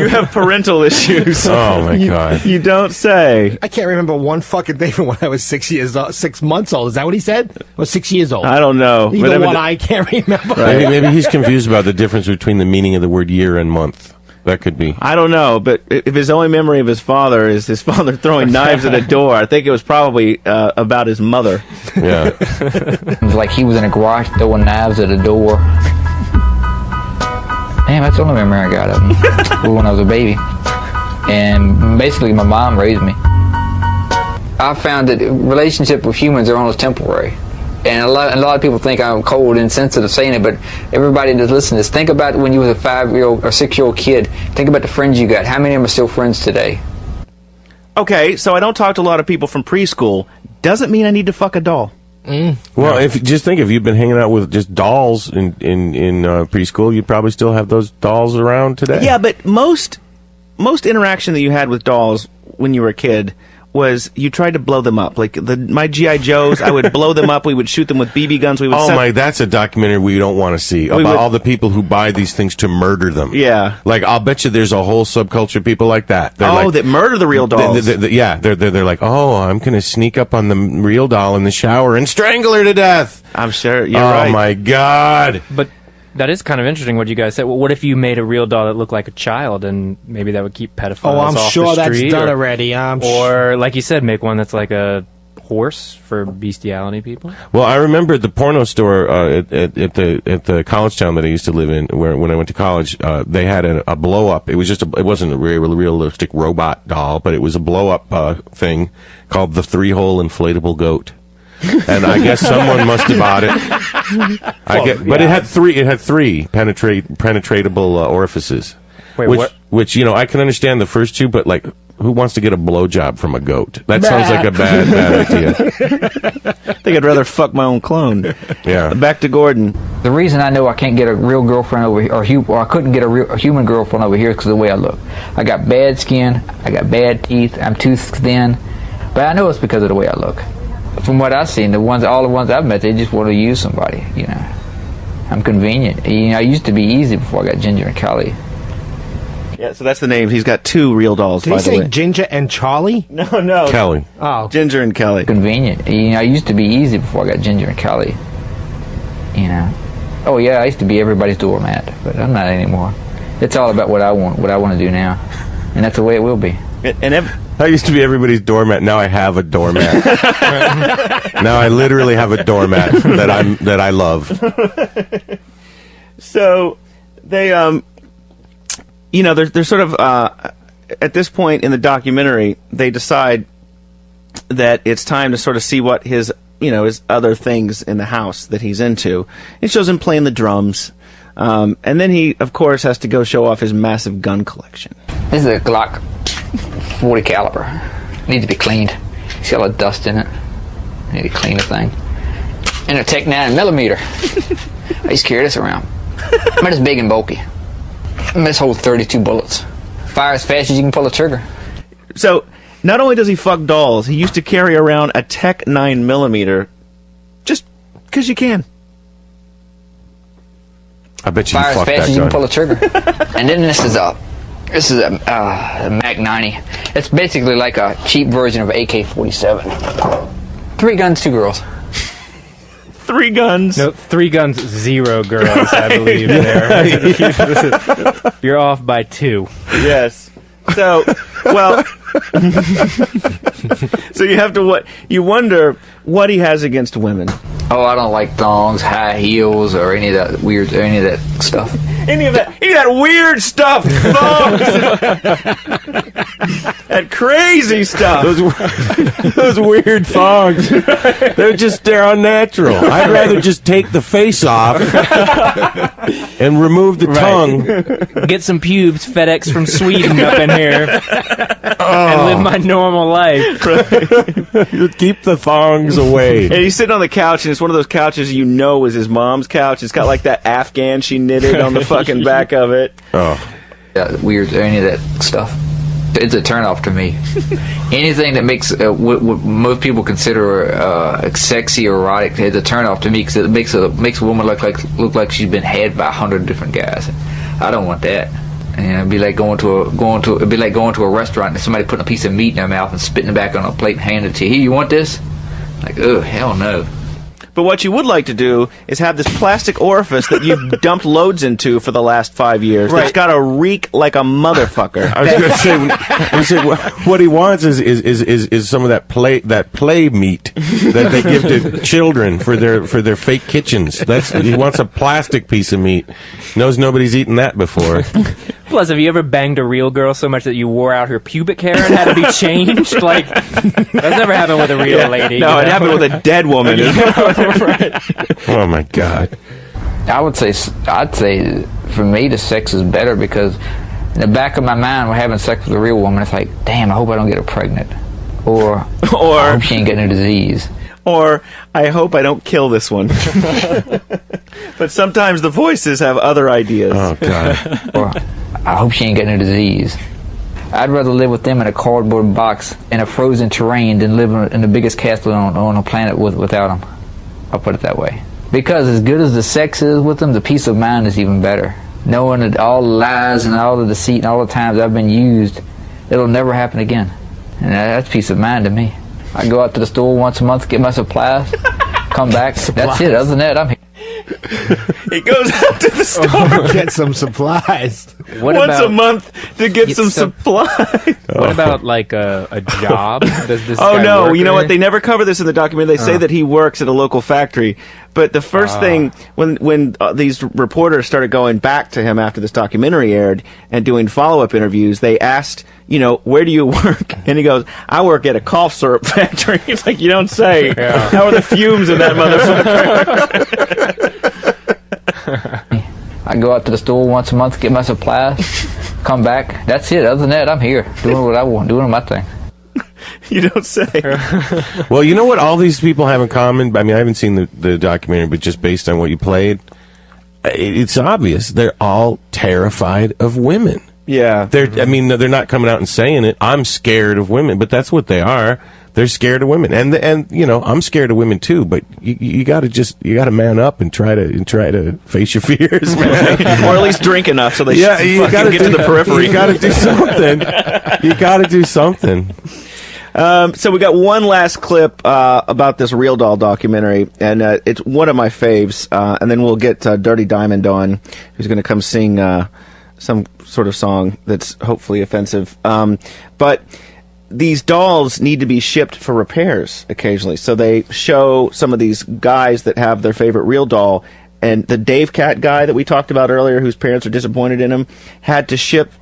have parental issues. Oh, my God. You don't say. I can't remember one fucking day from when I was 6 months old. Is that what he said? Or 6 years old? I don't know. Either one, I can't remember. Maybe he's confused about the difference between the meaning of the word year and month. That could be. I don't know, but if his only memory of his father is his father throwing knives at a door, I think it was probably about his mother. Yeah. It was like he was in a garage throwing knives at a door. Damn, that's the only memory I got of him when I was a baby. And basically, my mom raised me. I found that relationship with humans are almost temporary. And a lot of people think I'm cold and insensitive saying it, but everybody that's listening to this, think about when you was a 5-year-old or 6-year-old kid. Think about the friends you got. How many of them are still friends today? Okay, so I don't talk to a lot of people from preschool. Doesn't mean I need to fuck a doll. Well, if you've been hanging out with just dolls in preschool, you'd probably still have those dolls around today. Yeah, but most interaction that you had with dolls when you were a kid was you tried to blow them up. Like my G.I. Joes, I would blow them up. We would shoot them with BB guns. That's a documentary we don't want to see about all the people who buy these things to murder them. Yeah. Like, I'll bet you there's a whole subculture of people like that. That murder the real dolls. They're like, oh, I'm going to sneak up on the real doll in the shower and strangle her to death. I'm sure you're right. Oh, my God. But that is kind of interesting what you guys said. Well, what if you made a real doll that looked like a child, and maybe that would keep pedophiles off the street? Oh, I'm sure that's done already. Or, like you said, make one that's like a horse for bestiality people. Well, I remember the porno store at the college town that I used to live in, when I went to college, they had a blow up. It was it wasn't a realistic robot doll, but it was a blow up thing called the 3-hole inflatable goat. And I guess someone must have bought it. But it had three penetratable orifices. Wait, which I can understand the first two, but like, who wants to get a blowjob from a goat? That sounds like a bad idea. I think I'd rather fuck my own clone. Yeah. Back to Gordon. The reason I know I can't get a real girlfriend over here, or I couldn't get a human girlfriend over here, is because of the way I look. I got bad skin, I got bad teeth, I'm too thin, but I know it's because of the way I look. From what I've seen, all the ones I've met, they just want to use somebody. I'm convenient. I used to be easy before I got Ginger and Kelly. Yeah, so that's the name. He's got 2 real dolls. Did he say Ginger and Charlie? No, Kelly. Oh, Ginger and Kelly. Convenient. I used to be easy before I got Ginger and Kelly. Oh yeah, I used to be everybody's doormat, but I'm not anymore. It's all about what I want to do now, and that's the way it will be. I used to be everybody's doormat. Now I have a doormat. Now I literally have a doormat that I love. So they, they're sort of at this point in the documentary, they decide that it's time to sort of see what his other things in the house that he's into. It shows him playing the drums. And then he, of course, has to go show off his massive gun collection. This is a Glock 40 caliber. Needs to be cleaned. It's got a lot of dust in it. I need to clean the thing. And a Tech 9mm. I used to carry this around. But it's big and bulky. This holds 32 bullets. Fire as fast as you can pull the trigger. So, not only does he fuck dolls, he used to carry around a Tech 9mm just because you can. I bet you fire fucked as fast that as you gun. can pull the trigger. And then this is a Mac 90. It's basically like a cheap version of an AK-47. 3 guns, 2 girls. 3 guns. No, 3 guns, 0 girls, I believe there. You're off by 2. Yes. So, well, so you have to you wonder what he has against women. Oh, I don't like thongs, high heels, or any of that stuff. Any of that weird stuff. That crazy stuff. Those weird thongs. They're unnatural. I'd rather just take the face off and remove the tongue. Get some pubes FedEx from Sweden up in here and live my normal life. Keep the thongs away. And he's sitting on the couch, and it's one of those couches is his mom's couch. It's got like that Afghan she knitted on the fucking back of it. Oh. Yeah, weird, any of that stuff. It's a turnoff to me. Anything that makes what most people consider sexy or erotic is a turnoff to me, because it makes a woman look like she's been had by 100 different guys. I don't want that. And it'd be like going to a restaurant and somebody putting a piece of meat in their mouth and spitting it back on a plate and handing it to you. Here, you want this? Like, oh, hell no. But what you would like to do is have this plastic orifice that you've dumped loads into for the last 5 years. Right. That's got to reek like a motherfucker. I was going to say, what he wants is some of that play meat that they give to children for their fake kitchens. He wants a plastic piece of meat. Knows nobody's eaten that before. Plus, have you ever banged a real girl so much that you wore out her pubic hair and had to be changed? Like, that's never happened with a real lady. No, it happened with a dead woman. Right. Oh my God. I'd say for me the sex is better because in the back of my mind we're having sex with a real woman. It's like, damn, I hope I don't get her pregnant, or I hope she ain't getting a disease, or I hope I don't kill this one. But sometimes the voices have other ideas. Oh God. Or I hope she ain't getting a disease. I'd rather live with them in a cardboard box in a frozen terrain than live in the biggest castle on a planet without them. I'll put it that way. Because as good as the sex is with them, the peace of mind is even better. Knowing that all the lies and all the deceit and all the times I've been used, it'll never happen again. And that's peace of mind to me. I go out to the store once a month, get my supplies, come back. That's it. Other than that, I'm here. He goes out to the store. Get some supplies. Once a month to get some supplies. What about like a job? Does this Oh guy no! work You know there? what? They never cover this in the documentary. They say that he works at a local factory. But the first thing when these reporters started going back to him after this documentary aired and doing follow-up interviews, they asked, where do you work? And he goes, I work at a cough syrup factory. It's like, you don't say. Yeah. How are the fumes in that motherfucker? I go out to the store once a month, get my supplies, come back. That's it. Other than that, I'm here doing what I want, doing my thing. You don't say. Well, you know what all these people have in common? I mean, I haven't seen the documentary, but just based on what you played, it's obvious. They're all terrified of women. Yeah. They're not coming out and saying it. I'm scared of women, but that's what they are. They're scared of women, and I'm scared of women too. But you got to man up and try to face your fears, man. Or at least drink enough so you got to get to the periphery. You got to do something. You got to do something. So we got one last clip about this Real Doll documentary, and it's one of my faves. And then we'll get Dirty Diamond on, who's going to come sing some sort of song that's hopefully offensive. But these dolls need to be shipped for repairs occasionally. So they show some of these guys that have their favorite real doll, and the Dave Cat guy that we talked about earlier, whose parents are disappointed in him, had to ship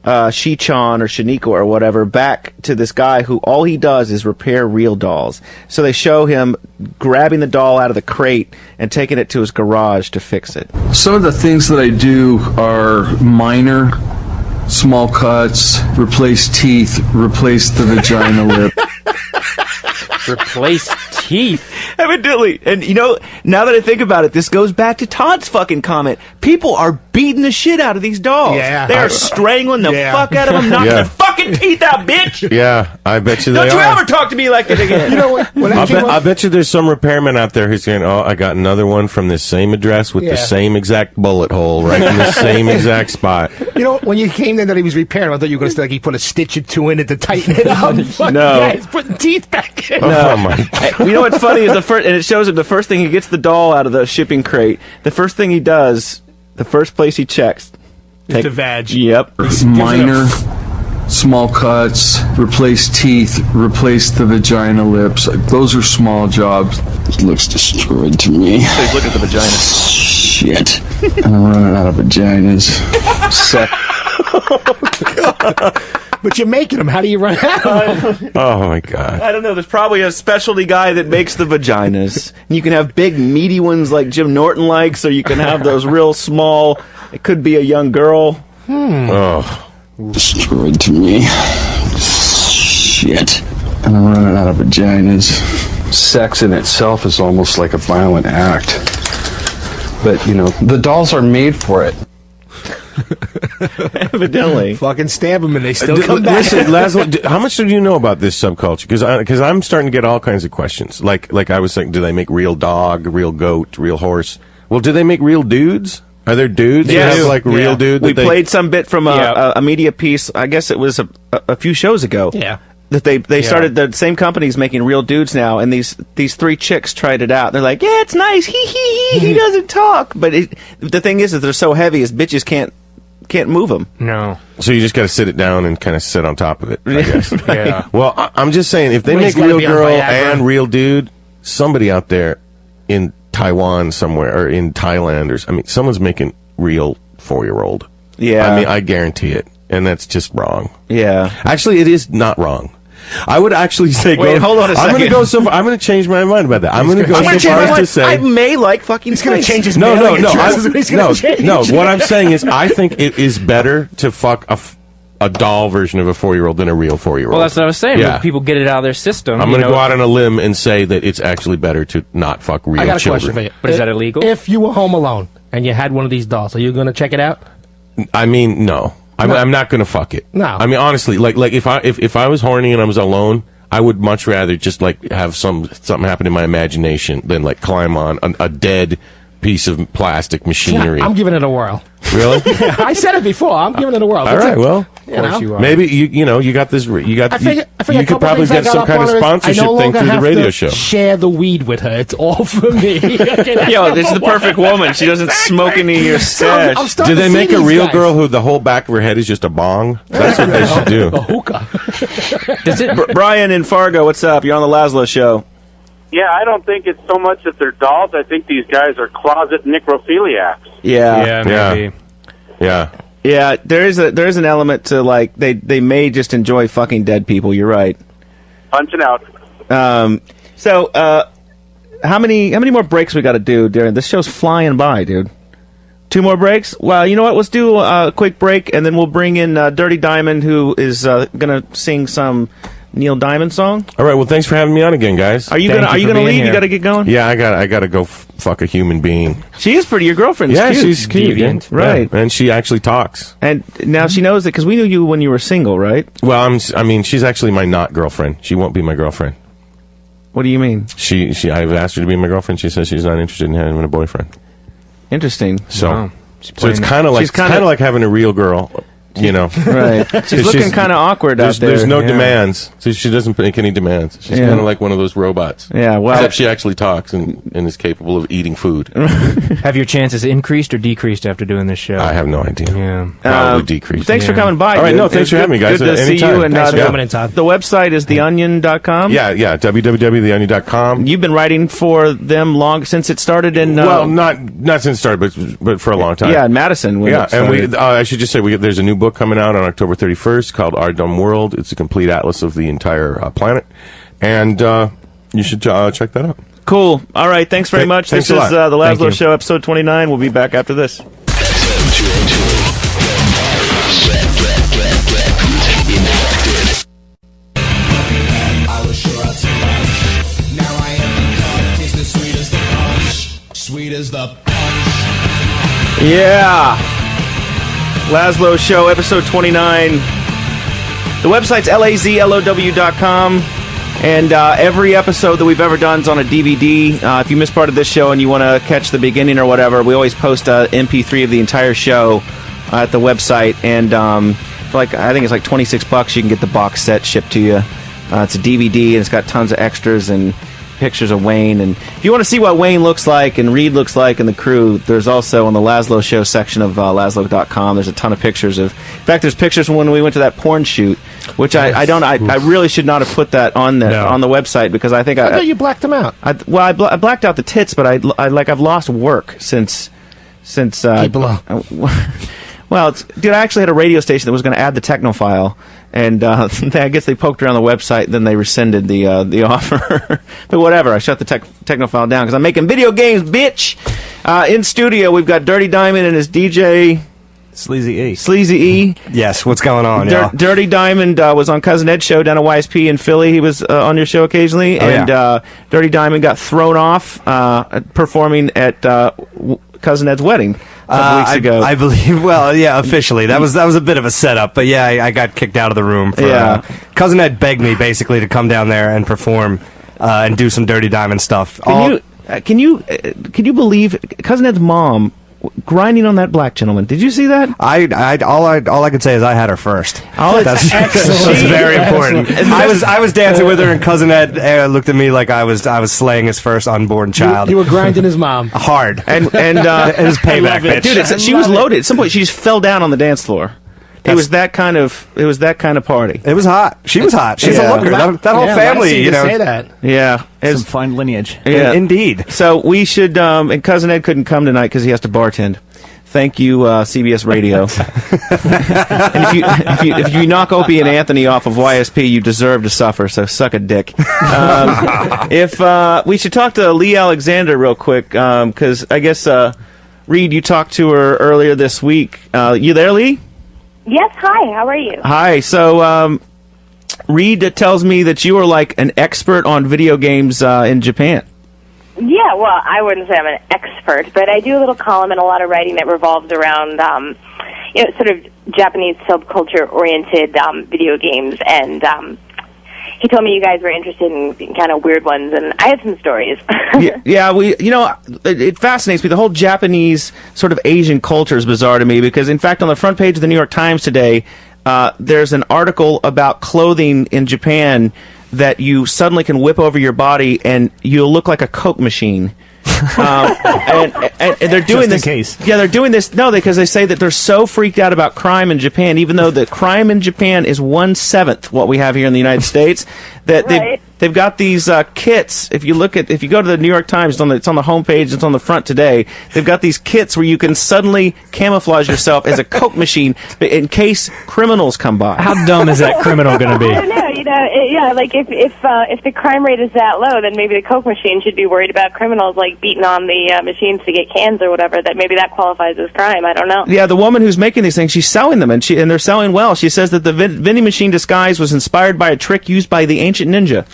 Shi-chan or Shaniko or whatever back to this guy who all he does is repair real dolls. So they show him grabbing the doll out of the crate and taking it to his garage to fix it. Some of the things that I do are minor, small cuts, replace teeth, replace the vagina lip. Replace teeth? Evidently. And now that I think about it, this goes back to Todd's fucking comment. People are beating the shit out of these dolls. Yeah. They are strangling the fuck out of them, knocking their fucking teeth out, bitch! Yeah, I bet you they Don't you are. ever talk to me like that again. I bet you there's some repairman out there who's saying, I got another one from this same address with the same exact bullet hole right in the same exact spot. When you came in that he was repairing, I thought you were going to say like he put a stitch or two in it to tighten it up. No. Yeah, he's putting teeth back in. Oh my God. You know what's funny is and it shows him the first thing he gets the doll out of the shipping crate. The first thing he does, the first place he checks, the vag. Yep. Minor, small cuts, replace teeth, replace the vagina lips. Those are small jobs. It looks destroyed to me. So he's looking at the vagina. Shit. I'm running out of vaginas. But you're making them. How do you run out of them? Oh my God. I don't know. There's probably a specialty guy that makes the vaginas. You can have big, meaty ones like Jim Norton likes, or you can have those real small. It could be a young girl. Oh. Destroyed to me. Shit. And I'm running out of vaginas. Sex in itself is almost like a violent act. But, the dolls are made for it. Evidently. Fucking stab them and they still come back. Listen, Lazlow, how much do you know about this subculture? Because I'm starting to get all kinds of questions. Like I was saying, do they make real dog, real goat, real horse? Well, do they make real dudes? Are there dudes that have like real dude? We played some bit from a media piece. I guess it was a few shows ago. Yeah. that they started, the same company's making real dudes now, and these 3 chicks tried it out. They're like, yeah, it's nice. He doesn't talk. But the thing is that they're so heavy, his bitches can't move them. No. So you just got to sit it down and kind of sit on top of it, I guess. Yeah. Well, I'm just saying, if they Well, he's make gotta real be on girl Viagra. and real dude, somebody out there in Taiwan somewhere, or in Thailand, someone's making real 4-year-old. Yeah. I mean, I guarantee it. And that's just wrong. Yeah. Actually, it is not wrong. I would actually say, Wait, hold on a I'm going to second. go so far. I'm going to change my mind about that. I'm going to go so far as to say, I may like fucking. He's going to change his no. mailing address is what he's gonna change. No. What I'm saying is, I think it is better to fuck a doll version of a 4-year-old than a real 4-year-old. Well, that's what I was saying. Yeah. When people get it out of their system. I'm going to go out on a limb and say that it's actually better to not fuck real I got a children. question for you. But is that illegal? If you were home alone and you had one of these dolls, are you going to check it out? I mean, no. I'm not going to fuck it. No. I mean, honestly, like if I was horny and I was alone, I would much rather just like have something happen in my imagination than like climb on a dead piece of plastic machinery. I'm giving it a whirl. Really? I said it before. I'm giving it a whirl. All right. Well, maybe you got this. You could probably get some kind of sponsorship thing through the radio show. Share the weed with her. It's all for me. Yo, this is the perfect woman. She doesn't smoke any of your stash. Do they make a real girl who the whole back of her head is just a bong? That's what they should do. A hookah. Brian in Fargo, what's up? You're on the Lazlow Show. Yeah, I don't think it's so much that they're dolls. I think these guys are closet necrophiliacs. Yeah. Maybe. Yeah, there is an element to like they may just enjoy fucking dead people. You're right. Punching out. So how many more breaks we got to do, Darren? This show's flying by, dude. 2 more breaks? Well, you know what? Let's do a quick break, and then we'll bring in Dirty Diamond, who is gonna sing some Neil Diamond song. All right. Well, thanks for having me on again, guys. Are you gonna leave? Here. You gotta get going. Yeah, I gotta go fuck a human being. She is pretty. Your girlfriend's yeah, cute. she's cute, Deviant. yeah. Right? Yeah, and she actually talks. And now she knows it because we knew you when you were single, right? Well, she's actually my not girlfriend. She won't be my girlfriend. What do you mean? I've asked her to be my girlfriend. She says she's not interested in having a boyfriend. Interesting. So, Wow. so it's kind of like having a real girl. You know, right? She's looking kind of awkward out there. There's no demands. So she doesn't make any demands. She's kind of like one of those robots. Yeah, well, except she actually talks and is capable of eating food. Have your chances increased or decreased after doing this show? I have no idea. Yeah, probably decreased. Thanks for coming by. All right, dude. no, thanks for having me, guys. Good to see Anytime. you. And Thanks for coming in, Todd. The website is theonion.com. Yeah, www.theonion.com. You've been writing for them long since it started in. Well, not since it started, but for a long time. Yeah, in Madison. When yeah, it and started. I should just say there's a new book coming out on October 31st called Our Dumb World. It's a complete atlas of the entire planet, and you should check that out. Cool. All right. Thanks very much. Thanks This a is lot. the Thank Lazlow you. Show, episode 29. We'll be back after this. I was sure I'd survive. Now I am the cup. Tastes as sweet as the punch. Sweet as the punch. Yeah. Lazlow Show, episode 29. The website's lazlow.com. And every episode that we've ever done is on a DVD. If you missed part of this show and you want to catch the beginning or whatever, we always post a MP3 of the entire show at the website. And for I think it's like $26, you can get the box set shipped to you. It's a DVD, and it's got tons of extras and pictures of Wayne. And if you want to see what Wayne looks like and Reed looks like and the crew, there's also on the Lazlow Show section of Lazlow.com, there's a ton of pictures of... In fact, there's pictures from when we went to that porn shoot, which I really should not have put that on on the website, because I think I thought you blacked them out. I blacked out the tits, but I've lost work since Keep below. Well, dude, I actually had a radio station that was going to add the techno file, and I guess they poked around the website, then they rescinded the offer. But whatever, I shut the techno file down because I'm making video games, bitch. In studio, we've got Dirty Diamond and his DJ Sleazy E. Sleazy E. Yes, what's going on, y'all? Dirty Diamond was on Cousin Ed's show down at YSP in Philly. He was on your show occasionally, Dirty Diamond got thrown off performing at Cousin Ed's wedding. Weeks ago. I believe. Well, yeah, officially. That was a bit of a setup, but yeah, I got kicked out of the room. Cousin Ed begged me basically to come down there and perform and do some Dirty Diamond stuff. Can you believe Cousin Ed's mom grinding on that black gentleman. Did you see that? All I could say is I had her first. That's very important. I was dancing with her, and Cousin Ed looked at me like I was slaying his first unborn child. You were grinding his mom hard, and his payback, bitch. Dude, she was loaded. At some point, she just fell down on the dance floor. It was that kind of party. It was hot. She was hot. She's a looker. That whole family, you know. Say that. Yeah, some fine lineage. Yeah, indeed. So we should. And Cousin Ed couldn't come tonight because he has to bartend. Thank you, CBS Radio. And if you knock Opie and Anthony off of YSP, you deserve to suffer. So suck a dick. If we should talk to Lee Alexander real quick, because I guess Reed, you talked to her earlier this week. You there, Lee? Yes, hi, how are you? Hi, so Reed tells me that you are like an expert on video games in Japan. Yeah, well, I wouldn't say I'm an expert, but I do a little column and a lot of writing that revolves around, sort of Japanese subculture-oriented video games, and he told me you guys were interested in kind of weird ones, and I had some stories. It fascinates me. The whole Japanese sort of Asian culture is bizarre to me because, in fact, on the front page of the New York Times today, there's an article about clothing in Japan that you suddenly can whip over your body and you'll look like a Coke machine. And they're doing Just in this. case. Yeah, they're doing this. No, because they say that they're so freaked out about crime in Japan, even though the crime in Japan is 1/7 what we have here in the United States. That they've got these kits. If you go to the New York Times, it's on the homepage. It's on the front today. They've got these kits where you can suddenly camouflage yourself as a Coke machine in case criminals come by. How dumb is that criminal going to be? I don't know, like if the crime rate is that low, then maybe the Coke machine should be worried about criminals like beating on the machines to get cans or whatever. That maybe that qualifies as crime. I don't know. Yeah, the woman who's making these things, she's selling them, and they're selling well. She says that the vending machine disguise was inspired by a trick used by the ancient ninja.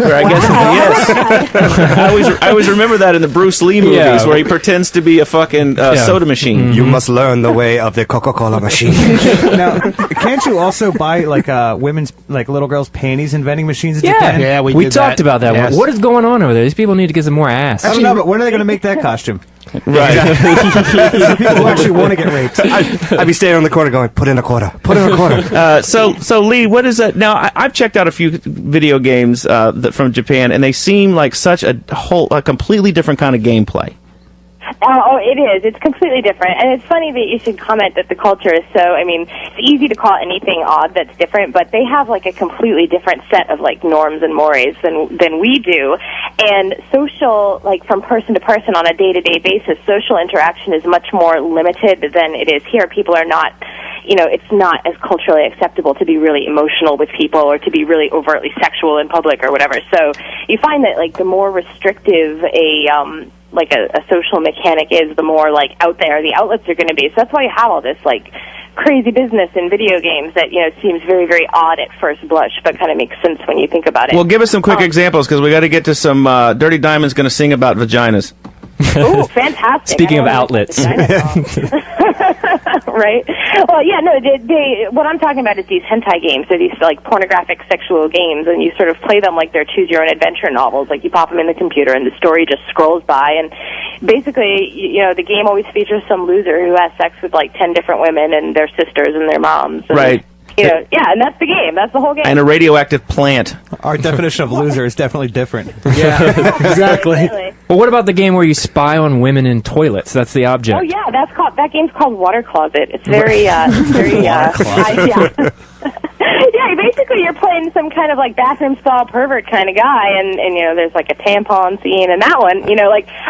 Or I guess yes. I always remember that in the Bruce Lee movies where he pretends to be a fucking soda machine. You must learn the way of the Coca-Cola machine. Now, can't you also buy women's little girls' panties in vending machines in Japan? Yeah, we talked about that. Yes. What is going on over there? These people need to get some more ass. I don't know, but when are they going to make that costume? Right. So people who actually want to get raped. I'd be standing on the corner going, put in a quarter. Put in a quarter. So Lee, what is that? Now, I've checked out a few video games from Japan, and they seem like such a completely different kind of gameplay. Oh, it is. It's completely different. And it's funny that you should comment that the culture is so, it's easy to call anything odd that's different, but they have like a completely different set of like norms and mores than we do. And social, like from person to person on a day-to-day basis, social interaction is much more limited than it is here. People are not, it's not as culturally acceptable to be really emotional with people or to be really overtly sexual in public or whatever. So you find that like the more restrictive a social mechanic is, the more like out there the outlets are going to be. So that's why you have all this like crazy business in video games that seems very, very odd at first blush, but kind of makes sense when you think about it. Well, give us some quick examples because we got to get to some. Dirty Diamond's going to sing about vaginas. Oh, fantastic! Speaking of outlets. Right? Well, yeah, no, what I'm talking about is these hentai games. They're these, like, pornographic sexual games, and you sort of play them like they're choose-your-own-adventure novels. Like, you pop them in the computer, and the story just scrolls by, and basically, the game always features some loser who has sex with, like, 10 different women and their sisters and their moms. And, right. Yeah, and that's the game. That's the whole game. And a radioactive plant. Our definition of loser is definitely different. Yeah, exactly. Well, what about the game where you spy on women in toilets? That's the object. Oh yeah, that game's called Water Closet. It's very yeah, basically you're playing some kind of like bathroom stall pervert kind of guy, and there's like a tampon scene, and that one,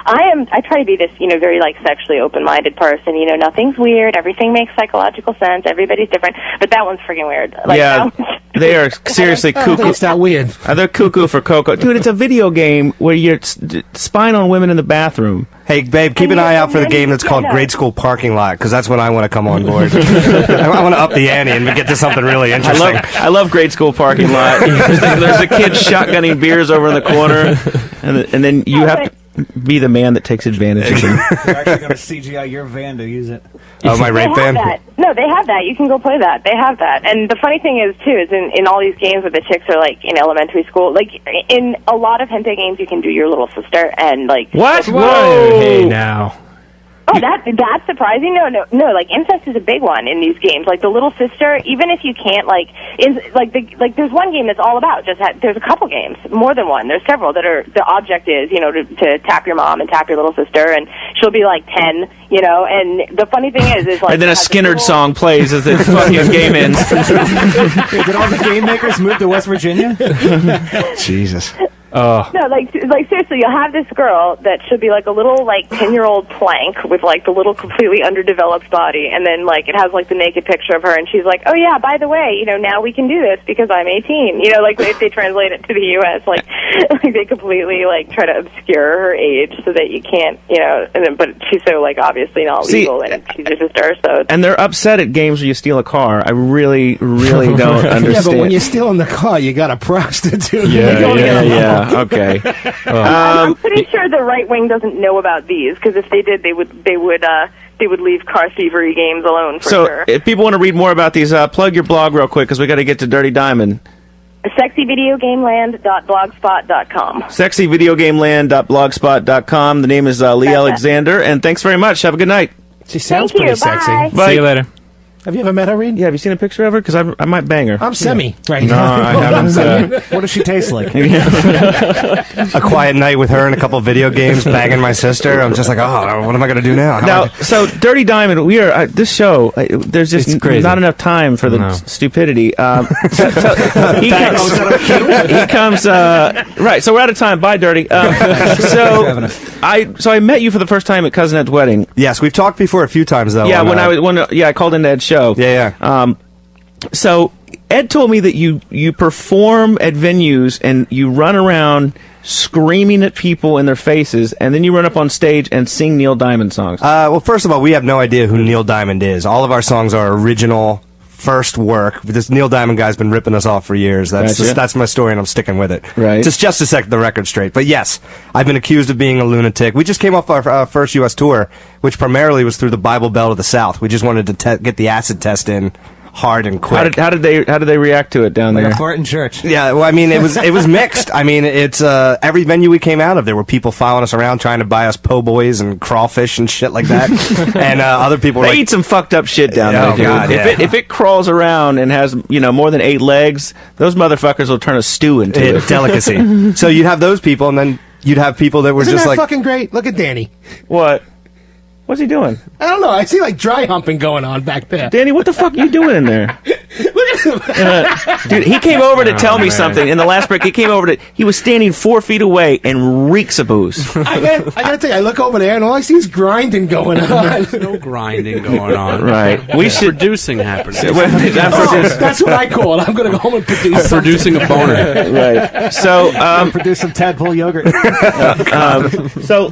I try to be this very like sexually open-minded person. Nothing's weird, everything makes psychological sense, everybody's different, but that one's freaking weird. Like, yeah, they are seriously cuckoo. It's not weird. They're cuckoo for cocoa, dude. It's a video game where you're spying on women in the bathroom. Hey, babe, keep an eye out for the game that's called Grade School Parking Lot, because that's when I want to come on board. I want to up the ante and get to something really interesting. I love Grade School Parking Lot. There's a kid shotgunning beers over in the corner, and then you have to be the man that takes advantage of them. They're actually going to CGI your van to use it. Oh, my rape van? No, they have that. You can go play that. They have that. And the funny thing is, too, is in all these games where the chicks are, like, in elementary school, like, in a lot of hentai games, you can do your little sister and, like... What? Whoa! Hey, now. Oh, that's surprising. No. Like incest is a big one in these games. Like the little sister, even if you can't there's one game that's all about there's a couple games, more than one. There's several that are the object is to tap your mom and tap your little sister, and she'll be like 10, And the funny thing is like, and then a Skinnerd song plays as the fucking game ends. Did all the game makers move to West Virginia? Jesus. Oh. No, like seriously, you'll have this girl that should be like a little 10-year-old plank with like the little completely underdeveloped body, and then like it has like the naked picture of her, and she's like, oh yeah, by the way, now we can do this because I'm 18. Like if they translate it to the U.S., like they completely like try to obscure her age so that you can't, but she's so like obviously not legal, and she's your sister, so. And they're upset at games where you steal a car. I really, really don't understand. Yeah, but when you're stealing the car, you got a prostitute. Yeah. Okay. I'm pretty sure the right wing doesn't know about these, because if they did, they would leave car thievery games alone for sure. So, if people want to read more about these, plug your blog real quick, because we got to get to Dirty Diamond. sexyvideogameland.blogspot.com. sexyvideogameland.blogspot.com. The name is Lee Alexander, and thanks very much. Have a good night. She sounds pretty sexy. Bye. See you later. Have you ever met her, Reed? Yeah, have you seen a picture of her? Because I might bang her. I'm semi right no, now. I haven't. What does she taste like? A quiet night with her and a couple video games, banging my sister. I'm just like, oh, what am I going to do now? So Dirty Diamond, we are this show. There's just not enough time for the stupidity. He comes. Right. So we're out of time. Bye, Dirty. So I met you for the first time at Cousin Ed's wedding. Yes, we've talked before a few times though. Yeah, I called into Ed's show. Yeah. So Ed told me that you perform at venues and you run around screaming at people in their faces, and then you run up on stage and sing Neil Diamond songs. Well, first of all, we have no idea who Neil Diamond is. All of our songs are original first work. This Neil Diamond guy's been ripping us off for years. That's my story, and I'm sticking with it. Right. Just to set the record straight. But yes, I've been accused of being a lunatic. We just came off our first U.S. tour, which primarily was through the Bible Belt of the South. We just wanted to get the acid test in hard and quick. How did they react to it down there? Like a fart in church. Yeah, well, I mean, it was mixed. I mean, it's every venue we came out of, there were people following us around trying to buy us po' boys and crawfish and shit like that. And other people they eat some fucked up shit down there, dude. God, If it crawls around and has more than 8 legs, those motherfuckers will turn a stew into it. Delicacy. So you'd have those people, and then you'd have people that were Isn't just that like fucking great? Look at Danny. What? What's he doing? I don't know. I see like dry humping going on back there. Danny, what the fuck are you doing in there? Look at him. Dude, he came over to tell me something in the last break. He was standing 4 feet away and reeks of booze. I gotta tell you, I look over there and all I see is grinding going on. There's no grinding going on. Right. We should producing happening. That's what I call it. I'm gonna go home and produce. Producing a boner. Right. So produce some tadpole yogurt. So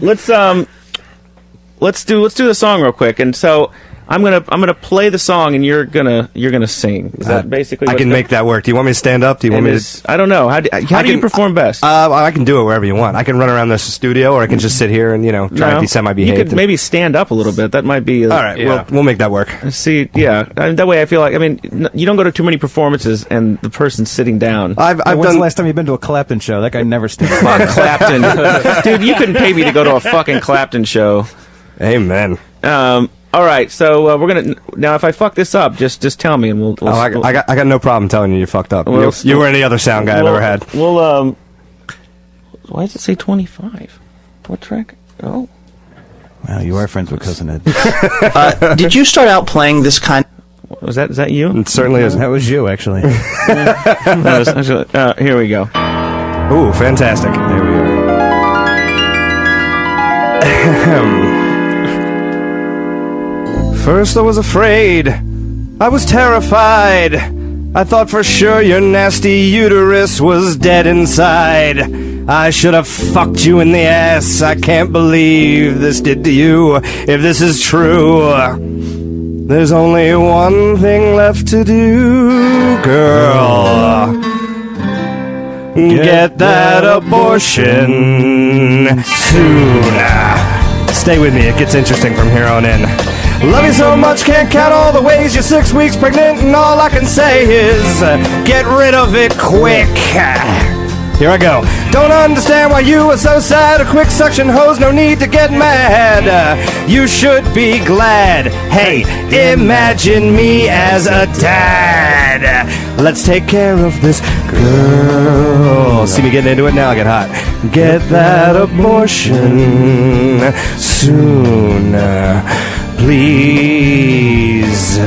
let's do the song real quick, and so I'm gonna play the song, and you're gonna sing. Is that basically? I can make that work. Do you want me to stand up? Do you want me to? I don't know. How do you perform best? I can do it wherever you want. I can run around this studio, or I can just sit here and try to be semi-behaved. You could maybe stand up a little bit. That might be. All right, we'll make that work. See, yeah, that way I feel like you don't go to too many performances, and the person's sitting down. When's the last time you've been to a Clapton show? That guy never stands. Fuck Clapton, dude. You couldn't pay me to go to a fucking Clapton show. Amen. All right, so we're gonna now. If I fuck this up, just tell me, and we'll. I got no problem telling you fucked up. You were any other sound guy I've ever had. Well, why does it say 25? What track? Oh, wow, you are friends with Cousin Ed. Did you start out playing this kind? Is that you? It certainly is. That was you, actually. Here we go. Ooh, fantastic. There we are. First I was afraid, I was terrified. I thought for sure your nasty uterus was dead inside. I should have fucked you in the ass. I can't believe this did to you. If this is true, there's only one thing left to do, girl. Get that abortion soon. Stay with me, it gets interesting from here on in. Love you so much, can't count all the ways you're 6 weeks pregnant, and all I can say is get rid of it quick. Here I go. Don't understand why you are so sad. A quick suction hose, no need to get mad. You should be glad. Hey, imagine me as a dad. Let's take care of this girl. See me getting into it now, I get hot. Get that abortion soon, please.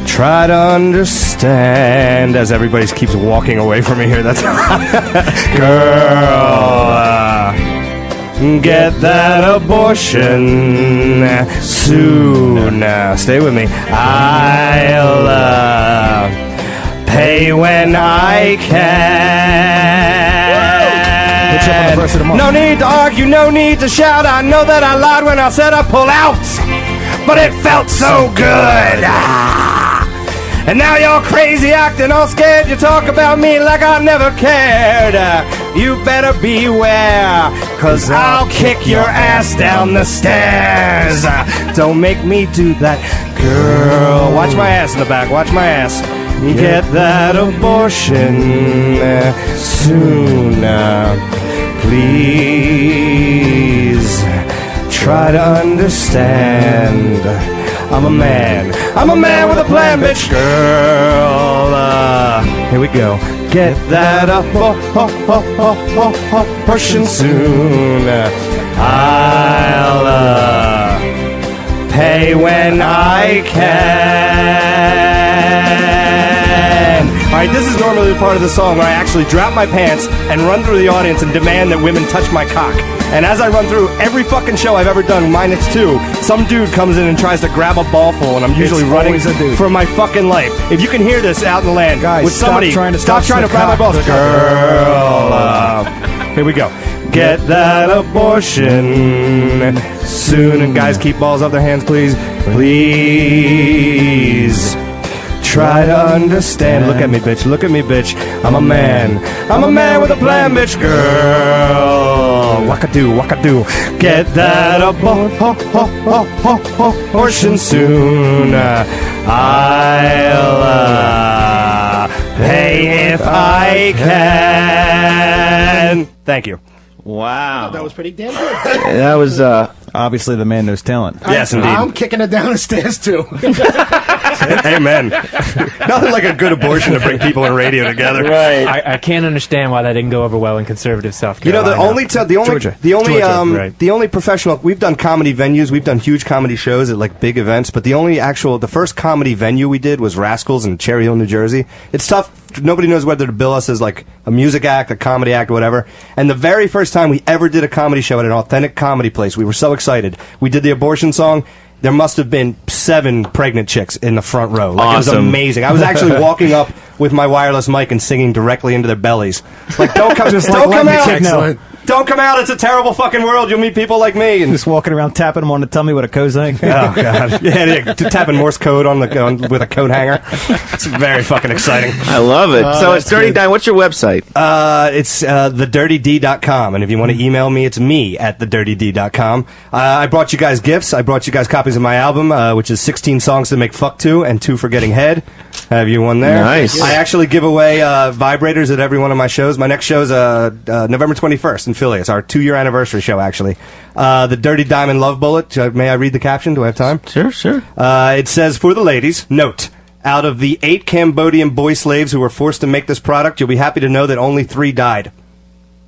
Try to understand as everybody keeps walking away from me here. That's girl. Get that abortion soon. Stay with me. I'll pay when I can. No need to argue, no need to shout. I know that I lied when I said I pull out, but it felt so good. And now you're crazy, acting all scared. You talk about me like I never cared. You better beware, 'cause I'll kick your ass down the stairs. Don't make me do that, girl. Watch my ass in the back, watch my ass. Get that abortion soon, please. Try to understand. I'm a man with a plan, bitch. Girl, here we go. Get that abortion soon. I'll pay when I can. Alright, this is normally the part of the song where I actually drop my pants and run through the audience and demand that women touch my cock. And as I run through every fucking show I've ever done, minus 2, some dude comes in and tries to grab a ball full, and I'm usually running for my fucking life. If you can hear this out in the land, guys, with somebody, stop trying to grab my balls. Girl, here we go. Get that abortion soon. And guys, keep balls off their hands, please. Please. Try to understand. Look at me, bitch. Look at me, bitch. I'm a man with a plan, bitch. Girl, wakadoo, wakadoo. Get that abortion soon. I'll pay if I can. Thank you. Wow. That was pretty damn good. That was obviously the man knows talent. Yes, indeed. I'm kicking it down the stairs too. Amen. Nothing like a good abortion to bring people in radio together. Right. I can't understand why that didn't go over well in conservative South You know, Carolina. the only professional, we've done comedy venues, we've done huge comedy shows at like big events, but the first comedy venue we did was Rascals in Cherry Hill, New Jersey. It's tough. Nobody knows whether to bill us as like a music act, a comedy act, whatever. And the very first time we ever did a comedy show at an authentic comedy place, we were so excited. We did the abortion song. There must have been 7 pregnant chicks in the front row. Like, awesome. It was amazing. I was actually walking up with my wireless mic and singing directly into their bellies. Like, don't come, don't come out. Excellent. Don't come out. It's a terrible fucking world. You'll meet people like me. And just walking around tapping them on the tummy with a coat hanger. Oh, God. Yeah, tapping Morse code with a coat hanger. It's very fucking exciting. I love it. So it's Dirty Di. What's your website? It's thedirtyd.com. And if you want to email me, it's me@thedirtyd.com. I brought you guys gifts. I brought you guys copies of my album, which is 16 songs to make fuck to and 2 for getting head. Have you one there? Nice. I actually give away vibrators at every one of my shows. My next show is November 21st in Philly. It's our 2-year anniversary show, actually. The Dirty Diamond Love Bullet. May I read the caption? Do I have time? Sure. It says, for the ladies, note, out of the 8 Cambodian boy slaves who were forced to make this product, you'll be happy to know that only 3 died.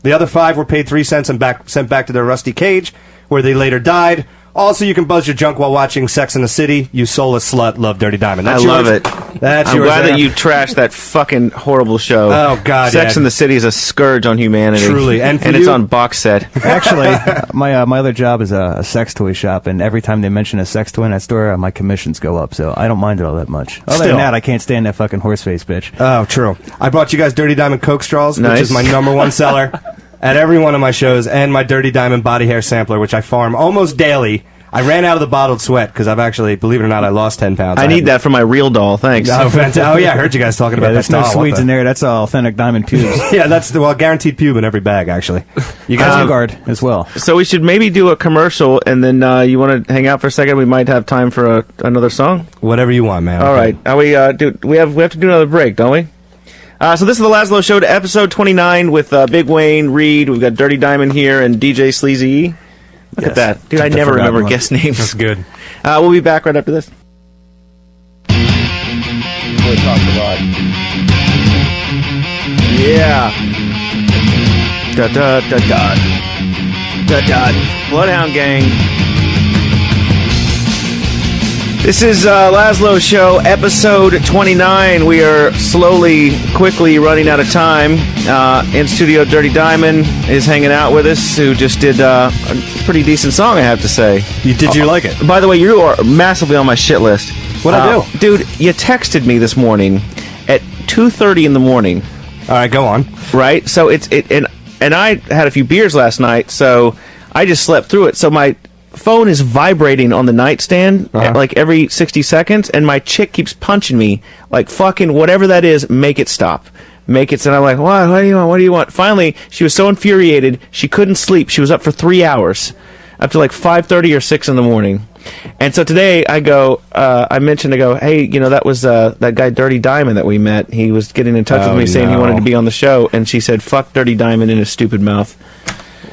The other 5 were paid 3 cents and sent back to their rusty cage, where they later died. Also, you can buzz your junk while watching Sex and the City. You soulless slut, love Dirty Diamond. That's I love yours. it. That's I'm yours. glad that you trashed that fucking horrible show. Oh, God, Sex yeah. and the City is a scourge on humanity. Truly. And it's on box set. Actually, my other job is a sex toy shop, and every time they mention a sex toy in that store, my commissions go up, so I don't mind it all that much. Other than that, I can't stand that fucking horseface bitch. Oh, true. I brought you guys Dirty Diamond Coke Straws, Nice. which is my #1 seller at every one of my shows, and my Dirty Diamond Body Hair Sampler, which I farm almost daily. I ran out of the bottled sweat because I've actually, believe it or not, I lost 10 pounds. I need that for my real doll. Thanks. Oh, fantastic. Oh, yeah, I heard you guys talking about There's that no doll. Swedes in there. That's all authentic diamond pubes. Yeah, that's guaranteed pube in every bag, actually. You guys guard as well. So we should maybe do a commercial, and then you want to hang out for a second? We might have time for another song. Whatever you want, man. All right. Are we we have to do another break, don't we? So this is the Lazlow Show, to episode 29 with Big Wayne, Reed. We've got Dirty Diamond here and DJ Sleazy. Look at that. Dude, I never remember guest names. That's good. We'll be back right after this. Really talked a lot. Yeah. Bloodhound Gang. This is Lazlow Show, episode 29. We are quickly running out of time. In studio, Dirty Diamond is hanging out with us, who just did a pretty decent song, I have to say. Did you like it? By the way, you are massively on my shit list. What'd I do? Dude, you texted me this morning at 2:30 in the morning. All right, go on. Right? So and I had a few beers last night, so I just slept through it. So my phone is vibrating on the nightstand like every 60 seconds, and my chick keeps punching me like, fucking whatever that is, make it stop. Make it. And I'm like, what do you want? What do you want? Finally, she was so infuriated, she couldn't sleep. She was up for 3 hours, up to like 5:30 or 6 in the morning. And so today I mentioned, hey, that was that guy Dirty Diamond that we met. He was getting in touch with me saying he wanted to be on the show, and she said, fuck Dirty Diamond in his stupid mouth.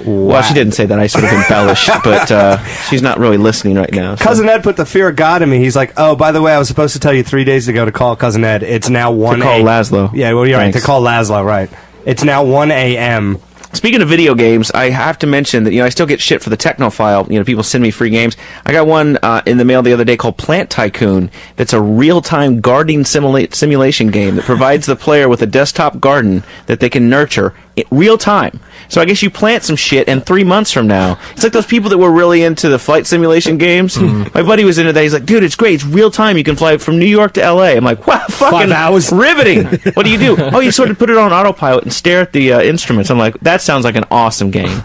Wow. Well, she didn't say that. I sort of embellished, but she's not really listening right now. So. Cousin Ed put the fear of God in me. He's like, oh, by the way, I was supposed to tell you 3 days ago to call Cousin Ed. It's now 1 a.m. To call Lazlow. Yeah, well, you're right. To call Lazlow, right. It's now 1 a.m. Speaking of video games, I have to mention that, I still get shit for the Technophile. People send me free games. I got one in the mail the other day called Plant Tycoon. That's a real-time gardening simulation game that provides the player with a desktop garden that they can nurture in real time. So I guess you plant some shit, and 3 months from now, it's like those people that were really into the flight simulation games. My buddy was into that. He's like, dude, it's great. It's real time. You can fly from New York to L.A. I'm like, wow, fucking 5 hours. Riveting. What do you do? Oh, you sort of put it on autopilot and stare at the instruments. I'm like, that sounds like an awesome game.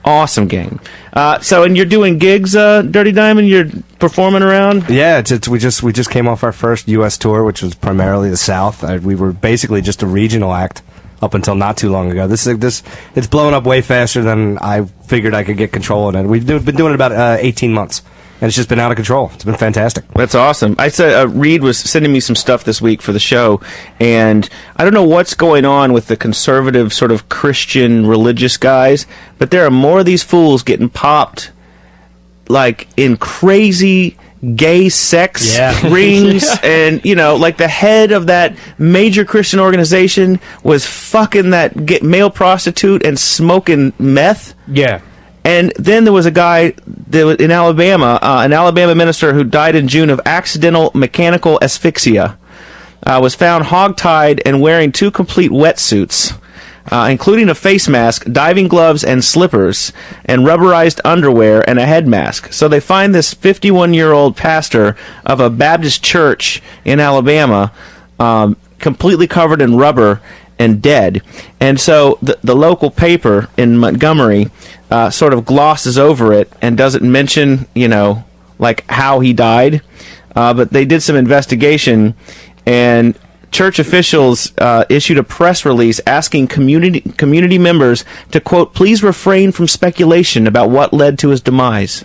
Awesome game. And you're doing gigs, Dirty Diamond? You're performing around? Yeah, we just came off our first U.S. tour, which was primarily the South. We were basically just a regional act up until not too long ago. It's blowing up way faster than I figured I could get control of it. We've been doing it about 18 months, and it's just been out of control. It's been fantastic. That's awesome. I said Reed was sending me some stuff this week for the show, and I don't know what's going on with the conservative sort of Christian religious guys, but there are more of these fools getting popped like in crazy gay sex rings, and like the head of that major Christian organization was fucking that male prostitute and smoking meth. Yeah. And then there was a guy in Alabama, an Alabama minister who died in June of accidental mechanical asphyxia, was found hogtied and wearing 2 complete wetsuits, including a face mask, diving gloves and slippers, and rubberized underwear and a head mask. So they find this 51-year-old pastor of a Baptist church in Alabama completely covered in rubber and dead. And so the local paper in Montgomery sort of glosses over it and doesn't mention, like how he died. But they did some investigation, and church officials issued a press release asking community members to, quote, please refrain from speculation about what led to his demise,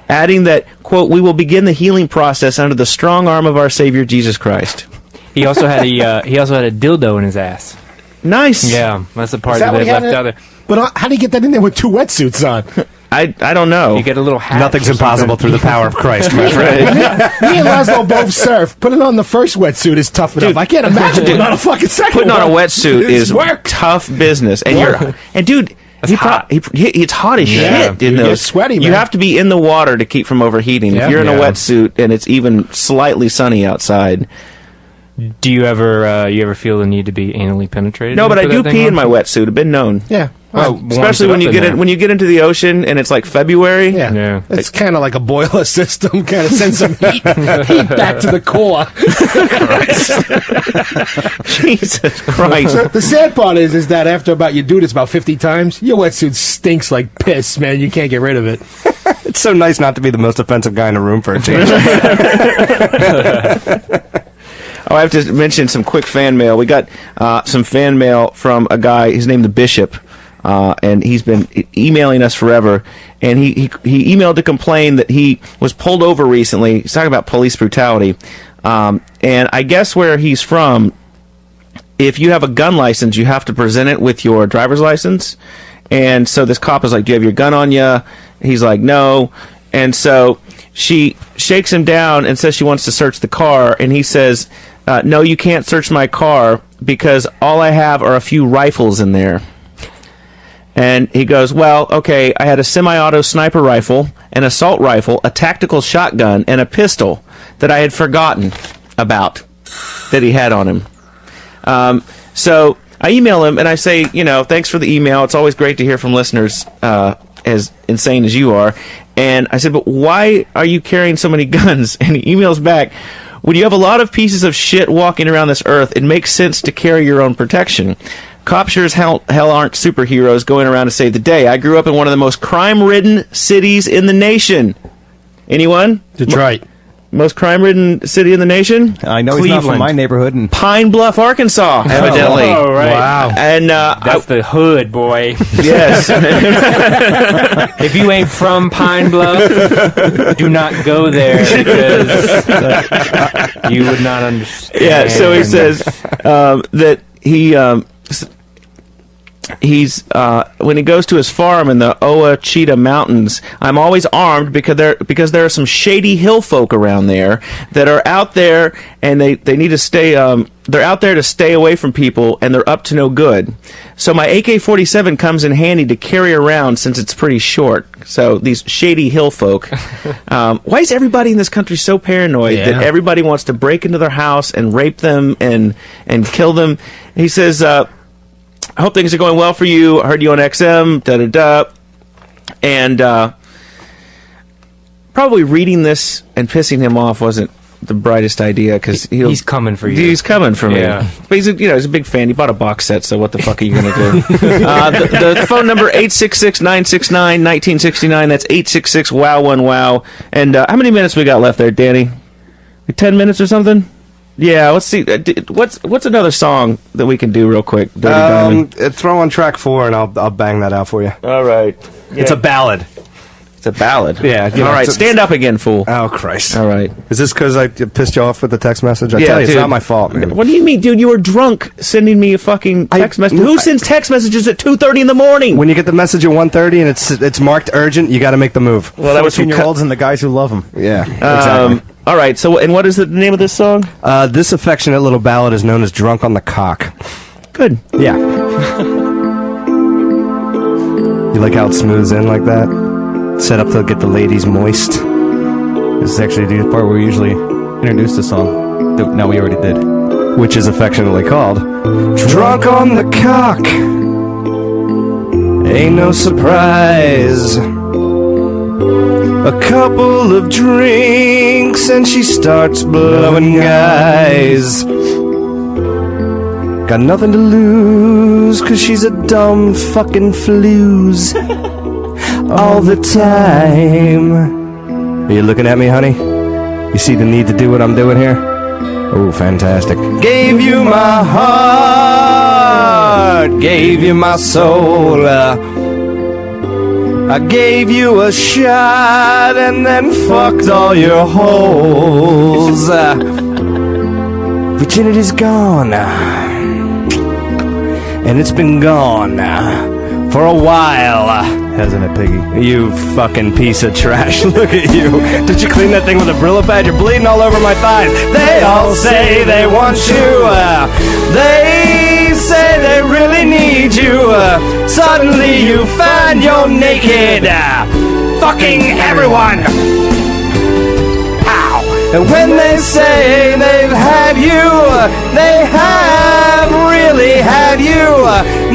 adding that, quote, we will begin the healing process under the strong arm of our Savior Jesus Christ. He also had a dildo in his ass. Nice. Yeah, that's the part that left out there. But how do you get that in there with 2 wetsuits on? I don't know. You get a little hat. Nothing's impossible through the power of Christ, my friend. Me and Lazlow both surf. Putting on the first wetsuit is tough enough. I can't imagine putting on a fucking second Putting one. on a wetsuit is tough business. And dude, it's hot as shit. You get sweaty, man. You have to be in the water to keep from overheating. If you're in a wetsuit and it's even slightly sunny outside. Do you ever feel the need to be anally penetrated? No, but I do pee in my wetsuit. I've been known. Yeah. Especially when you get into the ocean and it's like February. Yeah. It's kind of like a boiler system. Kind of sends some heat back to the core. Jesus Christ. So the sad part is that after you do this about 50 times, your wetsuit stinks like piss, man. You can't get rid of it. It's so nice not to be the most offensive guy in a room for a change. I have to mention some quick fan mail. We got some fan mail from a guy. He's named the Bishop, and he's been emailing us forever. And he emailed to complain that he was pulled over recently. He's talking about police brutality. And I guess where he's from, if you have a gun license, you have to present it with your driver's license. And so this cop is like, do you have your gun on you? He's like, no. And so she shakes him down and says she wants to search the car. And he says, no, you can't search my car because all I have are a few rifles in there. And he goes, well, okay, I had a semi-auto sniper rifle, an assault rifle, a tactical shotgun, and a pistol that I had forgotten about that he had on him. So I email him and I say, thanks for the email. It's always great to hear from listeners as insane as you are. And I said, but why are you carrying so many guns? And he emails back, when you have a lot of pieces of shit walking around this earth, it makes sense to carry your own protection. Cops sure as hell aren't superheroes going around to save the day. I grew up in one of the most crime-ridden cities in the nation. Anyone? Detroit. Most crime-ridden city in the nation? I know Cleveland. he's not from my neighborhood. And Pine Bluff, Arkansas, evidently. Oh, right. Wow. And That's the hood, boy. Yes. If you ain't from Pine Bluff, do not go there because you would not understand. Yeah, so he says that he's when he goes to his farm in the Ouachita Mountains, I'm always armed because there are some shady hill folk around there that are out there and they need to stay they're out there to stay away from people and they're up to no good. So my AK-47 comes in handy to carry around since it's pretty short. So these shady hill folk. Why is everybody in this country so paranoid that everybody wants to break into their house and rape them and kill them? He says, I hope things are going well for you. I heard you on XM, da-da-da. And probably reading this and pissing him off wasn't the brightest idea because he's coming for you. He's coming for me. Yeah. But he's a big fan. He bought a box set, so what the fuck are you going to do? The phone number, 866-969-1969. That's 866-WOW1-WOW. And how many minutes we got left there, Danny? 10 minutes or something? Yeah, let's see. What's another song that we can do real quick? Dirty Diamond. Throw on track 4 and I'll bang that out for you. All right. It's a ballad. It's a ballad. Yeah. All right, stand up again, fool. Oh, Christ. All right. Is this because I pissed you off with the text message? I tell you, dude, it's not my fault, man. What do you mean, dude? You were drunk sending me a fucking text message. Who sends text messages at 2:30 in the morning? When you get the message at 1:30 and it's marked urgent, you got to make the move. Well, that was from 14-year-olds and the guys who love them. Yeah, exactly. All right, so, and what is the name of this song? This affectionate little ballad is known as Drunk on the Cock. Good. Yeah. You like how it smooths in like that? Set up to get the ladies moist. This is actually the part where we usually introduce the song. No, we already did. Which is affectionately called Drunk on the Cock. Ain't no surprise. A couple of drinks and she starts blowing guys. Got nothing to lose, cause she's a dumb fucking flooze. All the time. Are you looking at me, honey? You see the need to do what I'm doing here? Oh, fantastic. Gave you my heart, gave you my soul. I gave you a shot and then fucked all your holes. Virginity's gone, and it's been gone for a while. Hasn't it, Piggy? You fucking piece of trash. Look at you. Did you clean that thing with a Brillo pad? You're bleeding all over my thighs. They all say they want you. They say they really need you. Suddenly you find you're naked. Fucking everyone. Ow. And when they say they've had you, they have really had you.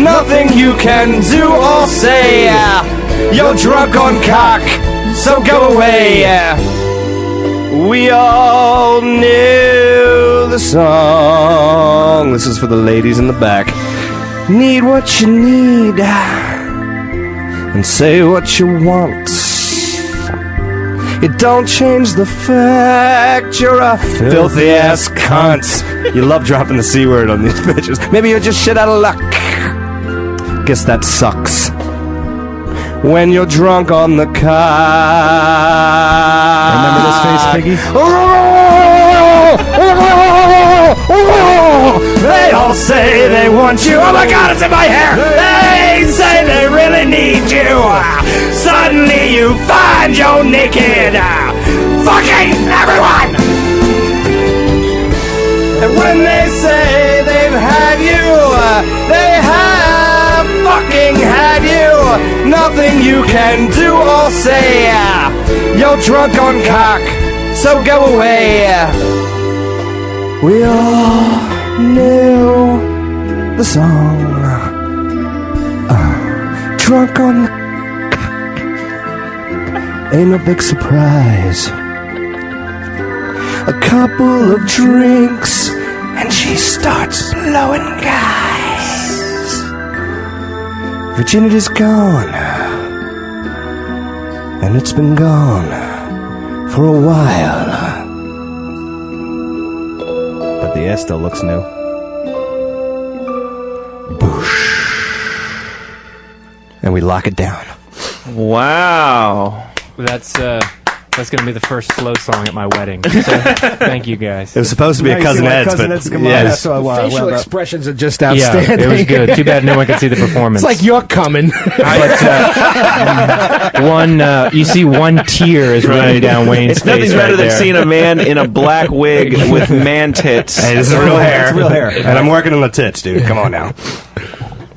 Nothing you can do or say. You're drunk on cock, so go away. We all knew the song. This is for the ladies in the back. Need what you need and say what you want. It don't change the fact you're a filthy ass cunt. You love dropping the C word on these bitches. Maybe you're just shit out of luck. Guess that sucks. When you're drunk on the cock. Remember this face, Piggy? They all say they want you. Oh my God, it's in my hair. They say they really need you. Suddenly you find you're naked. Fucking everyone. And when they say they've had you, they have fucking had you. Nothing you can do or say. You're drunk on cock, so go away. We all knew the song. Drunk on ain't no big surprise. A couple of drinks and she starts blowing guys. Virginity's gone, and it's been gone for a while. But the ass still looks new. And we lock it down. Wow. That's going to be the first slow song at my wedding. So, thank you guys. It was supposed to be a Cousin Ed's, but yes. Facial expressions are just outstanding. Yeah, it was good. Too bad no one could see the performance. It's like you're coming. But you see one tear is running down Wayne's It's face. nothing better right than there. seeing a man in a black wig with man tits. Hey, this is real hair. It's real hair. And I'm working on the tits, dude. Come on now.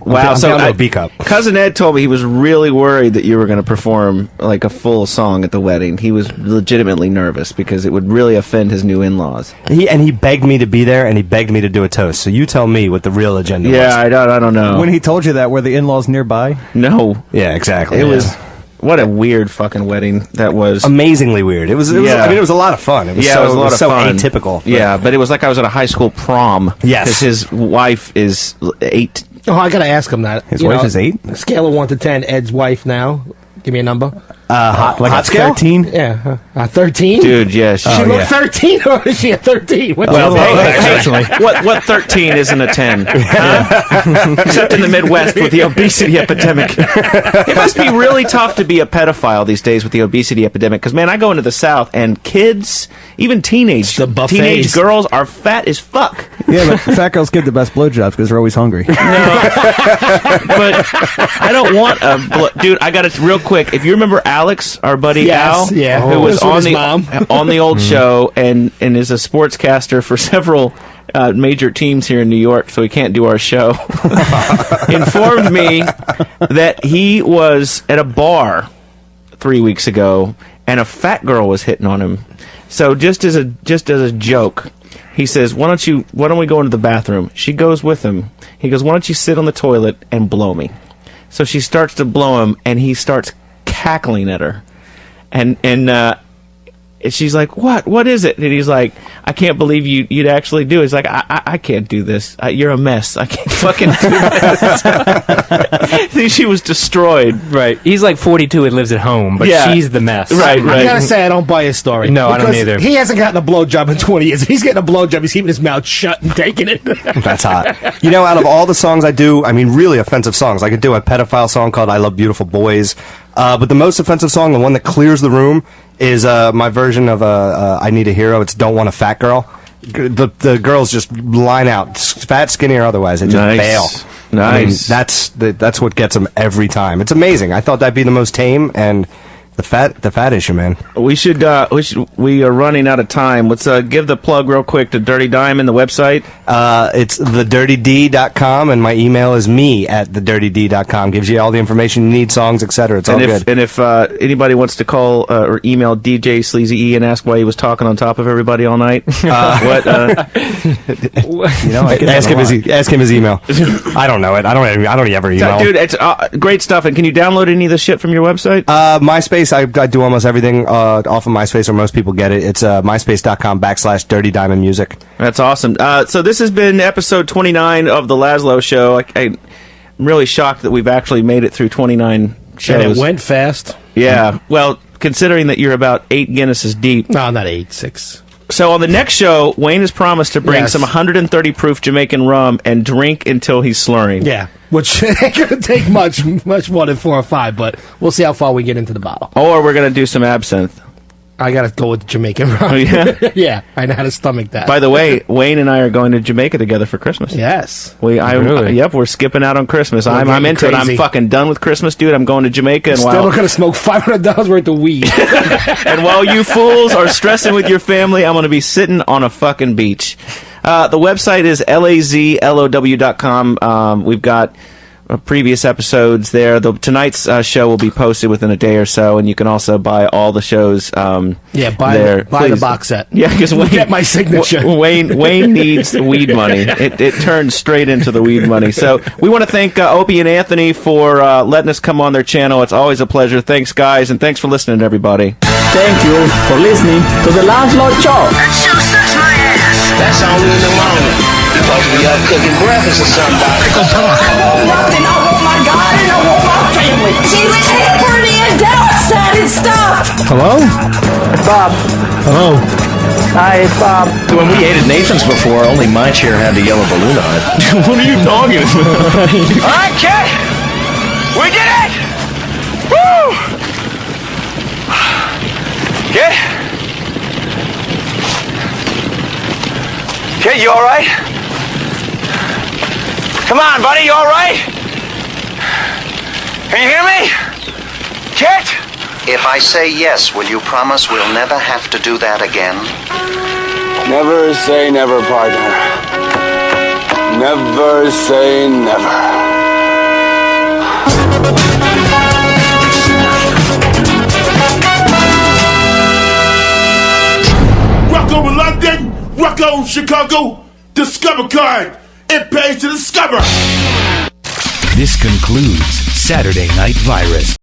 Wow, so a B cup. Cousin Ed told me he was really worried that you were going to perform like a full song at the wedding. He was legitimately nervous because it would really offend his new in-laws. He begged me to be there, and he begged me to do a toast. So you tell me what the real agenda was. Yeah, I don't know. When he told you that, were the in-laws nearby? No. Yeah, exactly. It was... What a weird fucking wedding that was. Amazingly weird. It was yeah. I mean, it was a lot of fun. It was yeah, so, it was a lot of fun. Atypical. Yeah, but it was like I was at a high school prom. Yes. Because his wife is 8. Oh, I gotta ask him that. His wife is 8? Scale of 1 to 10, Ed's wife now. Give me a number. Hot scale? 13? Yeah. 13? Dude, yeah. She looked 13 or is she a 13? What 13 isn't a 10? Huh? Except in the Midwest with the obesity epidemic. It must be really tough to be a pedophile these days with the obesity epidemic. Because, man, I go into the South and kids, even teenage girls are fat as fuck. Yeah, but fat girls give the best blowjobs because they're always hungry. But I don't want a... Dude, I got it real quick. If you remember Alex, our buddy Al, who was on the old show and is a sportscaster for several major teams here in New York, so he can't do our show, informed me that he was at a bar 3 weeks ago and a fat girl was hitting on him. So just as a joke, he says, why don't we go into the bathroom? She goes with him. He goes, why don't you sit on the toilet and blow me? So she starts to blow him, and he starts cackling at her. And she's like, what is it? And he's like, I can't believe you'd actually do it. He's like, I can't do this. You're a mess. I can't fucking do this. She was destroyed. Right. He's like 42 and lives at home, but she's the mess. Right. I gotta say, I don't buy his story. No, I don't either. He hasn't gotten a blowjob in 20 years. If he's getting a blowjob, he's keeping his mouth shut and taking it. That's hot. You know, out of all the songs I do, I mean, really offensive songs. I could do a pedophile song called I Love Beautiful Boys. But the most offensive song, the one that clears the room, is my version of I Need a Hero. It's Don't Want a Fat Girl. The girls just line out, fat, skinny, or otherwise. They just bail. Nice. I mean, that's what gets them every time. It's amazing. I thought that'd be the most tame, and the fat issue, man. We are running out of time. Let's give the plug real quick to Dirty Diamond, the website. It's thedirtyd.com, and my email is me@thedirtyd.com. Gives you all the information you need, songs, etc. It's all good. And if anybody wants to call or email DJ Sleazy E and ask why he was talking on top of everybody all night, what? You know, ask him his email. I don't know it. I don't ever email. Dude, it's great stuff. And can you download any of this shit from your website? MySpace. I do almost everything off of MySpace, or most people get it. It's myspace.com/dirtydiamondmusic. That's awesome. So this has been episode 29 of the Lazlow Show. I'm really shocked that we've actually made it through 29 shows. And it went fast. Yeah. Well, considering that you're about 8 Guinnesses deep. No, not 8, 6. So on the next show, Wayne has promised to bring some 130 proof Jamaican rum and drink until he's slurring. Yeah. Which ain't going to take much more than 4 or 5, but we'll see how far we get into the bottle. Or we're going to do some absinthe. I gotta go with the Jamaican rum. Oh, yeah? Yeah, I know how to stomach that. By the way, Wayne and I are going to Jamaica together for Christmas. Yes. Really? Yep, we're skipping out on Christmas. We're I'm getting into it. I'm crazy. fucking done with Christmas, dude. I'm going to Jamaica. And Still gonna smoke $500 worth of weed. And while you fools are stressing with your family, I'm going to be sitting on a fucking beach. The website is lazlow.com. We've got previous episodes there. Tonight's show will be posted within a day or so, and you can also buy all the shows. Yeah, buy there. the box set. Yeah, because get my signature. Wayne needs weed money. It turns straight into the weed money. So we want to thank Opie and Anthony for letting us come on their channel. It's always a pleasure. Thanks, guys, and thanks for listening, everybody. Thank you for listening to the Lazlow Show. That show sucks my ass. That's only in the morning. Because we up cooking breakfast or somebody. I want nothing. I want my garden. I want my family. She was pretty and outside and stuff. Hello? Bob. Hello. Hi, it's Bob. When we ate at Nathan's before, only my chair had the yellow balloon on it. What are you talking about? All right, kid. We did it. Woo! Kid? Kid, you all right? Come on, buddy, you all right? Can you hear me? Kid? If I say yes, will you promise we'll never have to do that again? Never say never, partner. Never say never. Rock over London, rock over Chicago, Discover card. It pays to discover. This concludes Saturday Night Virus.